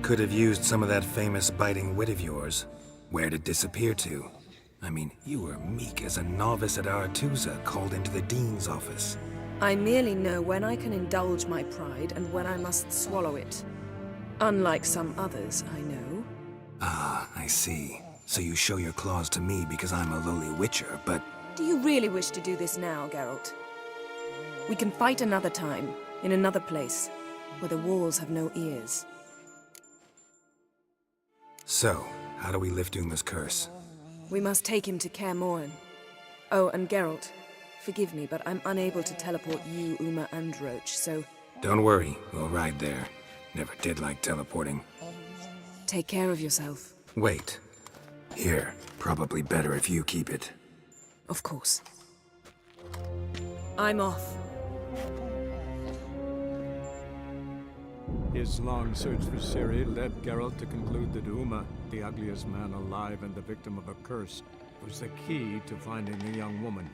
Could have used some of that famous biting wit of yours. Where'd it disappear to? I mean, you were meek as a novice at Aretusa called into the Dean's office. I merely know when I can indulge my pride and when I must swallow it. Unlike some others, I know. Ah, I see. So you show your claws to me because I'm a lowly witcher, but... Do you really wish to do this now, Geralt? We can fight another time, in another place, where the walls have no ears. So, how do we lift Uma's curse? We must take him to Kaer Morhen. Oh, and Geralt, forgive me, but I'm unable to teleport you, Uma, and Roach, so... Don't worry, we'll ride there. Never did like teleporting. Take care of yourself. Wait. Here, probably better if you keep it. Of course. I'm off. His long search for Ciri led Geralt to conclude that Uma, the ugliest man alive and the victim of a curse, was the key to finding the young woman.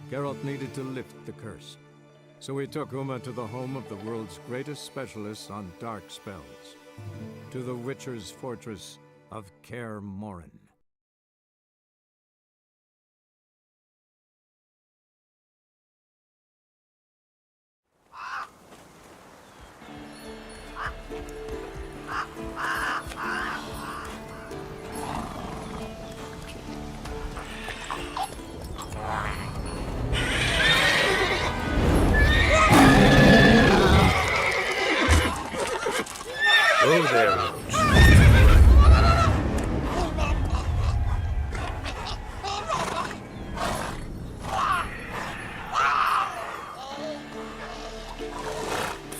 Geralt needed to lift the curse, so he took Uma to the home of the world's greatest specialists on dark spells, to the Witcher's fortress of Kaer Morhen. Oh, there, Roach.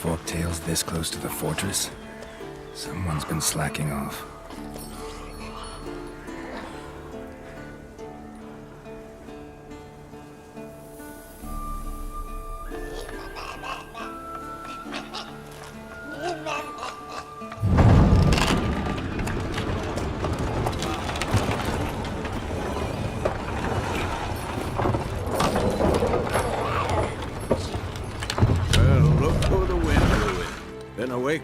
Forktails this close to the fortress? Someone's been slacking off.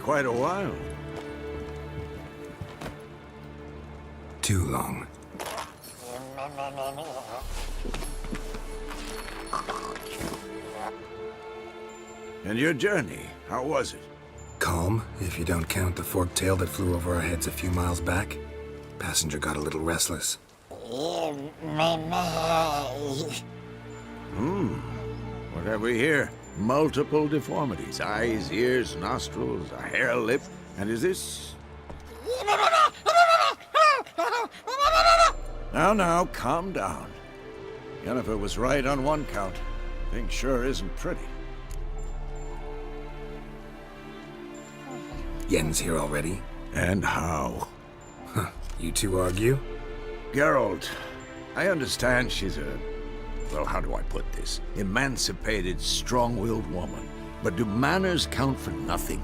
Quite a while. Too long. And your journey, how was it? Calm, if you don't count the forktail that flew over our heads a few miles back. Passenger got a little restless. What have we here? Multiple deformities. Eyes, ears, nostrils, a hair lip. And is this... Now, calm down. Yennefer was right on one count. Thing sure isn't pretty. Yen's here already? And how? Huh. You two argue? Geralt, I understand she's a... well, how do I put this? Emancipated, strong-willed woman. But do manners count for nothing?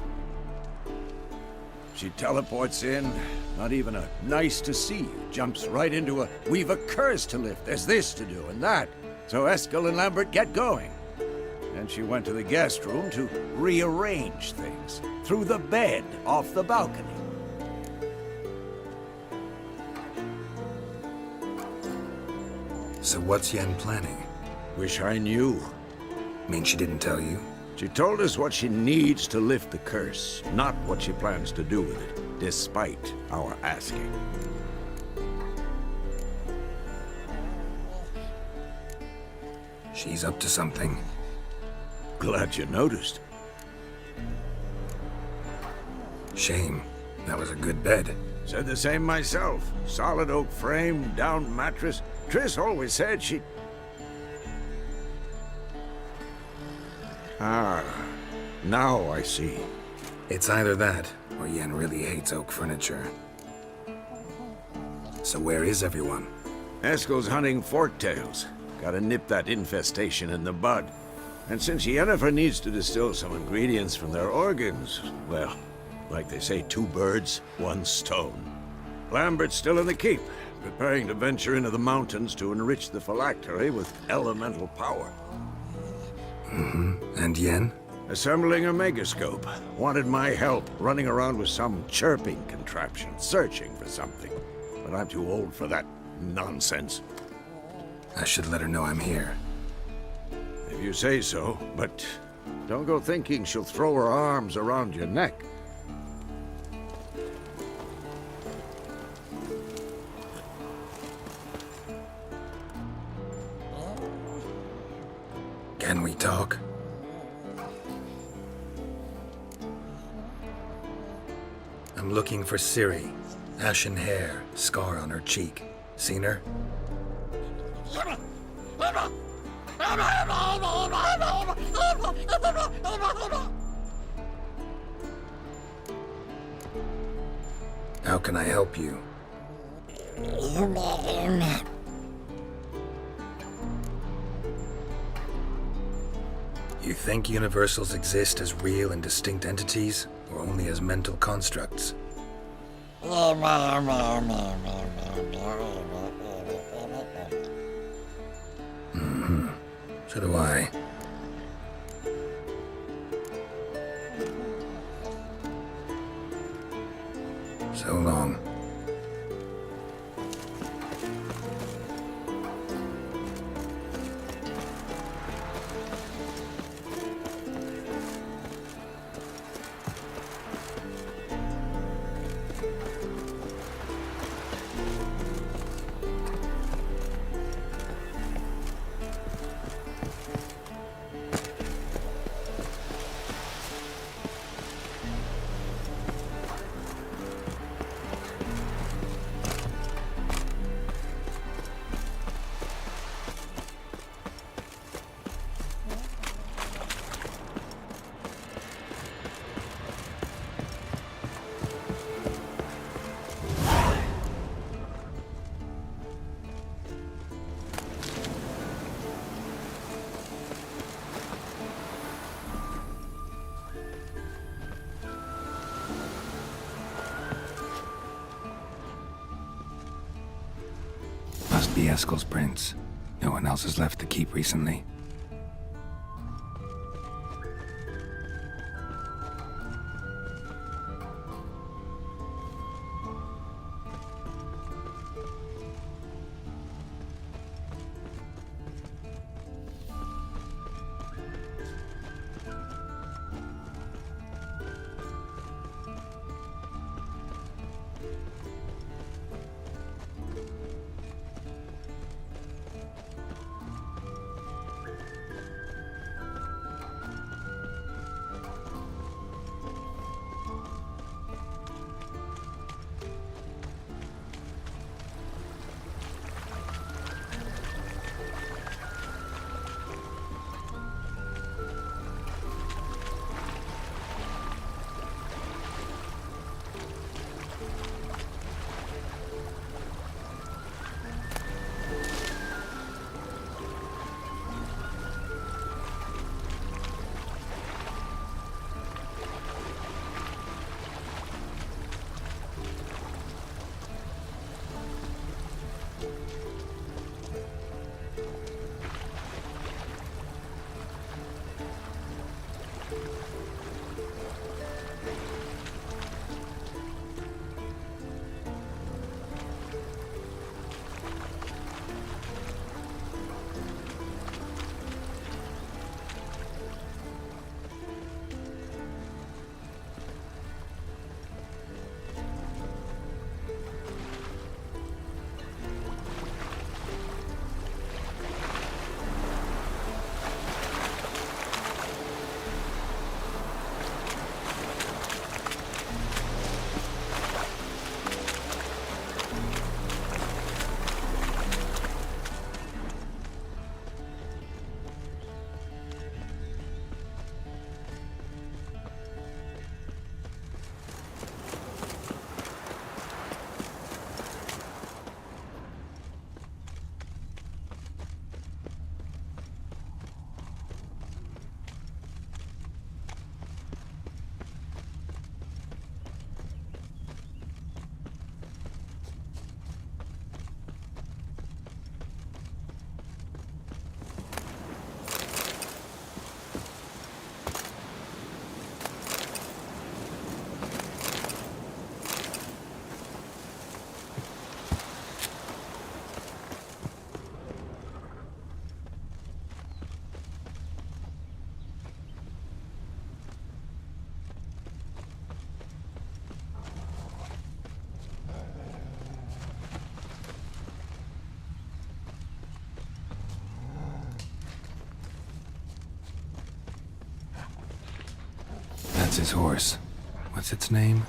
She teleports in, not even a nice to see you, jumps right into a we've a curse to lift, there's this to do and that. So Eskel and Lambert get going. And she went to the guest room to rearrange things. Through the bed, off the balcony. So what's Yen planning? Wish I knew. Mean she didn't tell you? She told us what she needs to lift the curse, not what she plans to do with it, despite our asking. She's up to something. Glad you noticed. Shame. That was a good bed. Said the same myself. Solid oak frame, down mattress. Triss always said she'd... Ah, now I see. It's either that, or Yen really hates oak furniture. So where is everyone? Eskel's hunting forktails. Gotta nip that infestation in the bud. And since Yennefer needs to distill some ingredients from their organs, well, like they say, 2 birds, 1 stone. Lambert's still in the keep, preparing to venture into the mountains to enrich the phylactery with elemental power. And Yen? Assembling a megascope. Wanted my help, running around with some chirping contraption, searching for something. But I'm too old for that nonsense. I should let her know I'm here. If you say so, but don't go thinking she'll throw her arms around your neck. Can we talk? I'm looking for Ciri. Ashen hair, scar on her cheek. Seen her? How can I help you? You think universals exist as real and distinct entities, or only as mental constructs? So do I. So long. be Eskel's prints. No one else has left the keep recently. That's his horse. What's its name?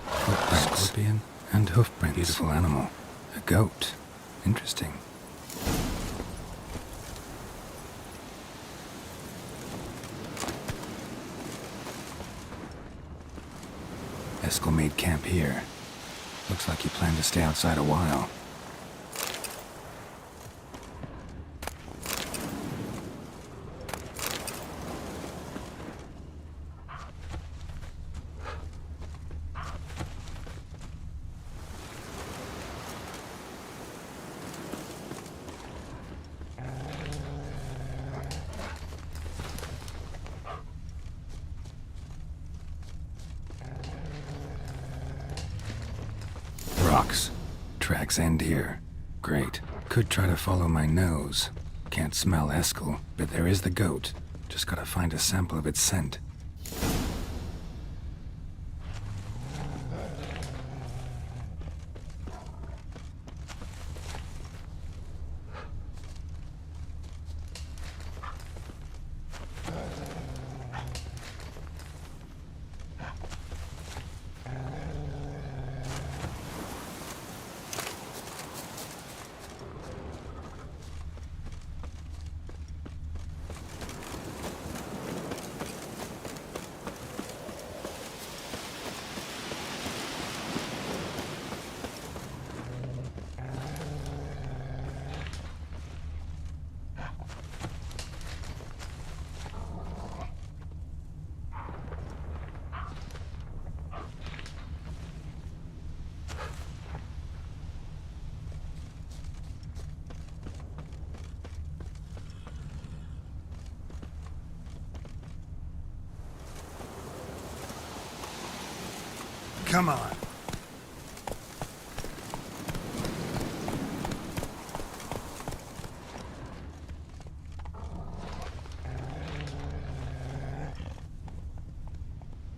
Scorpion and hoofprints. Beautiful animal. A goat. Interesting. Eskel made camp here. Looks like he planned to stay outside a while. Rocks. Tracks end here. Great. Could try to follow my nose. Can't smell Eskel, but there is the goat. Just gotta find a sample of its scent. Come on.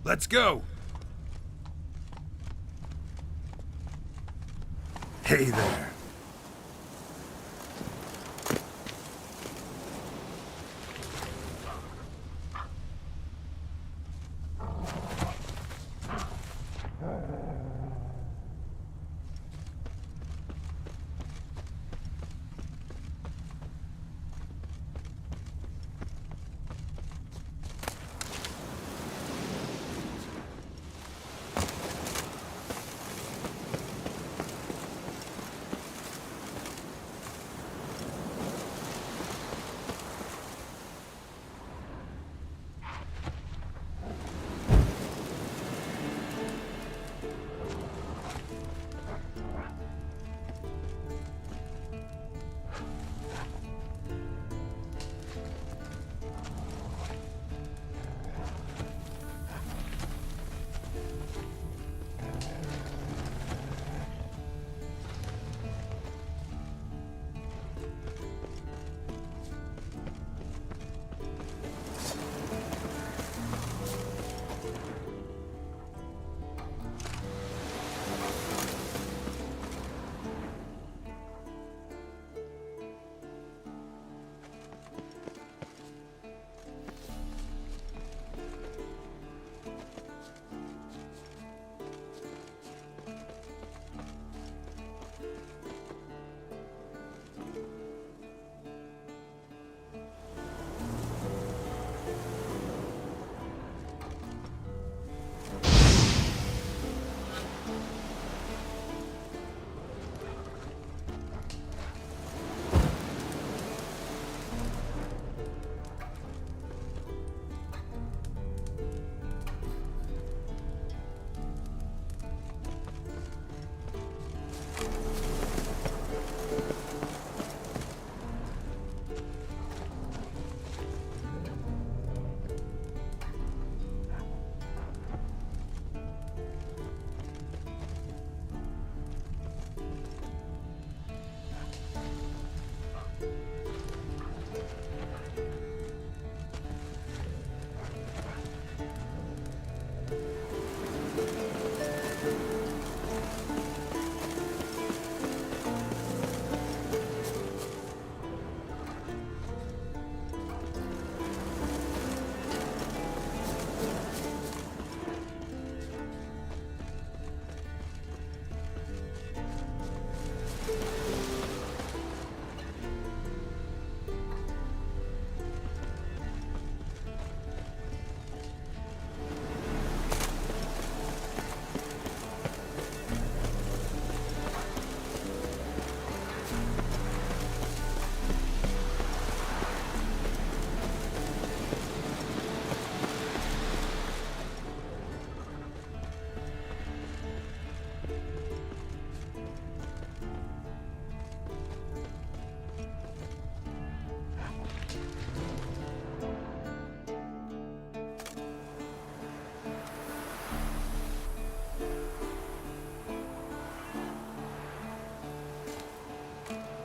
Let's go. Hey there.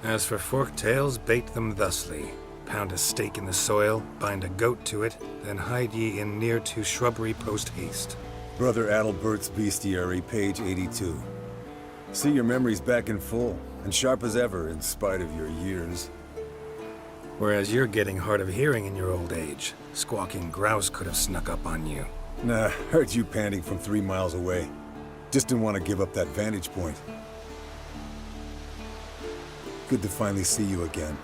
As for forked tails, bait them thusly. Pound a stake in the soil, bind a goat to it, then hide ye in near to shrubbery post haste. Brother Adalbert's Bestiary, page 82. See, your memory's back in full, and sharp as ever, in spite of your years. Whereas you're getting hard of hearing in your old age. Squawking grouse could have snuck up on you. Nah, heard you panting from 3 miles away. Just didn't want to give up that vantage point. Good to finally see you again.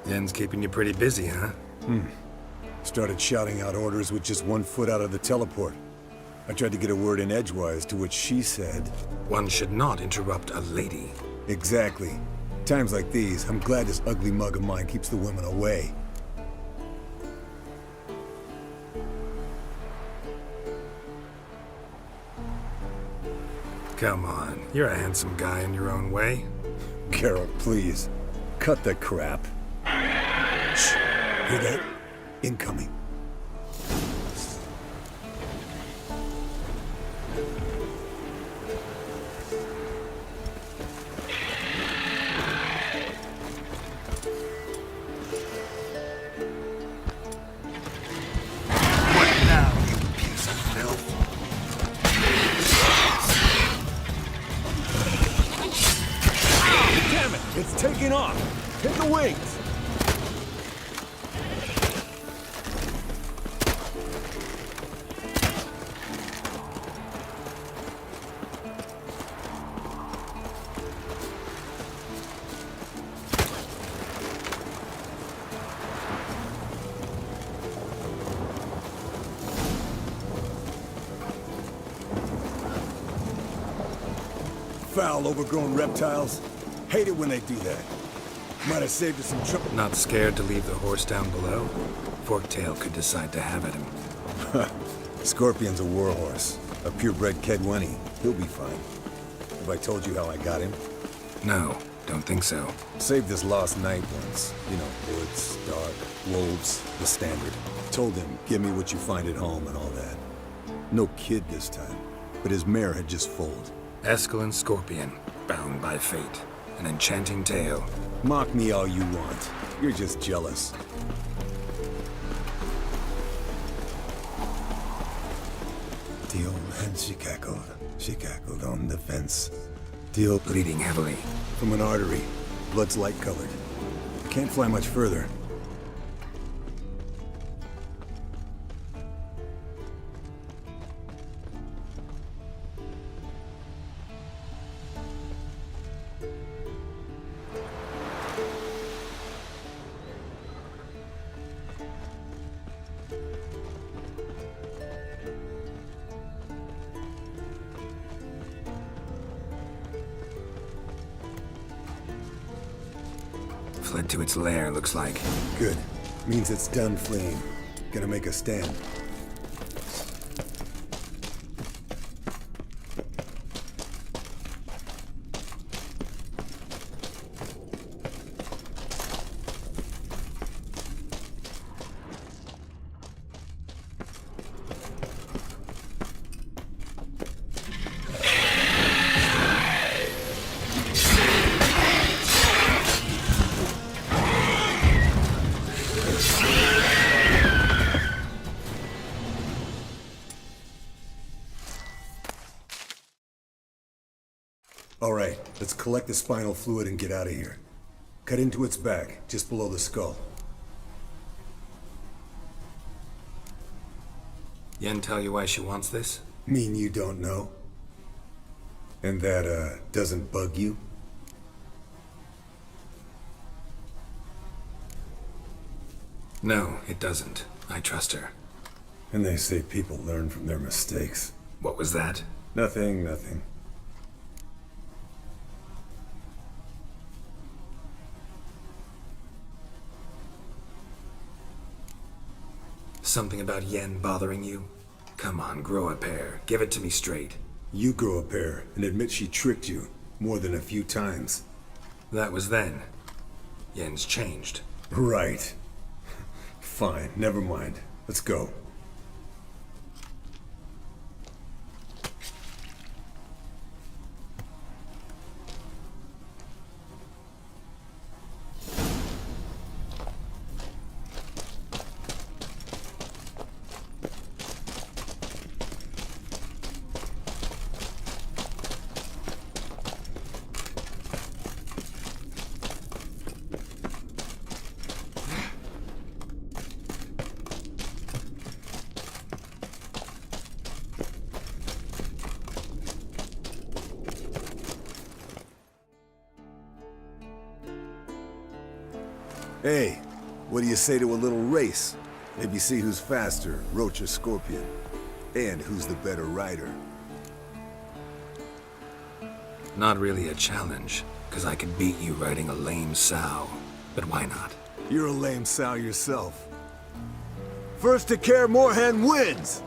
Yen's keeping you pretty busy, huh? Started shouting out orders with just 1 foot out of the teleport. I tried to get a word in edgewise, to which she said... One should not interrupt a lady. Exactly. Times like these, I'm glad this ugly mug of mine keeps the women away. Come on, you're a handsome guy in your own way. Geralt, please. Cut the crap. Shh. Hear that? Incoming. It's taking off! Hit the wings! Foul, overgrown reptiles. Hate it when they do that. Might have saved us some trouble. Not scared to leave the horse down below? Forktail could decide to have at him. Scorpion's a warhorse. A purebred Kedwenny. He'll be fine. Have I told you how I got him? No, don't think so. Saved this lost night once. You know, woods, dark, wolves, the standard. Told him, give me what you find at home and all that. No kid this time, but his mare had just foaled. Eskel Scorpion, bound by fate. An enchanting tale. Mock me all you want. You're just jealous. The old hen, she cackled. She cackled on the fence. The old bleeding heavily. From an artery. Blood's light-colored. Can't fly much further. Fled to its lair, looks like. Good. Means it's done fleeing. Gonna make a stand. All right, let's collect the spinal fluid and get out of here. Cut into its back, just below the skull. Yen tell you why she wants this? Mean you don't know? And that, doesn't bug you? No, it doesn't. I trust her. And they say people learn from their mistakes. What was that? Nothing, nothing. Something about Yen bothering you? Come on, grow a pair. Give it to me straight. You grow a pair and admit she tricked you more than a few times. That was then. Yen's changed. Right. Fine, never mind. Let's go. Hey, what do you say to a little race? Maybe see who's faster, Roach or Scorpion. And who's the better rider. Not really a challenge, because I could beat you riding a lame sow. But why not? You're a lame sow yourself. First to Kaer Morhen wins!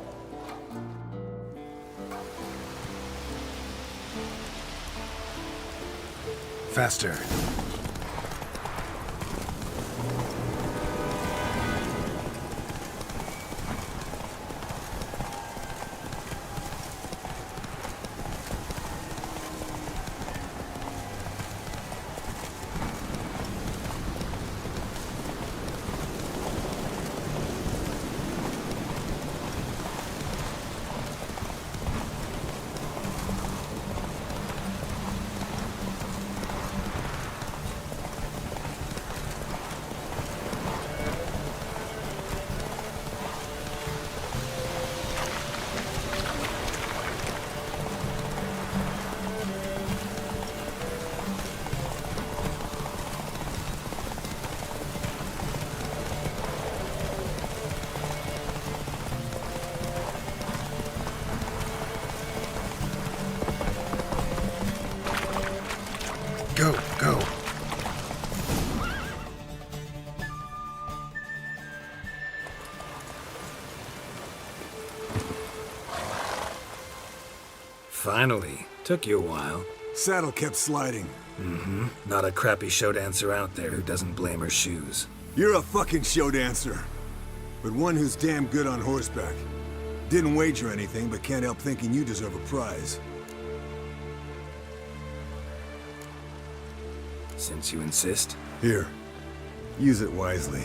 Faster. Go. Finally. Took you a while. Saddle kept sliding. Mm-hmm. Not a crappy show dancer out there who doesn't blame her shoes. You're a fucking show dancer. But one who's damn good on horseback. Didn't wager anything, but can't help thinking you deserve a prize. Since you insist. Here. Use it wisely.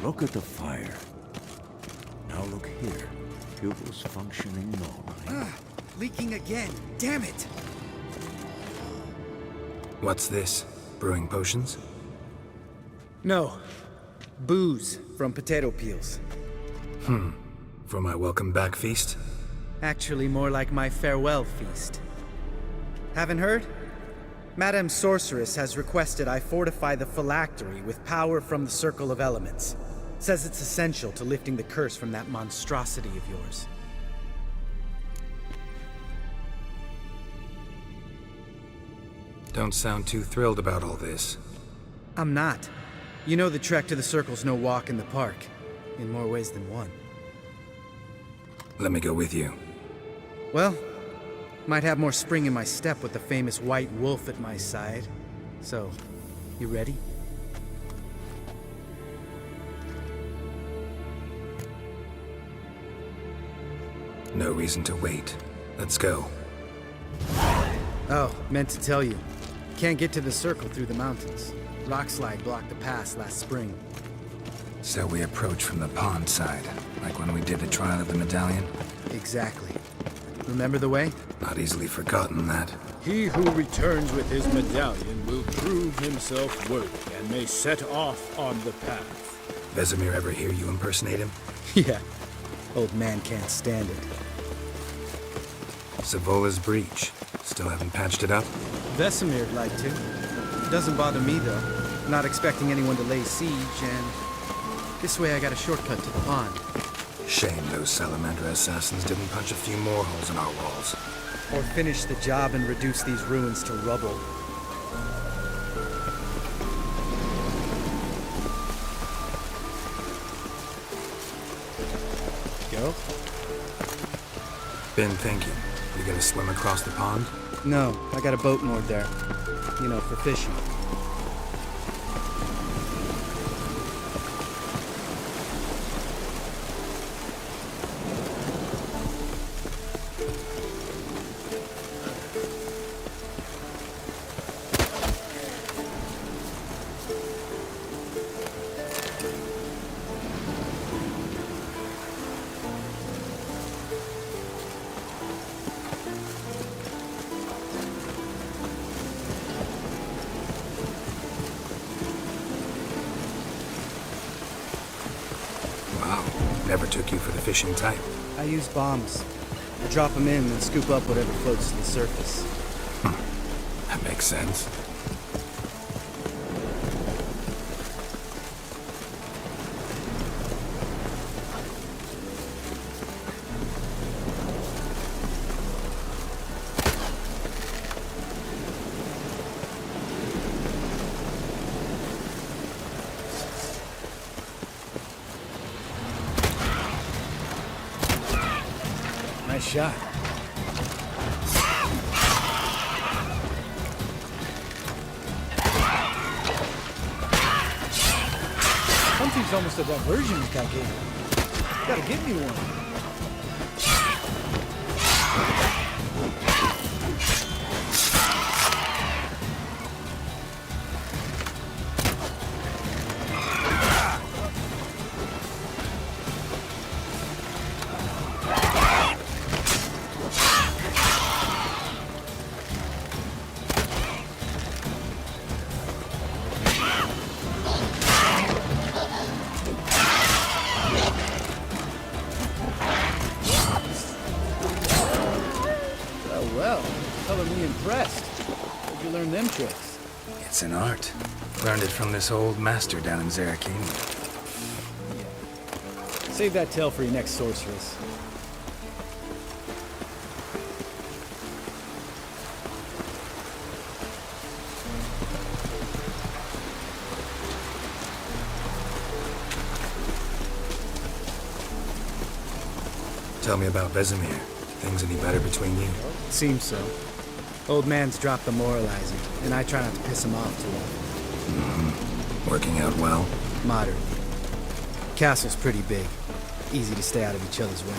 Look at the fire. Now look here. Pupils functioning normally. Leaking again. Damn it! What's this? Brewing potions? No. Booze from potato peels. For my welcome back feast? Actually, more like my farewell feast. Haven't heard? Madame Sorceress has requested I fortify the phylactery with power from the Circle of Elements. Says it's essential to lifting the curse from that monstrosity of yours. Don't sound too thrilled about all this. I'm not. You know the trek to the Circle's no walk in the park. In more ways than one. Let me go with you. Well, might have more spring in my step with the famous white wolf at my side. So, you ready? No reason to wait. Let's go. Oh, meant to tell you. Can't get to the Circle through the mountains. Rockslide blocked the pass last spring. So we approach from the pond side, like when we did the trial of the medallion? Exactly. Remember the way? Not easily forgotten, that. He who returns with his medallion will prove himself worthy and may set off on the path. Vesemir ever hear you impersonate him? Yeah. Old man can't stand it. Savola's breach. Still haven't patched it up? Vesemir'd like to. Doesn't bother me, though. Not expecting anyone to lay siege, and this way I got a shortcut to the pond. Shame those Salamander assassins didn't punch a few more holes in our walls. Or finish the job and reduce these ruins to rubble. Go? Been thinking. You gonna swim across the pond? No, I got a boat moored there. You know, for fishing. Never took you for the fishing type. I use bombs. I drop them in and scoop up whatever floats to the surface. That makes sense. Nice shot. Something's almost a diversion with that game. Gotta give me one. Well, color me impressed. Where'd you learn them tricks? It's an art. Learned it from this old master down in Zarakini. Save that tale for your next sorceress. Tell me about Vesemir. Things any better between you? Seems so. Old man's dropped the moralizing, and I try not to piss him off too often. Working out well? Moderately. Castle's pretty big. Easy to stay out of each other's way.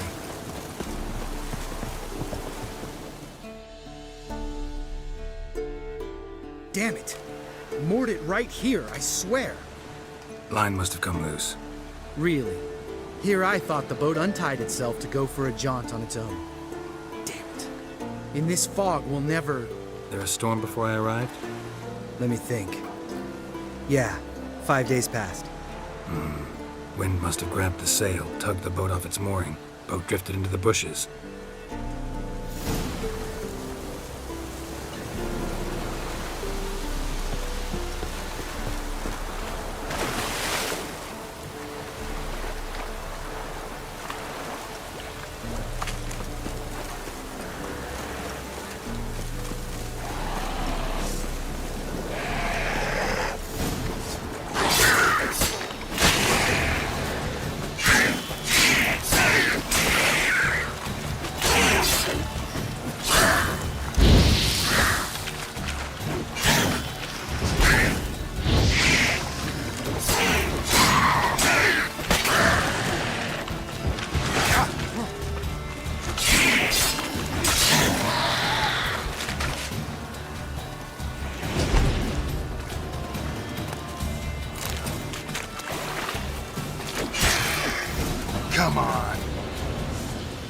Damn it! Moored it right here, I swear! Line must have come loose. Really? Here I thought the boat untied itself to go for a jaunt on its own. Damn it. In this fog, we'll never... There a storm before I arrived? Let me think. Yeah, 5 days passed. Wind must have grabbed the sail, tugged the boat off its mooring. Boat drifted into the bushes.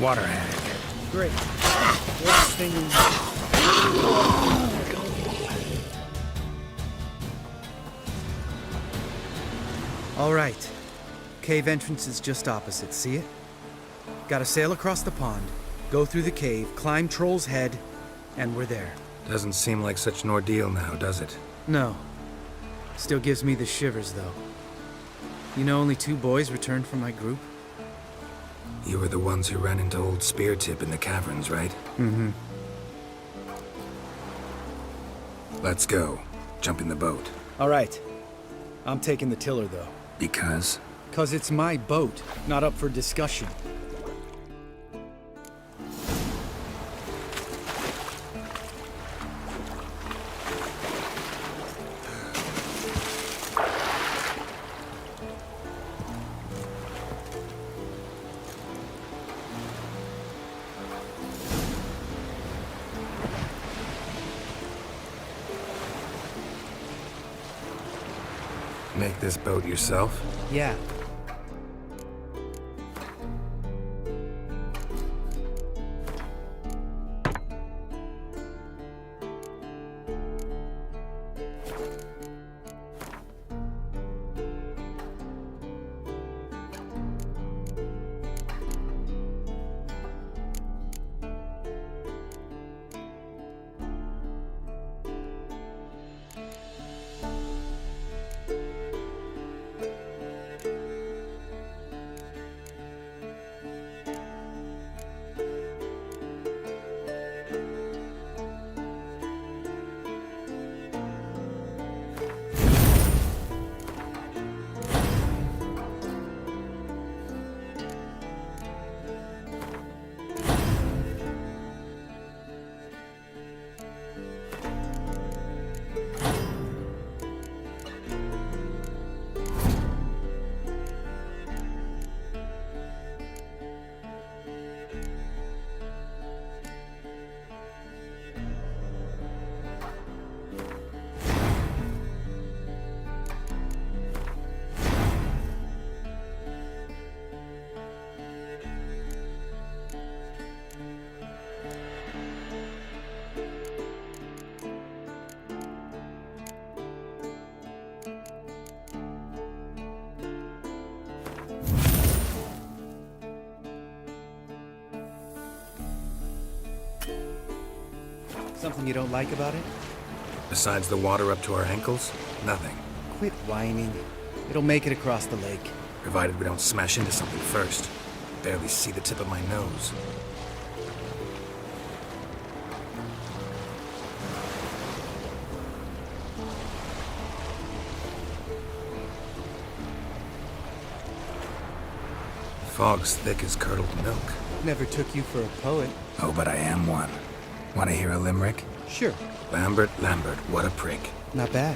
Water hag. Great. What's this thing? All right. Cave entrance is just opposite, see it? Gotta sail across the pond, go through the cave, climb Troll's Head, and we're there. Doesn't seem like such an ordeal now, does it? No. Still gives me the shivers, though. You know only 2 boys returned from my group? You were the ones who ran into old Speartip in the caverns, right? Mm-hmm. Let's go. Jump in the boat. All right. I'm taking the tiller, though. Because? 'Cause it's my boat, not up for discussion. Make this boat yourself? Yeah. Something you don't like about it? Besides the water up to our ankles? Nothing. Quit whining. It'll make it across the lake. Provided we don't smash into something first. Barely see the tip of my nose. Fog's thick as curdled milk. Never took you for a poet. Oh, but I am one. Want to hear a limerick? Sure. Lambert, what a prick. Not bad.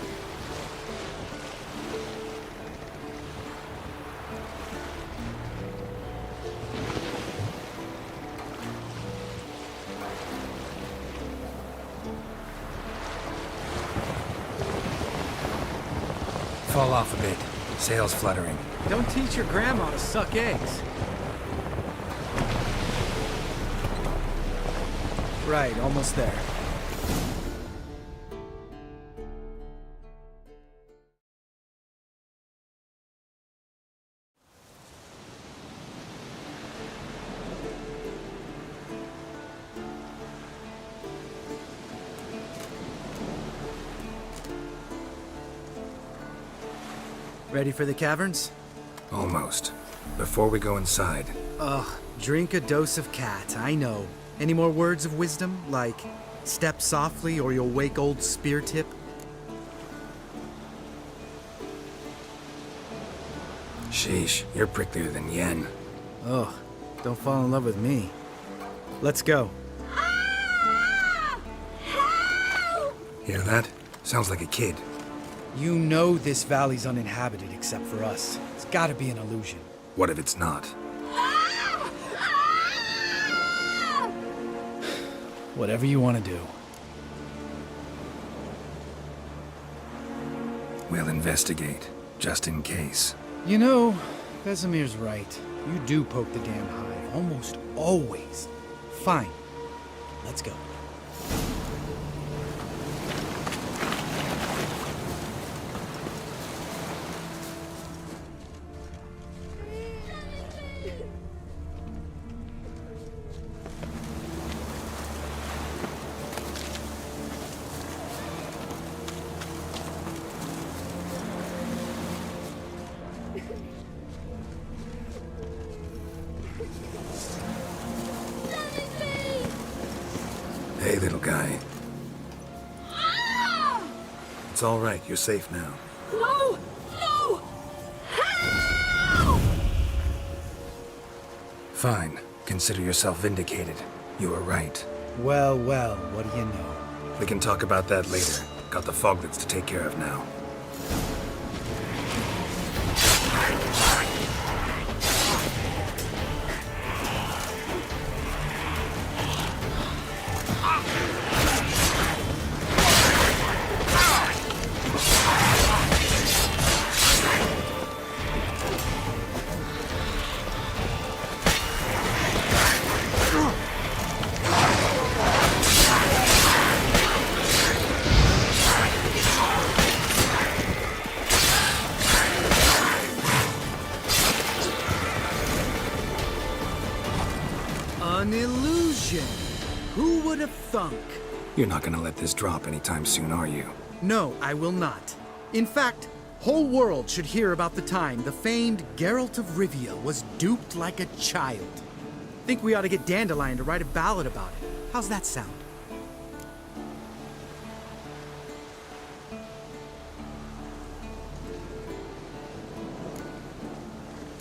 Fall off a bit. Sails fluttering. Don't teach your grandma to suck eggs. Right, almost there. Ready for the caverns? Almost. Before we go inside. Ugh, drink a dose of cat, I know. Any more words of wisdom, like, step softly or you'll wake old Speartip? Sheesh, you're pricklier than Yen. Ugh, don't fall in love with me. Let's go. Hear that? Sounds like a kid. You know this valley's uninhabited except for us. It's gotta be an illusion. What if it's not? Whatever you want to do. We'll investigate, just in case. You know, Vesemir's right. You do poke the damn hive, almost always. Fine. Let's go. Hey, little guy. It's all right. You're safe now. No! No! Fine. Consider yourself vindicated. You were right. Well, well, what do you know? We can talk about that later. Got the foglets to take care of now. An illusion! Who would have thunk? You're not gonna let this drop anytime soon, are you? No, I will not. In fact, whole world should hear about the time the famed Geralt of Rivia was duped like a child. Think we ought to get Dandelion to write a ballad about it. How's that sound?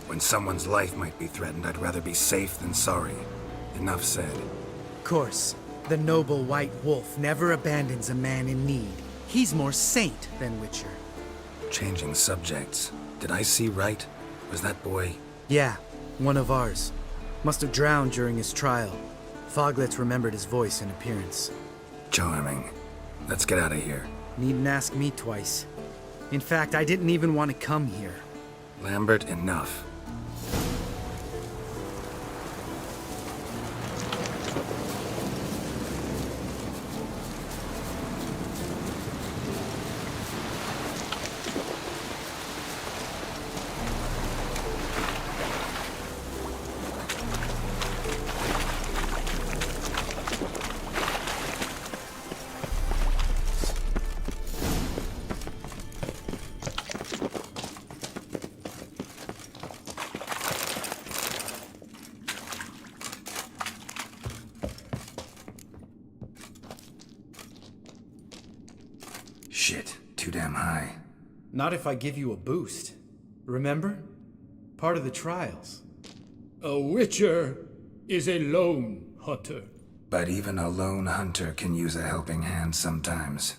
When someone's life might be threatened, I'd rather be safe than sorry. Enough said. Of course, the noble white wolf never abandons a man in need. He's more saint than Witcher. Changing subjects. Did I see right? Was that boy? Yeah, one of ours. Must have drowned during his trial. Foglets remembered his voice and appearance. Charming. Let's get out of here. Needn't ask me twice. In fact, I didn't even want to come here. Lambert, enough. Shit, too damn high. Not if I give you a boost. Remember? Part of the trials. A witcher is a lone hunter. But even a lone hunter can use a helping hand sometimes.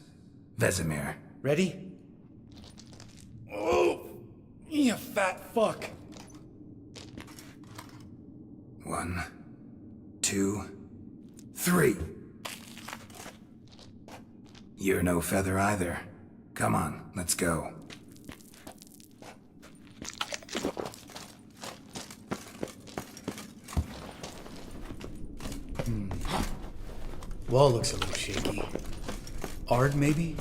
Vesemir. Ready? Oh! You fat fuck! 1, 2, 3. You're no feather either. Come on, let's go. Wall looks a little shaky. Ard, maybe?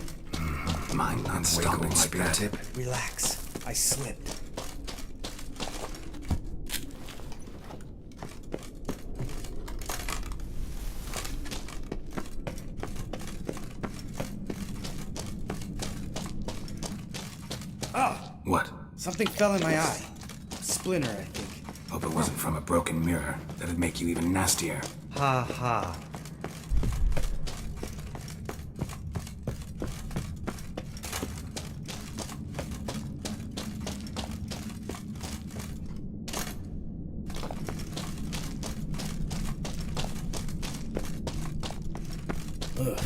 Mind not stomping like that. Relax. I slipped. Ah! What? Something fell in my eye. Splinter, I think. Hope it wasn't from a broken mirror. That'd make you even nastier. Ha ha. Ugh.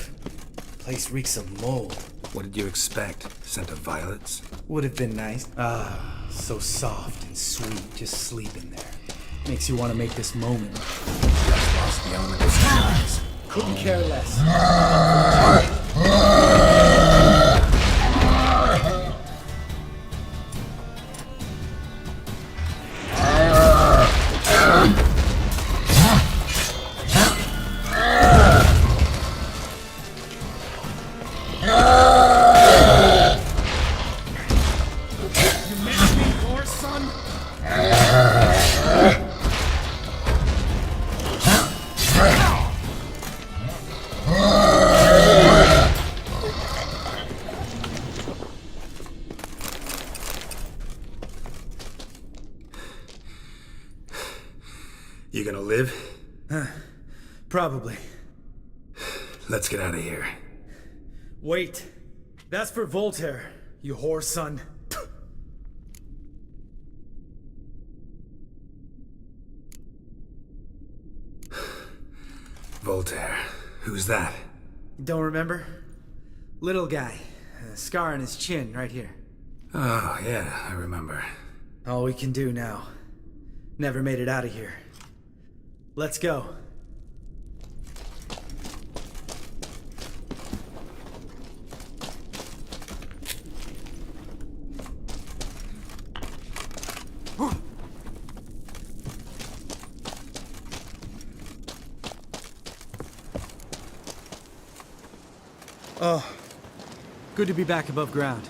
Place reeks of mold. What did you expect? Scent of violets? Would have been nice. Ah, so soft and sweet, just sleeping there. Makes you want to make this moment. Just lost the element of surprise. Couldn't care less. You gonna live? Probably. Let's get out of here. Wait. That's for Voltaire, you whore son. Voltaire. Who's that? Don't remember? Little guy. A scar on his chin, right here. Oh, yeah, I remember. All we can do now. Never made it out of here. Let's go. Oh, good to be back above ground.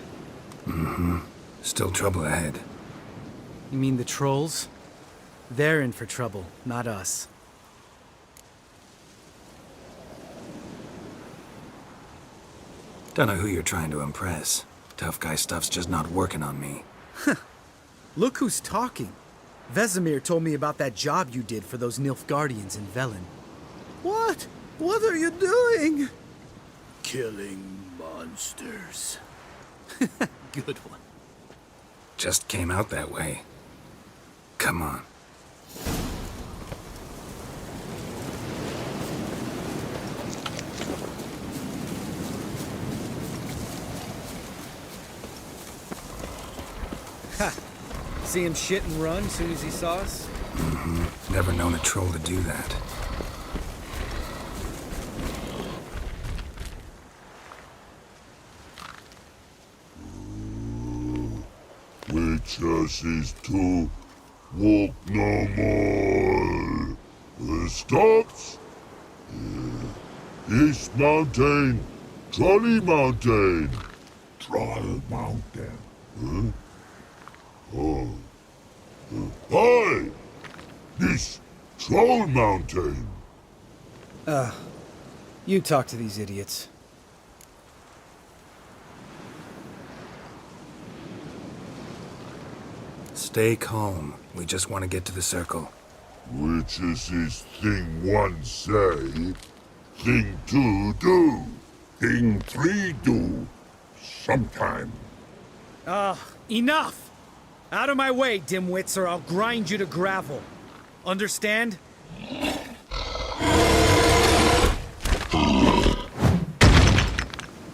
Mm-hmm. Still trouble ahead. You mean the trolls? They're in for trouble, not us. Don't know who you're trying to impress. Tough guy stuff's just not working on me. Look who's talking. Vesemir told me about that job you did for those Nilfgaardians in Velen. What? What are you doing? Killing monsters. Good one. Just came out that way. Come on. Ha! See him shit and run as soon as he saw us? Mm-hmm. Never known a troll to do that. Witches is to walk no more. Stops? East Mountain, Trolley Mountain. Troll Mountain. Huh? Oh. Hi! This Troll Mountain. You talk to these idiots. Stay calm. We just want to get to the circle. Which is his thing one say, thing two do, thing three do, sometime. Enough! Out of my way, dimwits, or I'll grind you to gravel. Understand?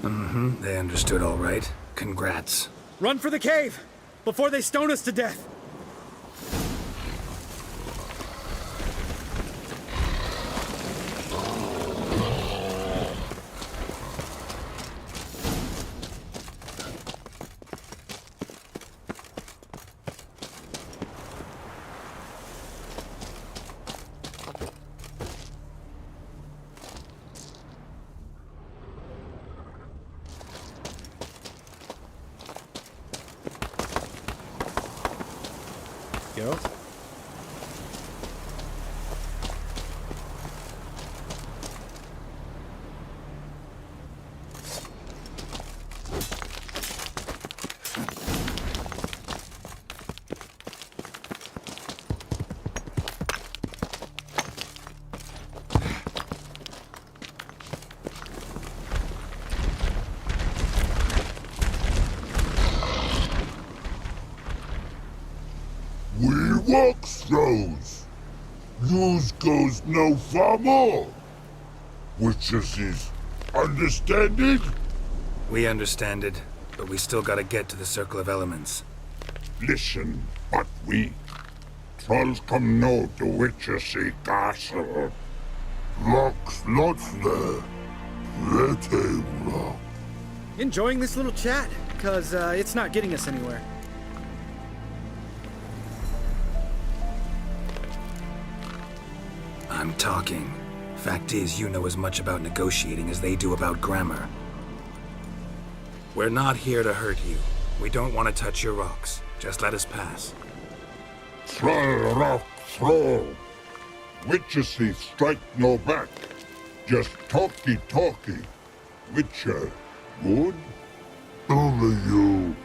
Mm-hmm. They understood all right. Congrats. Run for the cave! Before they stone us to death! Geralt? We walk throws. Yous goes no far more. Witches is understanded? We understand it, but we still gotta get to the Circle of Elements. Listen, but we trolls come no to Witchersea Castle. Rocks lots there. Pretty rock. Enjoying this little chat, cause it's not getting us anywhere. I'm talking. Fact is, you know as much about negotiating as they do about grammar. We're not here to hurt you. We don't want to touch your rocks. Just let us pass. Troll rock throw. Witches he strike no back. Just talky. Witcher, good? Only you.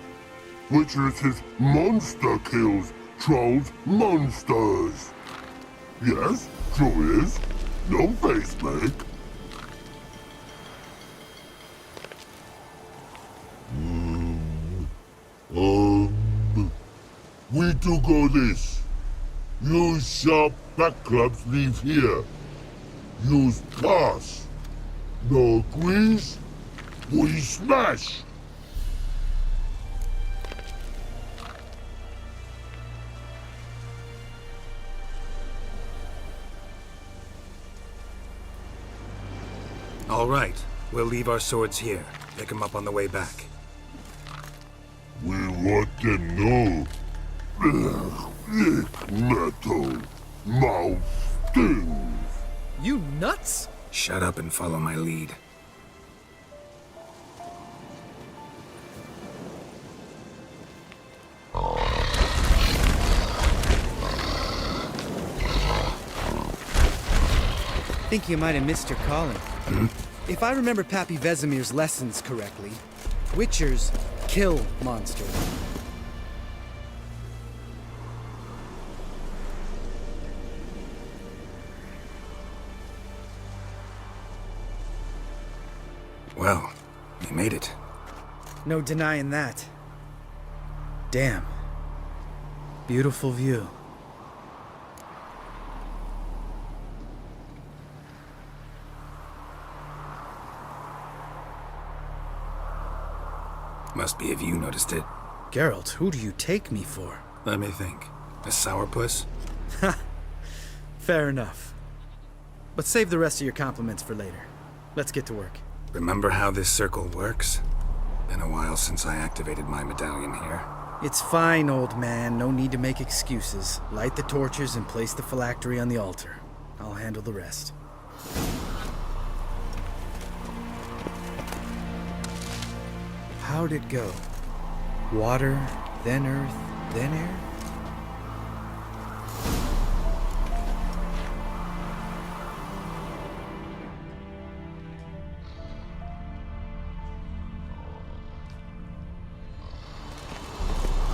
Witcher is monster kills. Trolls, monsters. Yes, true is. No face make. We do go this. Use sharp back clubs leave here. Use pass. No agrees? We smash. All right. We'll leave our swords here. Pick them up on the way back. We want them know. Thick metal. Mouth stings. You nuts? Shut up and follow my lead. Think you might have missed your calling. If I remember Pappy Vesemir's lessons correctly, Witchers kill monsters. Well, you made it. No denying that. Damn. Beautiful view. Must be if you noticed it. Geralt, who do you take me for? Let me think. A sourpuss? Ha! Fair enough. But save the rest of your compliments for later. Let's get to work. Remember how this circle works? Been a while since I activated my medallion here. It's fine, old man. No need to make excuses. Light the torches and place the phylactery on the altar. I'll handle the rest. How'd it go? Water, then earth, then air?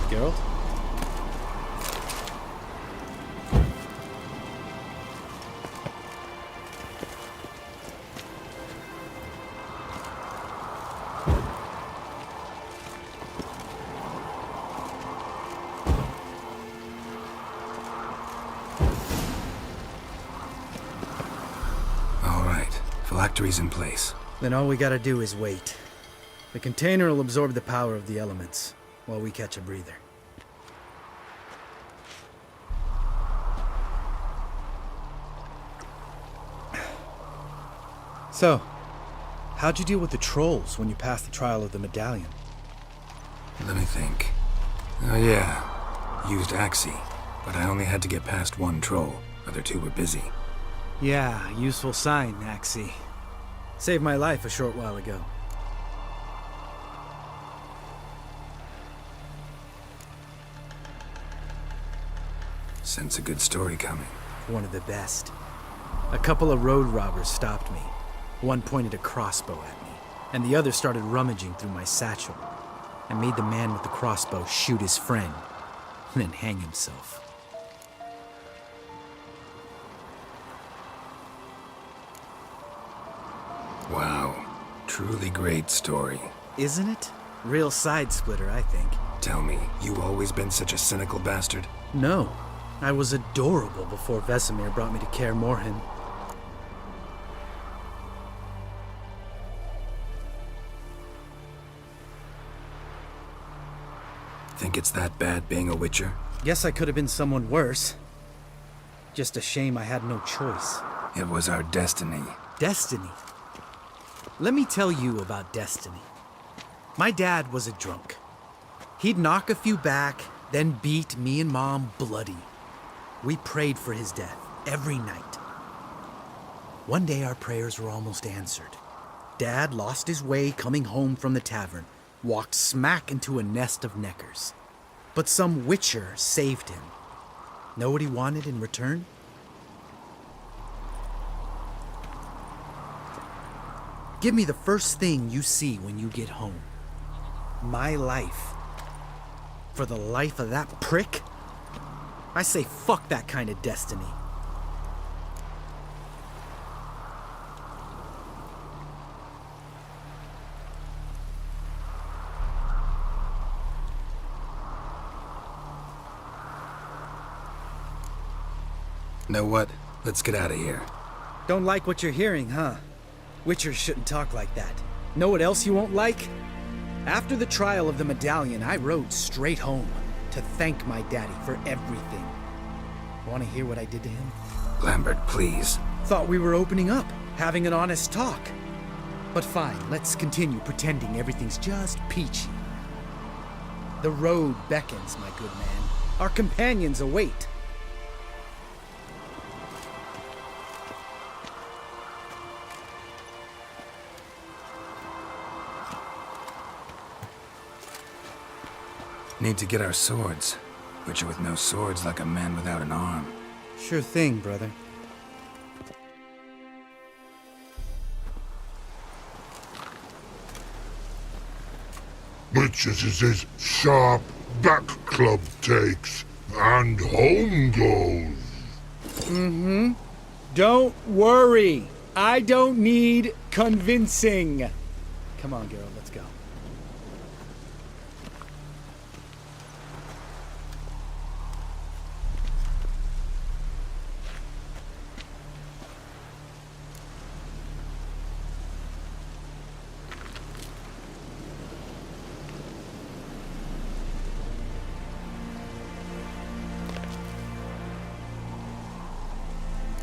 Geralt? All right, phylactery's in place. Then all we gotta do is wait. The container will absorb the power of the elements, while we catch a breather. So, how'd you deal with the trolls when you passed the trial of the medallion? Let me think. Oh yeah, used Axii, but I only had to get past one troll. Other two were busy. Yeah, useful sign, Axii. Saved my life a short while ago. Sense a good story coming. One of the best. A couple of road robbers stopped me. One pointed a crossbow at me, and the other started rummaging through my satchel. I made the man with the crossbow shoot his friend, then hang himself. Wow, truly great story. Isn't it? Real side splitter, I think. Tell me, you always been such a cynical bastard? No. I was adorable before Vesemir brought me to Kaer Morhen. Think it's that bad being a Witcher? Guess I could have been someone worse. Just a shame I had no choice. It was our destiny. Destiny? Let me tell you about destiny. My dad was a drunk. He'd knock a few back, then beat me and Mom bloody. We prayed for his death every night. One day our prayers were almost answered. Dad lost his way coming home from the tavern, walked smack into a nest of neckers. But some Witcher saved him. Know what he wanted in return? Give me the first thing you see when you get home. My life. For the life of that prick? I say fuck that kind of destiny. Know what? Let's get out of here. Don't like what you're hearing, huh? Witchers shouldn't talk like that. Know what else you won't like? After the trial of the medallion, I rode straight home to thank my daddy for everything. Want to hear what I did to him? Lambert, please. Thought we were opening up, having an honest talk. But fine, let's continue pretending everything's just peachy. The road beckons, my good man. Our companions await. Need to get our swords. Witcher with no swords like a man without an arm. Sure thing, brother. Witches is his sharp back club takes, and home goes. Mm-hmm. Don't worry. I don't need convincing. Come on, Geralt, let's go.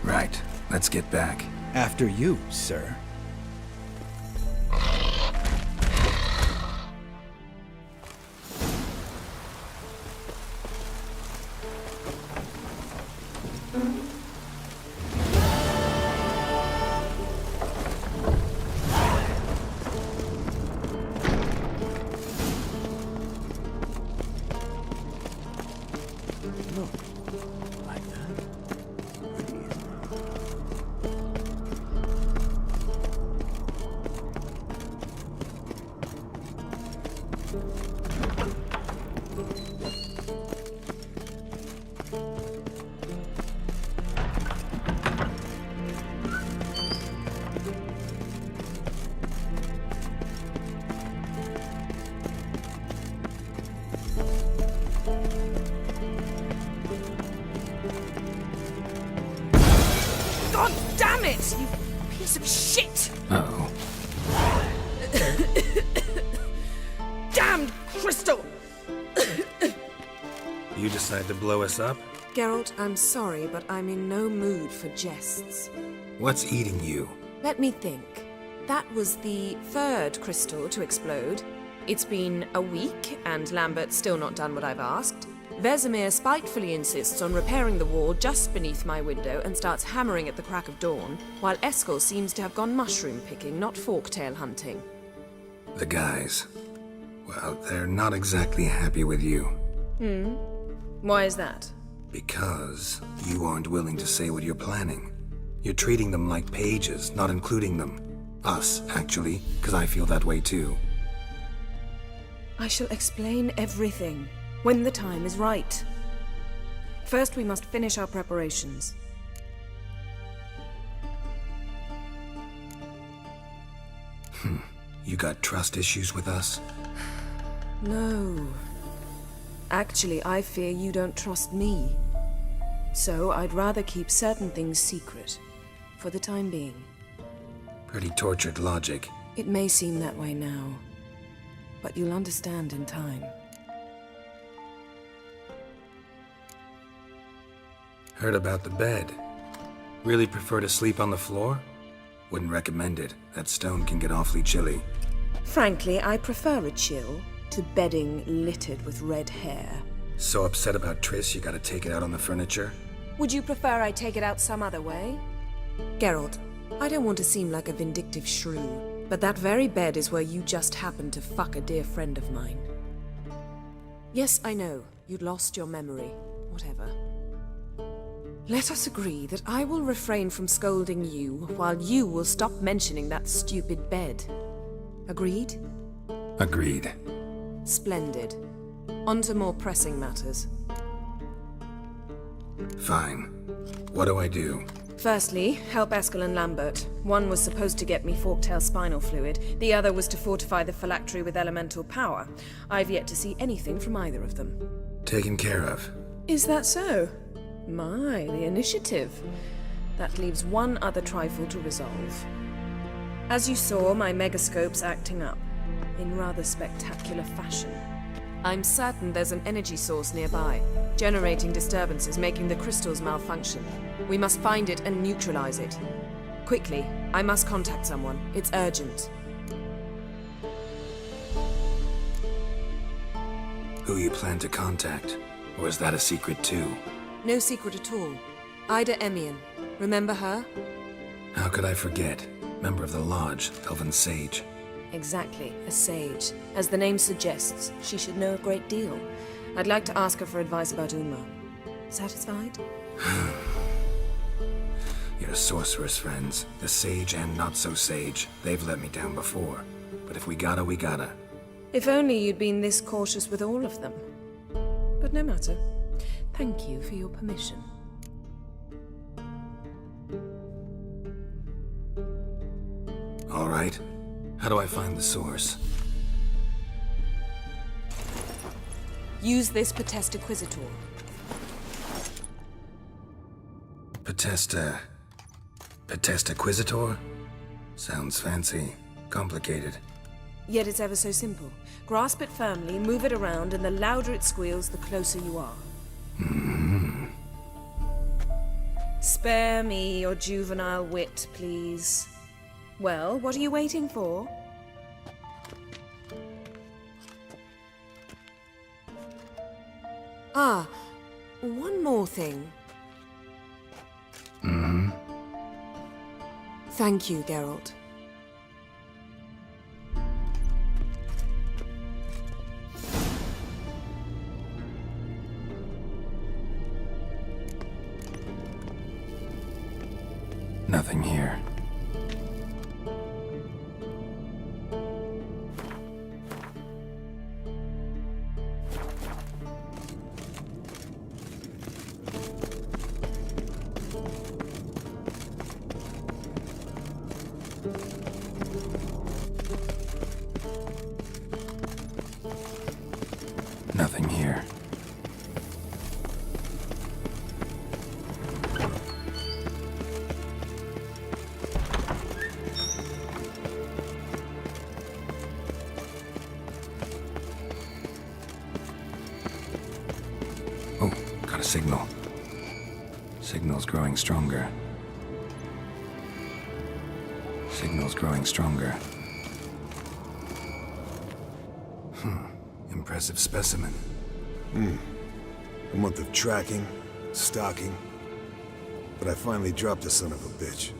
Right. Let's get back. After you, sir. God damn it, you piece of shit! Uh-oh. Damned crystal! You decide to blow us up? Geralt, I'm sorry, but I'm in no mood for jests. What's eating you? Let me think. That was the third crystal to explode. It's been a week, and Lambert's still not done what I've asked. Vesemir spitefully insists on repairing the wall just beneath my window and starts hammering at the crack of dawn, while Eskel seems to have gone mushroom picking, not forktail hunting. The guys. Well, they're not exactly happy with you. Why is that? Because you aren't willing to say what you're planning. You're treating them like pages, not including them. Us, actually, because I feel that way too. I shall explain everything when the time is right. First, we must finish our preparations. You got trust issues with us? No. Actually, I fear you don't trust me. So I'd rather keep certain things secret, for the time being. Pretty tortured logic. It may seem that way now, but you'll understand in time. Heard about the bed. Really prefer to sleep on the floor? Wouldn't recommend it. That stone can get awfully chilly. Frankly, I prefer a chill to bedding littered with red hair. So upset about Triss, you gotta take it out on the furniture? Would you prefer I take it out some other way? Geralt, I don't want to seem like a vindictive shrew, but that very bed is where you just happened to fuck a dear friend of mine. Yes, I know. You'd lost your memory. Whatever. Let us agree that I will refrain from scolding you, while you will stop mentioning that stupid bed. Agreed? Agreed. Splendid. On to more pressing matters. Fine. What do I do? Firstly, help Eskel and Lambert. One was supposed to get me forktail spinal fluid, the other was to fortify the phylactery with elemental power. I've yet to see anything from either of them. Taken care of. Is that so? My, the initiative. That leaves one other trifle to resolve. As you saw, my megascope's acting up, in rather spectacular fashion. I'm certain there's an energy source nearby, generating disturbances, making the crystals malfunction. We must find it and neutralize it. Quickly, I must contact someone. It's urgent. Who you plan to contact? Or is that a secret too? No secret at all. Ida Emian. Remember her? How could I forget? Member of the Lodge, Elven Sage. Exactly, a sage. As the name suggests, she should know a great deal. I'd like to ask her for advice about Uma. Satisfied? Your sorceress friends, the sage and not-so-sage, they've let me down before. But if we gotta, we gotta. If only you'd been this cautious with all of them. But no matter. Thank you for your permission. All right. How do I find the source? Use this Potestaquisitor. Potestaquisitor? Sounds fancy. Complicated. Yet it's ever so simple. Grasp it firmly, move it around, and the louder it squeals, the closer you are. Mm-hmm. Spare me your juvenile wit, please. Well, what are you waiting for? Ah, one more thing. Mm-hmm. Thank you, Geralt. Nothing here. Nothing here. Oh, got a signal. Signal's growing stronger. Signal's growing stronger. Impressive specimen. A month of tracking, stalking. But I finally dropped the son of a bitch.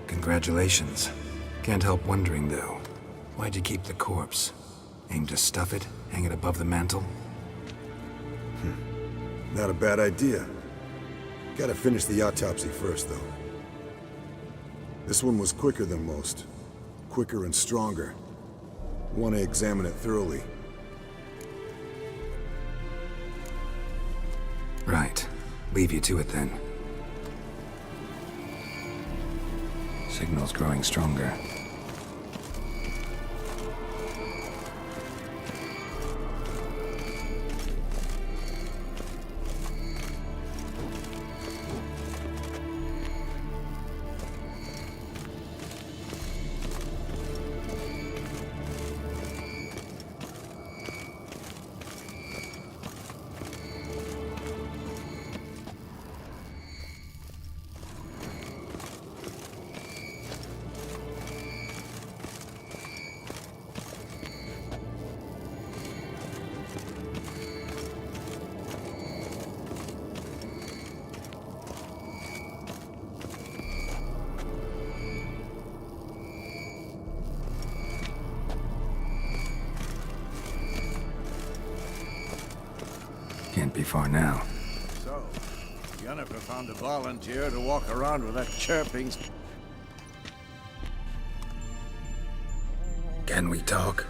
Congratulations. Can't help wondering, though. Why'd you keep the corpse? Aim to stuff it? Hang it above the mantle? Not a bad idea. Gotta finish the autopsy first, though. This one was quicker than most. Quicker and stronger. Want to examine it thoroughly. Right. Leave you to it, then. Signal's growing stronger. Can't be far now. So, Yennefer found a volunteer to walk around with that chirping... Can we talk?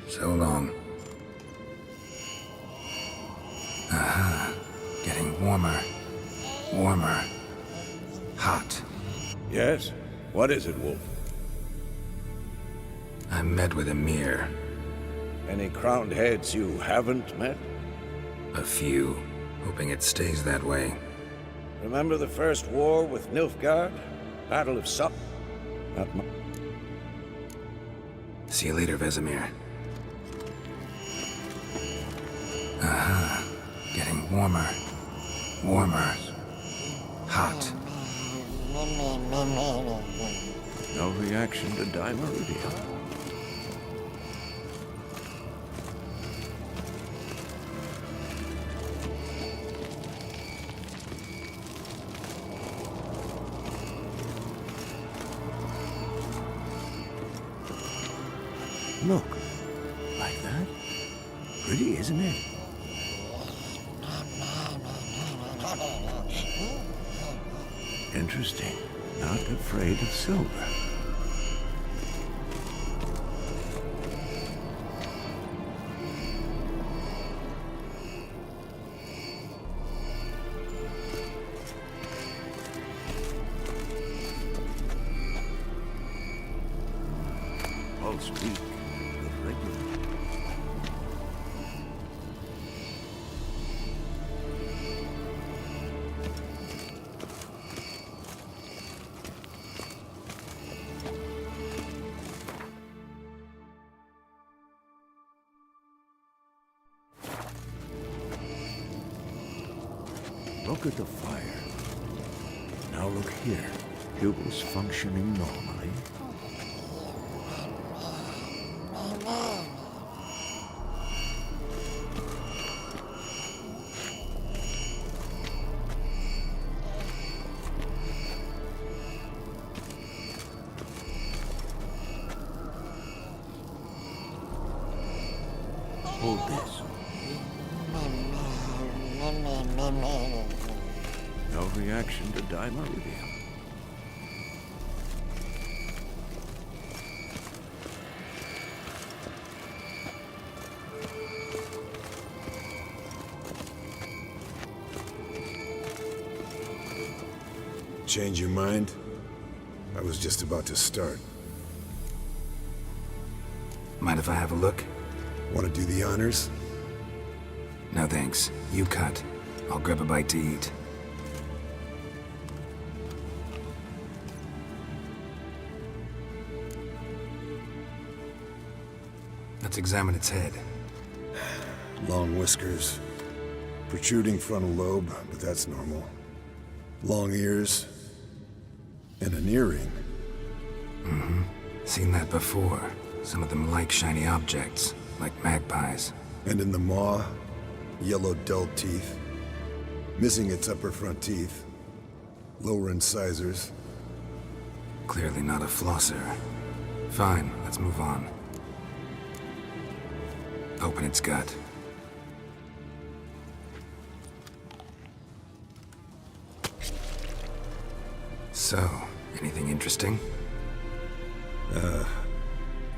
So long. Aha. Getting warmer. Warmer. Hot. Yes? What is it, Wolf? I met with Emir. Any crowned heads you haven't met? A few. Hoping it stays that way. Remember the first war with Nilfgaard? Battle of Sup? See you later, Vesemir. Aha. Getting warmer. Warmer. Hot. No reaction to Dimeridium. Look, like that? Pretty, isn't it? Interesting. Not afraid of silver. Pulse weak, but regular. Look at the fire. Now look here. Pupils functioning normally. Hold this. No reaction to Dimeridium. Change your mind? I was just about to start. Mind if I have a look? Want to do the honors? No thanks. You cut. I'll grab a bite to eat. Let's examine its head. Long whiskers. Protruding frontal lobe, but that's normal. Long ears. And an earring. Mm-hmm. Seen that before. Some of them like shiny objects, like magpies. And in the maw, yellow dull teeth. Missing its upper front teeth. Lower incisors. Clearly not a flosser. Fine, let's move on. Open its gut. So, anything interesting?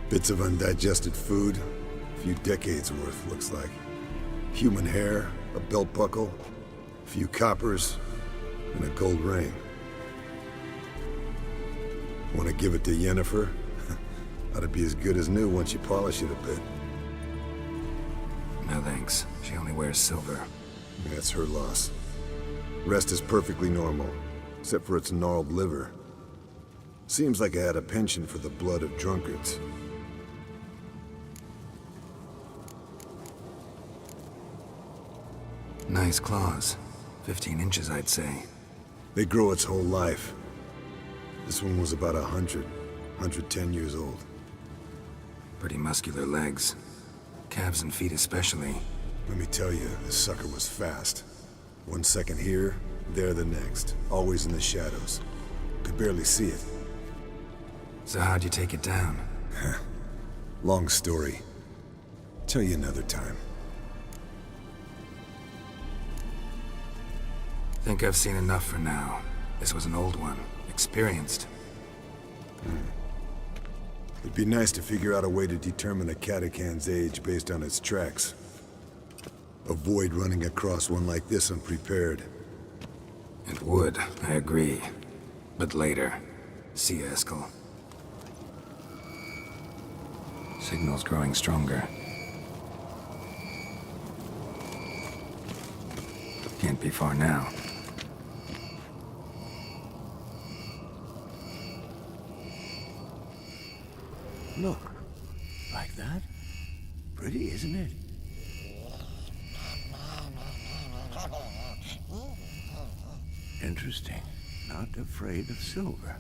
Bits of undigested food. A few decades worth, looks like. Human hair, a belt buckle, a few coppers, and a gold ring. Want to give it to Yennefer? Ought to be as good as new once you polish it a bit. No thanks. She only wears silver. That's her loss. Rest is perfectly normal, except for its gnarled liver. Seems like I had a penchant for the blood of drunkards. Nice claws. 15 inches, I'd say. They grow its whole life. This one was about 110 years old. Pretty muscular legs. Calves and feet especially. Let me tell you, this sucker was fast. 1 second here, there the next. Always in the shadows. Could barely see it. So how'd you take it down? Long story. Tell you another time. Think I've seen enough for now. This was an old one. Experienced. It'd be nice to figure out a way to determine a Katakan's age based on its tracks. Avoid running across one like this unprepared. It would, I agree. But later. See you, Eskel. Signal's growing stronger. Can't be far now. Look. Like that? Pretty, isn't it? Interesting. Not afraid of silver.